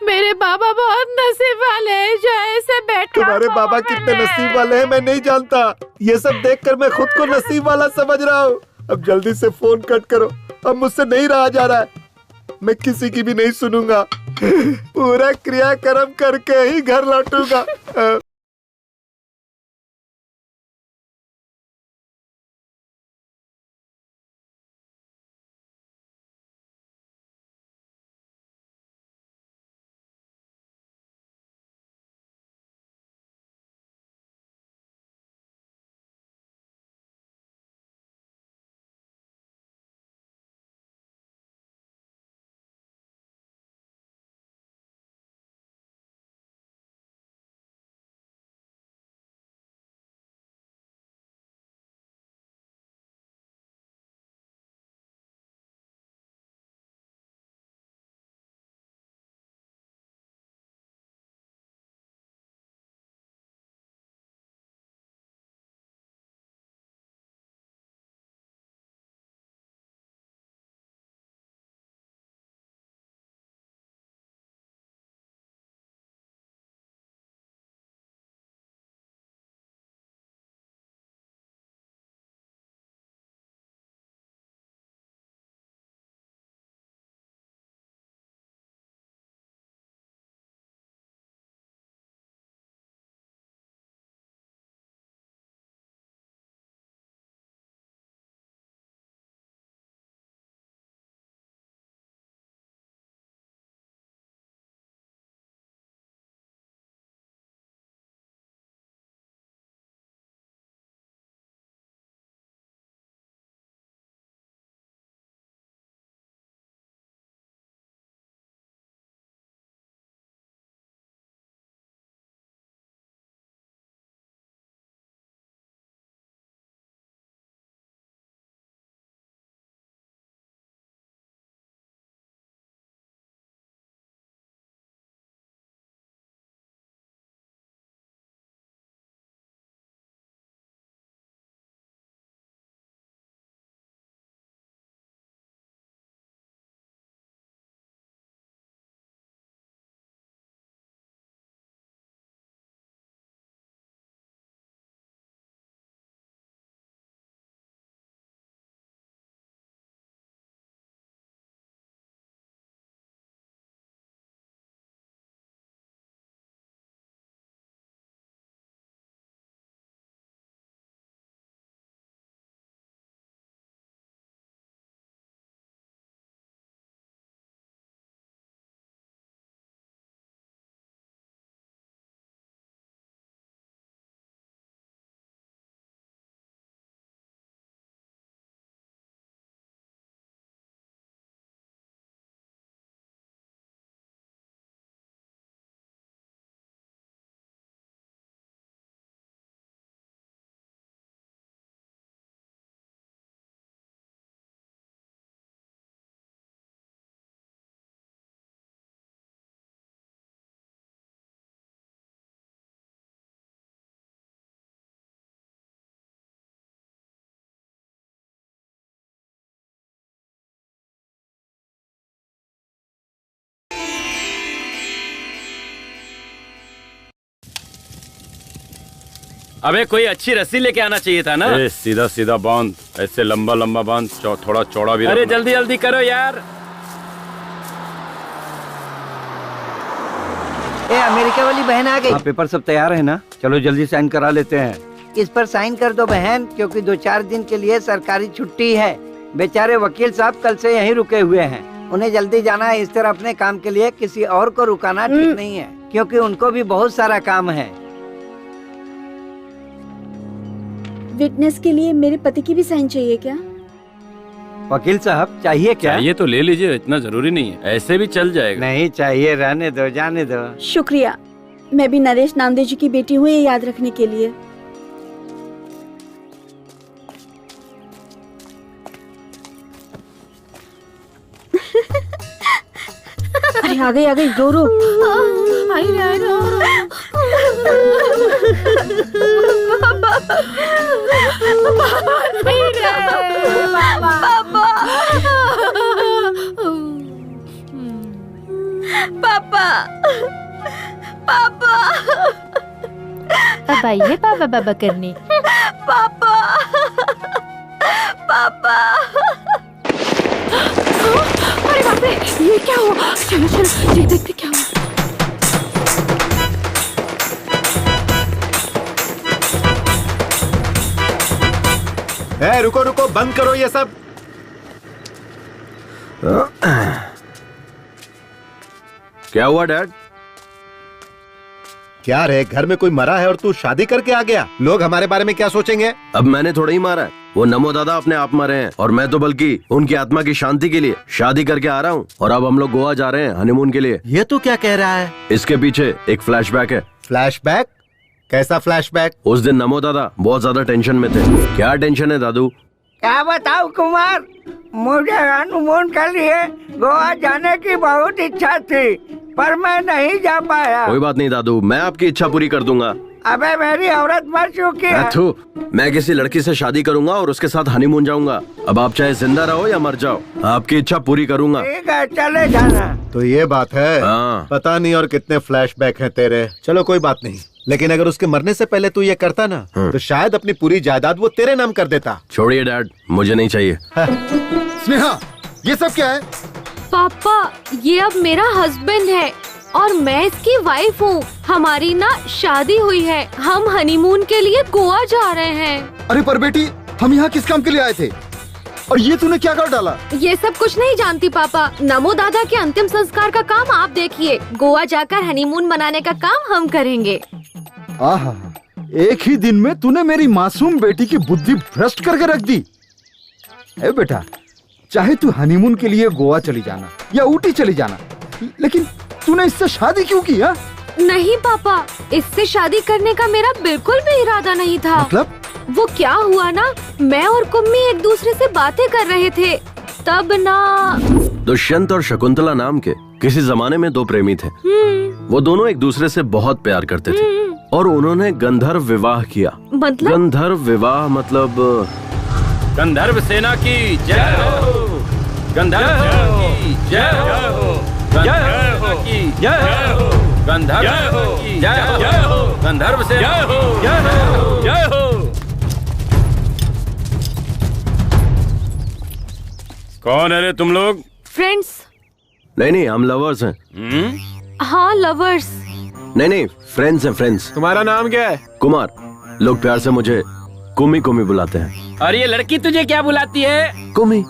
मेरे बाबा बहुत नसीब वाले हैं जो ऐसे बैठे। तुम्हारे बाबा कितने नसीब वाले हैं मैं नहीं जानता। ये सब देखकर मैं खुद को नसीब वाला समझ रहा हूँ। अब जल्दी से फोन कट करो, अब मुझसे नहीं रहा जा रहा है। मैं किसी की भी नहीं सुनूंगा, पूरा क्रियाक्रम करके ही घर लौटूंगा। अबे कोई अच्छी रस्सी लेके आना चाहिए था ना। सीधा सीधा बांध, ऐसे लंबा लंबा बांध, थोड़ा चौड़ा भी। अरे जल्दी जल्दी करो यार। ए अमेरिका वाली बहन आ गई। पेपर सब तैयार है ना? चलो जल्दी साइन करा लेते हैं। इस पर साइन कर दो बहन, क्योंकि 2-4 दिन के लिए सरकारी छुट्टी है। बेचारे वकील साहब कल से यहीं रुके हुए हैं, उन्हें जल्दी जाना है। इस तरह अपने काम के लिए किसी और को रुकाना ठीक नहीं है, क्योंकि उनको भी बहुत सारा काम है। विटनेस के लिए मेरे पति की भी साइन चाहिए क्या? वकील साहब चाहिए क्या? चाहिए तो ले लीजिए, इतना जरूरी नहीं है, ऐसे भी चल जाएगा। नहीं चाहिए, रहने दो, जाने दो। शुक्रिया, मैं भी नरेश नामदेव जी की बेटी हूँ, ये याद रखने के लिए। अरे आ गई रो रो। पापा पापा अब आइए पापा बाबा करने। पापा पापा अरे बाप रे, ये क्या हुआ? चलो चलो देखते क्या हुआ। रुको रुको, बंद करो ये सब। क्या हुआ डैड? क्या रे, घर में कोई मरा है और तू शादी करके आ गया? लोग हमारे बारे में क्या सोचेंगे? अब मैंने थोड़ा ही मारा है, वो नमो दादा अपने आप मरे हैं, और मैं तो बल्कि उनकी आत्मा की शांति के लिए शादी करके आ रहा हूँ। और अब हम लोग गोवा जा रहे हैं हनीमून के लिए। ये तो क्या कह रहा है? इसके पीछे एक फ्लैशबैक है। फ्लैशबैक? कैसा फ्लैशबैक? उस दिन नमो दादा बहुत ज्यादा टेंशन में थे। क्या टेंशन है दादू? क्या बताऊं कुमार, मुझे हनीमून के लिए गोवा जाने की बहुत इच्छा थी, पर मैं नहीं जा पाया। कोई बात नहीं दादू, मैं आपकी इच्छा पूरी कर दूंगा। अबे मेरी औरत मर चुकी है। मैं किसी लड़की से शादी करूंगा और उसके साथ हनीमून जाऊंगा। अब आप चाहे जिंदा रहो या मर जाओ, आपकी इच्छा पूरी करूंगा। ठीक है, चले जाना। तो ये बात है। हाँ। पता नहीं और कितने फ्लैशबैक हैं तेरे। चलो कोई बात नहीं, लेकिन अगर उसके मरने से पहले तू ये करता ना, तो शायद अपनी पूरी जायदाद वो तेरे नाम कर देता। छोड़िए डैड, मुझे नहीं चाहिए। स्नेहा, ये सब क्या है? पापा, ये अब मेरा हस्बैंड है और मैं इसकी वाइफ हूँ। हमारी ना शादी हुई है, हम हनीमून के लिए गोवा जा रहे हैं। अरे पर बेटी, हम यहाँ किस काम के लिए आए थे? और ये तूने क्या कर डाला? ये सब कुछ नहीं जानती पापा। नमो दादा के अंतिम संस्कार का काम आप देखिए, गोवा जाकर हनीमून मनाने का काम हम करेंगे। आहा, एक ही दिन में तूने मेरी मासूम बेटी की बुद्धि भ्रष्ट करके रख दी। ए बेटा, चाहे तू हनीमून के लिए गोवा चली जाना या ऊटी चली जाना, लेकिन तूने इससे शादी क्यों की? हा? नहीं पापा, इससे शादी करने का मेरा बिल्कुल भी इरादा नहीं था। मतलब? वो क्या हुआ ना, मैं और कुम्मी एक दूसरे से बातें कर रहे थे, तब ना दुष्यंत और शकुंतला नाम के किसी जमाने में दो प्रेमी थे। वो दोनों एक दूसरे से बहुत प्यार करते थे और उन्होंने गंधर्व विवाह किया। मतलब? गंधर्व विवाह मतलब गंधर्व सेना की जय हो, गंधर्व की जय हो, गंधर्व की जय हो, गंधर्व की जय हो, गंधर्व सेना की जय हो। कौन है रे तुम लोग? फ्रेंड्स। नहीं, हम लवर्स हैं। हाँ, लवर्स। नहीं, फ्रेंड्स हैं, फ्रेंड्स। तुम्हारा नाम क्या है? कुमार। लोग प्यार से मुझे कुमी कुमी बुलाते हैं। और ये लड़की तुझे क्या बुलाती है? कुमी।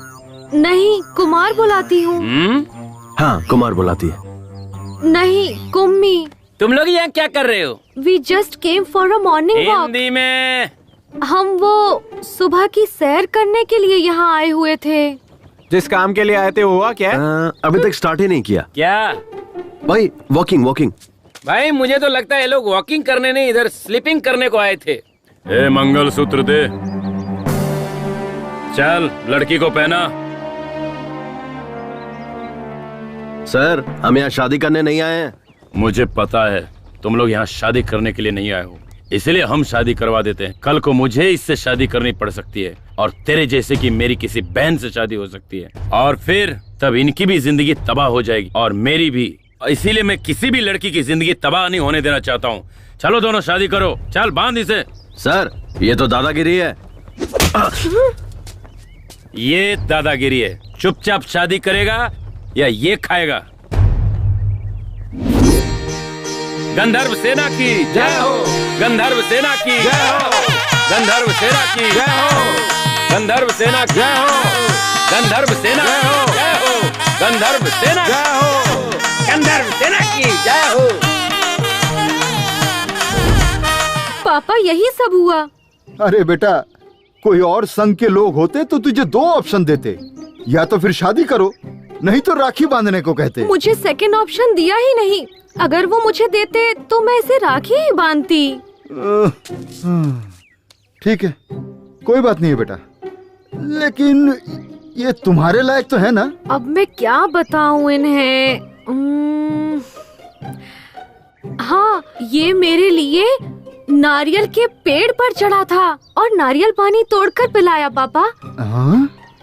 नहीं, कुमार बुलाती हूँ। हाँ, कुमार बुलाती है। नहीं, कुम्मी। तुम लोग यहाँ क्या कर रहे हो? We just came for a morning walk। Hindi में। हम वो सुबह की सैर करने के लिए यहाँ आए हुए थे। जिस काम के लिए आए थे हुआ क्या? अभी तक स्टार्ट ही नहीं किया। क्या भाई? वॉकिंग। भाई मुझे तो लगता है ये लोग वॉकिंग करने नहीं, इधर स्लीपिंग करने को आए थे। ए मंगलसूत्र दे। चल लड़की को पहना। सर, हम यहाँ शादी करने नहीं आए हैं। मुझे पता है तुम लोग यहाँ शादी करने के लिए नहीं आए हो, इसलिए हम शादी करवा देते हैं। कल को मुझे इससे शादी करनी पड़ सकती है और तेरे जैसे की मेरी किसी बहन से शादी हो सकती है, और फिर तब इनकी भी जिंदगी तबाह हो जाएगी और मेरी भी। इसीलिए मैं किसी भी लड़की की जिंदगी तबाह नहीं होने देना चाहता हूँ। चलो दोनों शादी करो। चल बांध इसे। सर ये तो दादागिरी है। ये दादागिरी है। चुपचाप शादी करेगा या ये खाएगा? गंधर्व सेना की जय हो, गंधर्व सेना की जय हो, गंधर्व सेना की जय हो, गंधर्व सेना की जय हो, गंधर्व सेना जय हो, गंधर्व सेना जय हो, गंधर्व सेना की जय हो। पापा यही सब हुआ। अरे बेटा, कोई और संघ के लोग होते तो तुझे 2 ऑप्शन देते, या तो फिर शादी करो, नहीं तो राखी बांधने को कहते। मुझे सेकंड ऑप्शन दिया ही नहीं। अगर वो मुझे देते तो मैं इसे राखी ही बांधती। ठीक है, कोई बात नहीं है बेटा, लेकिन ये तुम्हारे लायक तो है ना? अब मैं क्या बताऊं इन्हें? हाँ, ये मेरे लिए नारियल के पेड़ पर चढ़ा था और नारियल पानी तोड़कर पिलाया पापा।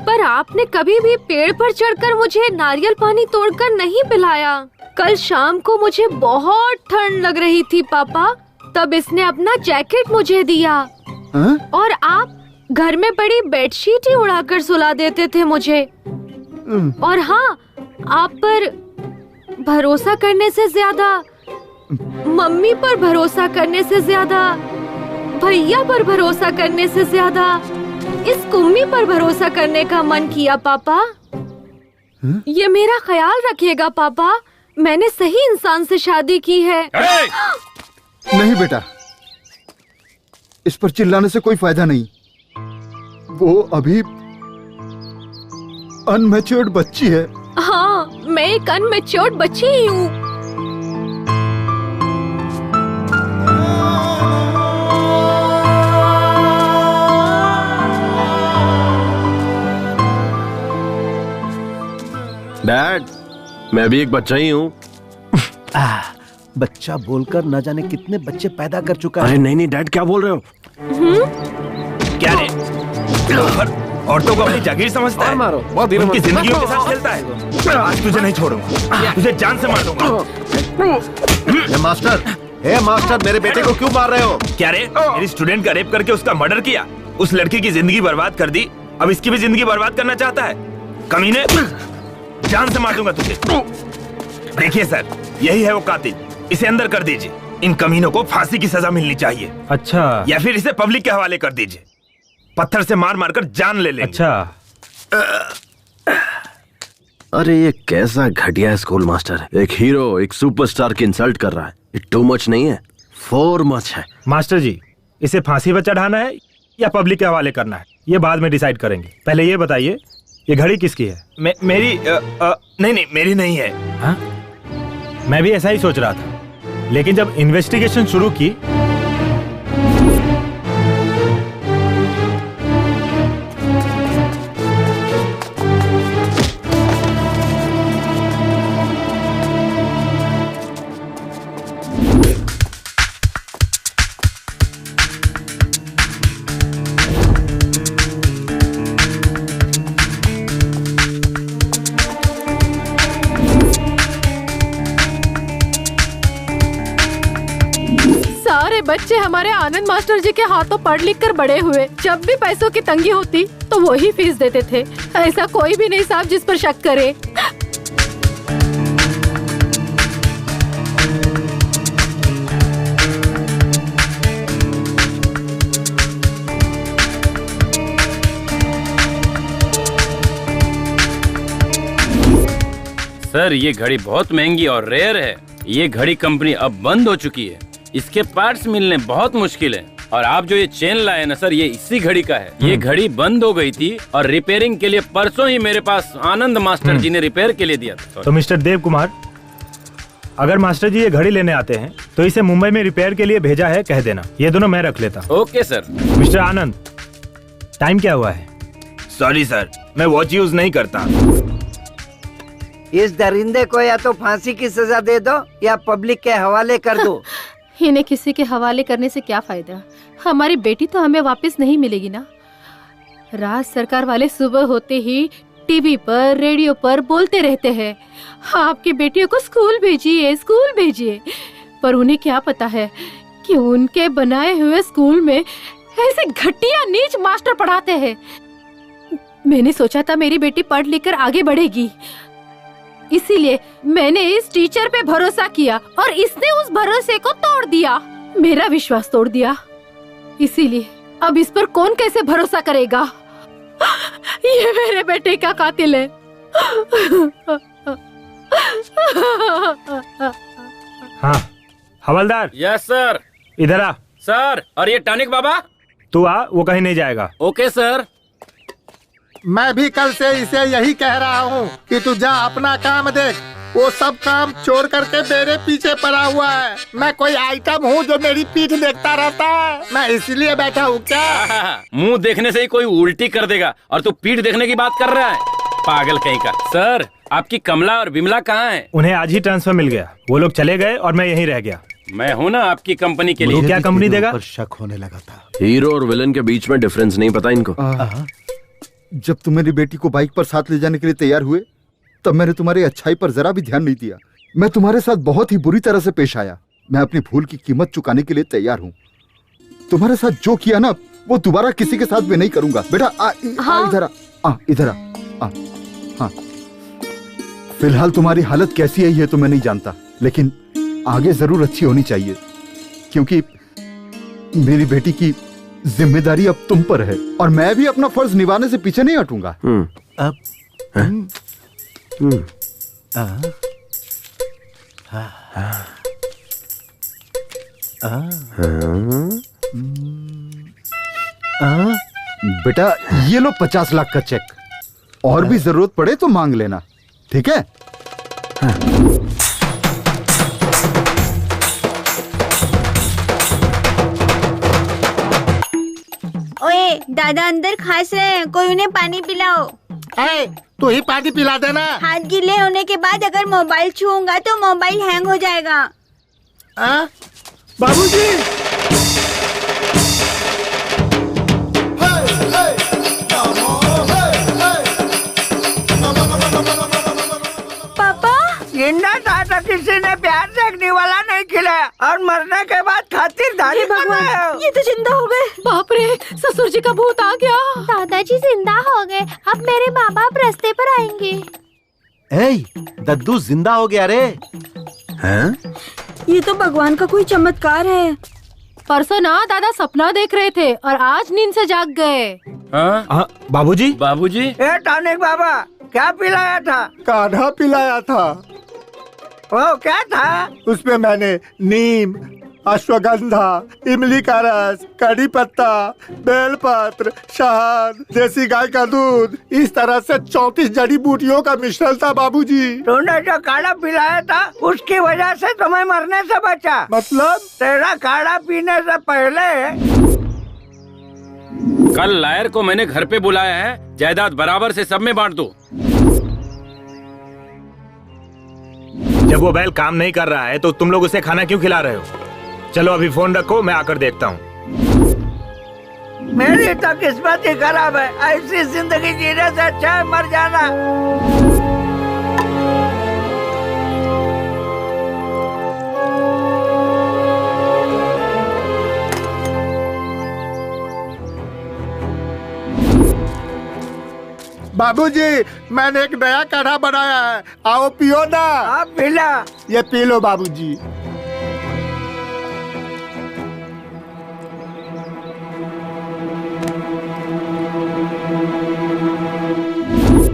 पर आपने कभी भी पेड़ पर चढ़कर मुझे नारियल पानी तोड़कर नहीं पिलाया। कल शाम को मुझे बहुत ठंड लग रही थी पापा, तब इसने अपना जैकेट मुझे दिया। और आप घर में पड़ी बेडशीट ही उड़ाकर सुला देते थे मुझे। और हाँ, आप पर भरोसा करने से ज्यादा, मम्मी पर भरोसा करने से ज्यादा, भैया पर भरोसा करने से ज्यादा इस कुम्मी पर भरोसा करने का मन किया पापा। ये मेरा ख्याल रखिएगा पापा, मैंने सही इंसान से शादी की है। नहीं बेटा, इस पर चिल्लाने से कोई फायदा नहीं। वो अभी अनमैच्योर्ड बच्ची है। हाँ, मैं एक अनमैच्योर्ड बच्ची ही हूँ। डैड, मैं भी एक बच्चा ही हूँ। बच्चा बोलकर न जाने कितने बच्चे पैदा कर चुका है। अरे नहीं डैड, क्या बोल रहे हो? क्या रे? औरतों को अपनी जागीर समझता है? मारो, उनकी जिंदगियों के साथ खेलता है। आज तुझे नहीं छोड़ूंगा, तुझे जान से मार दूंगा। मास्टर, मेरे बेटे को क्यों मार रहे हो? क्या रे? मेरी स्टूडेंट का रेप करके उसका मर्डर किया, उस लड़की की जिंदगी बर्बाद कर दी, अब इसकी भी जिंदगी बर्बाद करना चाहता है? कमीने, जान से मार दूंगा तुझे। देखिए सर, यही है वो कातिल, इसे अंदर कर दीजिए। इन कमीनों को फांसी की सजा मिलनी चाहिए। अच्छा। या फिर इसे पब्लिक के हवाले कर दीजिए, पत्थर से मार मार कर जान ले लेंगे। अच्छा। अरे ये कैसा घटिया स्कूल मास्टर है। एक हीरो एक सुपरस्टार की इंसल्ट कर रहा है। ये टू मच नहीं है, फोर मच है। मास्टर जी, इसे फांसी पर चढ़ाना है या पब्लिक के हवाले करना है, ये बाद में डिसाइड करेंगे। पहले ये बताइए, ये घड़ी किसकी है? मेरी नहीं, मेरी नहीं है। हाँ? मैं भी ऐसा ही सोच रहा था, लेकिन जब इन्वेस्टिगेशन शुरू की बच्चे हमारे आनंद मास्टर जी के हाथों पढ़ लिख कर बड़े हुए। जब भी पैसों की तंगी होती तो वो ही फीस देते थे। ऐसा कोई भी नहीं साहब जिस पर शक करे। सर, ये घड़ी बहुत महंगी और रेयर है। ये घड़ी कंपनी अब बंद हो चुकी है, इसके पार्ट्स मिलने बहुत मुश्किल है। और आप जो ये चेन लाए ना सर, ये इसी घड़ी का है। ये घड़ी बंद हो गई थी और रिपेयरिंग के लिए परसों ही मेरे पास आनंद मास्टर जी ने रिपेयर के लिए दिया था। तो मिस्टर देव कुमार, अगर मास्टर जी ये घड़ी लेने आते हैं तो इसे मुंबई में रिपेयर के लिए भेजा है, कह देना। ये दोनों मैं रख लेता। Okay sir. मिस्टर आनंद, टाइम क्या हुआ है? सॉरी सर, मैं वॉच यूज नहीं करता। इस दरिंदे को या तो फांसी की सजा दे दो या पब्लिक के हवाले कर दो। इन्हें किसी के हवाले करने से क्या फायदा? हमारी बेटी तो हमें वापस नहीं मिलेगी ना। राज सरकार वाले सुबह होते ही टीवी पर रेडियो पर बोलते रहते हैं, आपकी बेटियों को स्कूल भेजिए, स्कूल भेजिए। पर उन्हें क्या पता है कि उनके बनाए हुए स्कूल में ऐसे घटिया नीच मास्टर पढ़ाते हैं। मैंने सोचा था मेरी बेटी पढ़ लिख कर आगे बढ़ेगी, इसीलिए मैंने इस टीचर पे भरोसा किया और इसने उस भरोसे को तोड़ दिया, मेरा विश्वास तोड़ दिया। इसीलिए अब इस पर कौन कैसे भरोसा करेगा? ये मेरे बेटे का कातिल है। हाँ हवलदार। Yes sir. इधर आ। सर, और ये टॉनिक बाबा? तू आ, वो कहीं नहीं जाएगा। Okay sir. मैं भी कल से इसे यही कह रहा हूँ कि तू जा अपना काम देख, वो सब काम छोड़ करके मेरे पीछे पड़ा हुआ है। मैं कोई आइटम हूँ जो मेरी पीठ देखता रहता है? मैं इसलिए बैठा हूँ क्या? मुंह देखने से ही कोई उल्टी कर देगा और तू पीठ देखने की बात कर रहा है, पागल कहीं का। सर, आपकी कमला और बिमला कहाँ हैं? उन्हें आज ही ट्रांसफर मिल गया, वो लोग चले गए और मैं यहीं रह गया। मैं हूँ ना आपकी कंपनी के लिए। क्या कंपनी देगा? शक होने लगा था। हीरो और विलन के बीच में डिफरेंस नहीं पता इनको। जब तुम मेरी बेटी को बाइक पर साथ ले जाने के लिए तैयार हुए, तब मैंने तुम्हारी अच्छाई पर जरा भी ध्यान नहीं दिया। मैं तुम्हारे साथ बहुत ही बुरी तरह से पेश आया। मैं अपनी भूल की कीमत चुकाने के लिए तैयार हूँ। तुम्हारे साथ जो किया ना, वो दोबारा किसी के साथ भी नहीं करूंगा। बेटा इधर आ, इधर आ। हाँ, फिलहाल तुम्हारी हालत कैसी है ये तो मैं नहीं जानता, लेकिन आगे जरूर अच्छी होनी चाहिए, क्योंकि मेरी बेटी की जिम्मेदारी अब तुम पर है और मैं भी अपना फर्ज निभाने से पीछे नहीं हटूंगा। बेटा ये लो 50 लाख का चेक, और भी जरूरत पड़े तो मांग लेना, ठीक है? ओए, दादा अंदर खांस रहे हैं, कोई उन्हें पानी पिलाओ। तू ही पानी पिला देना। हाथ गीले होने के बाद अगर मोबाइल छूऊंगा तो मोबाइल हैंग हो जाएगा। बाबूजी, पापा, जिंदा था तो किसी ने प्यार से अग्नि वाला नहीं खिलाया और मरने के बाद खातिरदारी बनाया। ये तो जिंदा हो गए। बाप रे, ससुर जी का भूत आ गया। दादाजी जिंदा हो गए, अब मेरे माँ बाप रास्ते पर आएंगे। दद्दू जिंदा हो गया रे। हैं? ये तो भगवान का कोई चमत्कार है। परसों ना दादा सपना देख रहे थे और आज नींद से जाग गए। बाबूजी? बाबूजी? ए टॉनिक बाबा, क्या पिलाया था? काढ़ा पिलाया था। वो क्या था? उसमें मैंने नीम, अश्वगंधा, इमली का रस, कड़ी पत्ता, बेलपत्र, शहद, देसी गाय का दूध, इस तरह से 34 जड़ी बूटियों का मिश्रण था बाबूजी। तूने जो काढ़ा पिलाया था उसकी वजह से तुम्हें मरने से बचा। मतलब? तेरा काढ़ा पीने से पहले कल लायर को मैंने घर पे बुलाया है, जायदाद बराबर से सब में बांट दो। जब वो बैल काम नहीं कर रहा है तो तुम लोग उसे खाना क्यों खिला रहे हो? चलो अभी फोन रखो, मैं आकर देखता हूँ। मेरी तो किस्मत ही खराब है, ऐसी जिंदगी जीने से अच्छा है मर जाना। बाबूजी, मैंने एक नया काढ़ा बनाया है, आओ पियो ना। आप पिला। ये पी लो बाबूजी।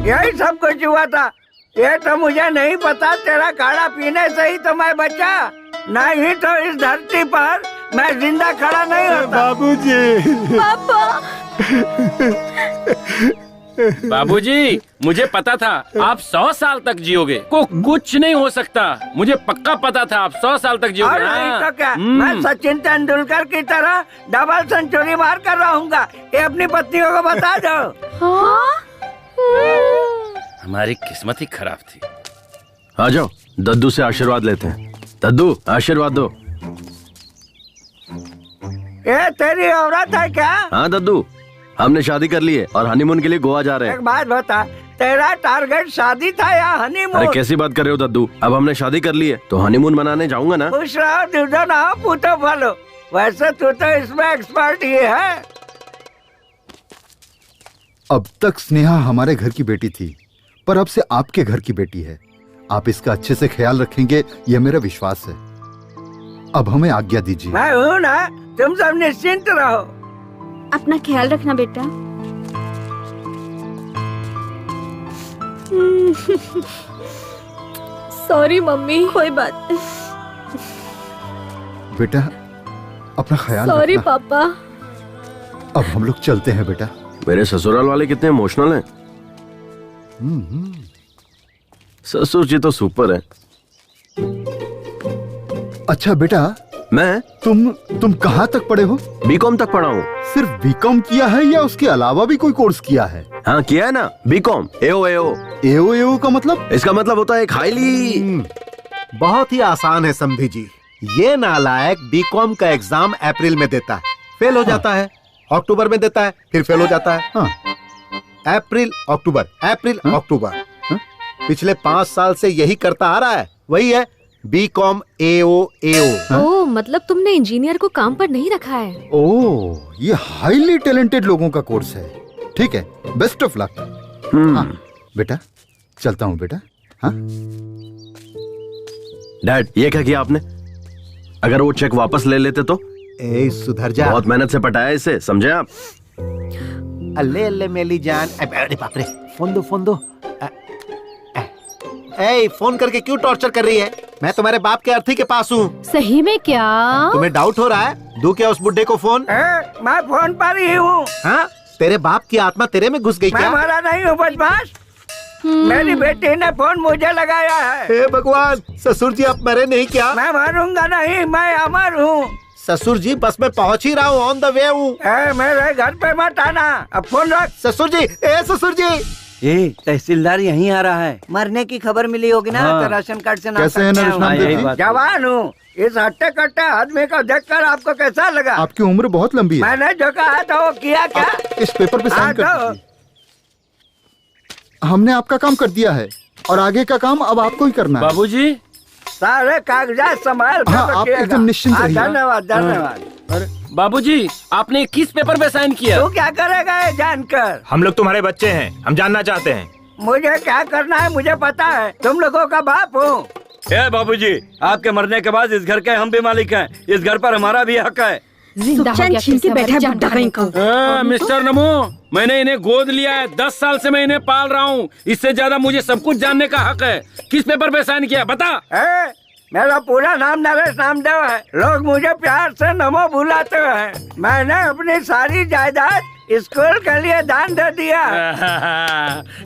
यही सब कुछ हुआ था। ये तो मुझे नहीं पता, तेरा काढ़ा पीने से ही तो मैं बचा, नहीं तो इस धरती पर मैं जिंदा खड़ा नहीं होता। बाबूजी। पापा। बाबूजी, मुझे पता था आप 100 साल तक जियोगे, को कुछ नहीं हो सकता। मुझे पक्का पता था आप 100 साल तक जियोगे। और नहीं तो क्या, मैं सचिन तेंदुलकर की तरह डबल सेंचुरी मार कर रहूंगा। ये अपनी पत्नियों को बता दो। हमारी किस्मत ही खराब थी। आ जाओ, दद्दू से आशीर्वाद लेते हैं। दद्दू, आशीर्वाद दो। ये तेरी औरत है क्या? हाँ दद्दू, हमने शादी कर ली है और हनीमून के लिए गोवा जा रहे हैं। एक बात बता, तेरा टारगेट शादी था या हनीमून? अरे कैसी बात कर रहे हो दद्दू, अब हमने शादी कर ली है तो हनीमून मनाने जाऊंगा ना। खुश रहो, दूधो ना हो, पूतो फलो। वैसे तू तो इसमें एक्सपर्ट ही है। अब तक स्नेहा हमारे घर की बेटी थी, पर अब से आपके घर की बेटी है। आप इसका अच्छे से ख्याल रखेंगे, यह मेरा विश्वास है। अब हमें आज्ञा दीजिए। मैं हूँ ना, तुम सब निश्चिंत रहो। अपना ख्याल रखना बेटा। Sorry mummy. कोई बात नहीं बेटा, अपना ख्याल सॉरी रखना। पापा। अब हम लोग चलते हैं बेटा। मेरे ससुराल वाले कितने इमोशनल हैं। ससुर जी तो सुपर है। अच्छा बेटा, मैं तुम कहाँ तक पढ़े हो? बीकॉम तक पढ़ा हूँ। सिर्फ बीकॉम किया है या उसके अलावा भी कोई कोर्स किया है? हाँ किया है ना, बीकॉम एओ का मतलब? इसका मतलब होता है एक हाईली। बहुत ही आसान है समधी जी। ये नालायक बीकॉम का एग्जाम अप्रैल में देता है, फेल हो जाता है, अक्टूबर में देता है, फिर फेल हो जाता है। अप्रैल अक्टूबर, अप्रैल अक्टूबर। पिछले 5 साल से यही करता आ रहा है। वही है बीकॉम एओ। ओह, मतलब तुमने इंजीनियर को काम पर नहीं रखा है। ओह, ये हाईली टैलेंटेड लोगों का कोर्स है। ठीक है, बेस्ट ऑफ लक। हाँ, बेटा चलता हूँ बेटा। हाँ? डैड, ये क्या किया आपने? अगर वो चेक वापस ले लेते तो? ए सुधर जा। बहुत मेहनत से पटाया इसे, समझे आप? अल्ले अल्ले मेली जान। अरे बाप रे, फोन दो। ए, फोन करके क्यों टॉर्चर कर रही है? मैं तुम्हारे बाप के अर्थी के पास हूँ। सही में क्या? तुम्हें डाउट हो रहा है? दूं क्या उस बुड्ढे को फोन? मैं फोन पर ही हूँ। हाँ, तेरे बाप की आत्मा तेरे में घुस गई क्या? मैं मरा नहीं हूँ बदमाश। मेरी बेटी ने फोन मुझे लगाया है। हे भगवान, ससुर जी आप मरे नहीं क्या? मैं मरूंगा नहीं, मैं अमर हूँ। ससुर जी बस मैं पहुँच ही रहा हूँ, ऑन द वे हूँ। मेरे घर पे मत आना, अब फोन रख। ससुर जी, ससुर जी। तहसीलदार यहीं आ रहा है। मरने की खबर मिली होगी ना, तो राशन कार्ड से कैसे है नरेश नामदेव जी? जवान हूँ। इस हट्टे कट्टे आदमी को देखकर आपको कैसा लगा? आपकी उम्र बहुत लंबी है। मैंने जो कहा था वो किया क्या? इस पेपर पे साइन कर दीजिए। हमने आपका काम कर दिया है और आगे का काम अब आपको ही करना है। बाबूजी, सारे कागजात संभाल कर हाँ, आप एकदम निश्चिंत रहिए। धन्यवाद। बाबूजी, आपने किस पेपर पे साइन किया? तू क्या करेगा ये जानकर? हम लोग तुम्हारे बच्चे हैं, हम जानना चाहते हैं। मुझे क्या करना है मुझे पता है। तुम लोगों का बाप हूँ। बाबूजी, आपके मरने के बाद इस घर के हम भी मालिक हैं। इस घर पर हमारा भी हक है। मिस्टर नमो, मैंने इन्हें गोद लिया है। 10 साल से मैं इन्हें पाल रहा हूँ। इससे ज्यादा मुझे सब कुछ जानने का हक है। किस पेपर पे साइन किया बता? मेरा पूरा नाम नरेश नामदेव है। लोग मुझे प्यार से नमो बुलाते हैं। मैंने अपनी सारी जायदाद स्कूल के लिए दान दे दिया।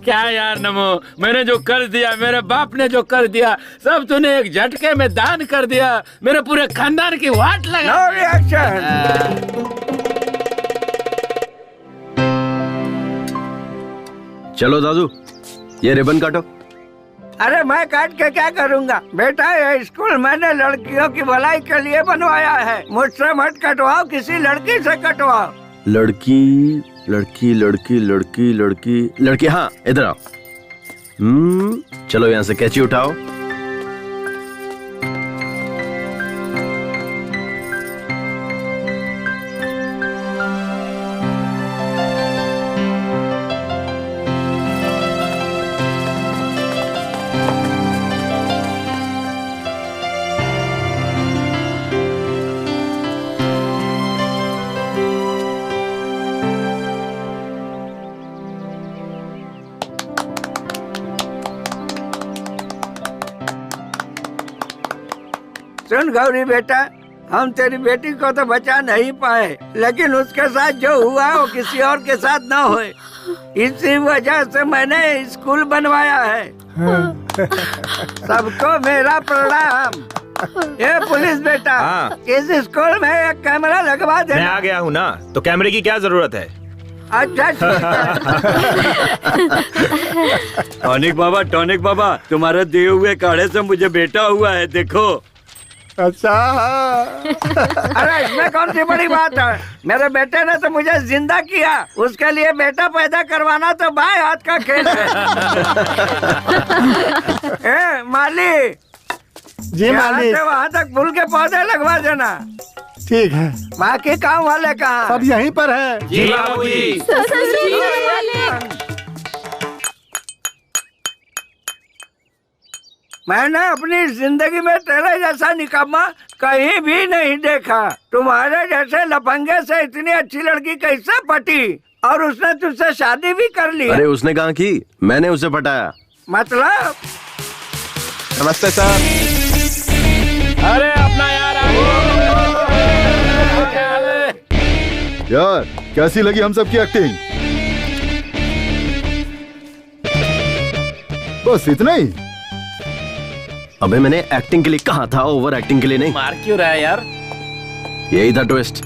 क्या यार नमो, मैंने जो कर दिया, मेरे बाप ने जो कर दिया, सब तूने एक झटके में दान कर दिया। मेरे पूरे खानदान की वाट लगा। No reaction. चलो दादू, ये रिबन काटो। अरे मैं काट के क्या करूँगा बेटा? ये स्कूल मैंने लड़कियों की भलाई के लिए बनवाया है। मुझसे मत कटवाओ, किसी लड़की से कटवाओ। लड़की लड़की लड़की लड़की लड़की लड़की, हाँ इधर आओ। चलो यहाँ से कैंची उठाओ। सुन गौरी बेटा, हम तेरी बेटी को तो बचा नहीं पाए, लेकिन उसके साथ जो हुआ वो किसी और के साथ न होए। इसी वजह से मैंने स्कूल बनवाया है। सबको मेरा प्रणाम। ये पुलिस बेटा, इस स्कूल में एक कैमरा लगवा दे। मैं आ गया हूँ ना, तो कैमरे की क्या जरूरत है? अच्छा टॉनिक बाबा, तुम्हारे दिए हुए काढ़े से मुझे बेटा हुआ है, देखो। अच्छा। अरे इसमें कौन सी बड़ी बात है? मेरे बेटे ने तो मुझे जिंदा किया। उसके लिए बेटा पैदा करवाना तो बाएं हाथ का खेल है। माली जी मालिक। वहाँ तक फूल के पौधे लगवा देना। ठीक है। बाकी काम वाले कहाँ? सब यहीं पर है। जी बाबूजी। मैंने अपनी जिंदगी में तेरे जैसा निकम्मा कहीं भी नहीं देखा। तुम्हारे जैसे लफंगे से इतनी अच्छी लड़की कैसे पटी और उसने तुझसे शादी भी कर ली? अरे उसने कहा की, मैंने उसे पटाया। मतलब? नमस्ते सर। अरे अपना यार कैसी लगी हम सबकी एक्टिंग? बस इतना ही? अबे मैंने एक्टिंग के लिए कहा था, ओवर एक्टिंग के लिए नहीं। मार क्यों रहा है यार? यही था ट्विस्ट।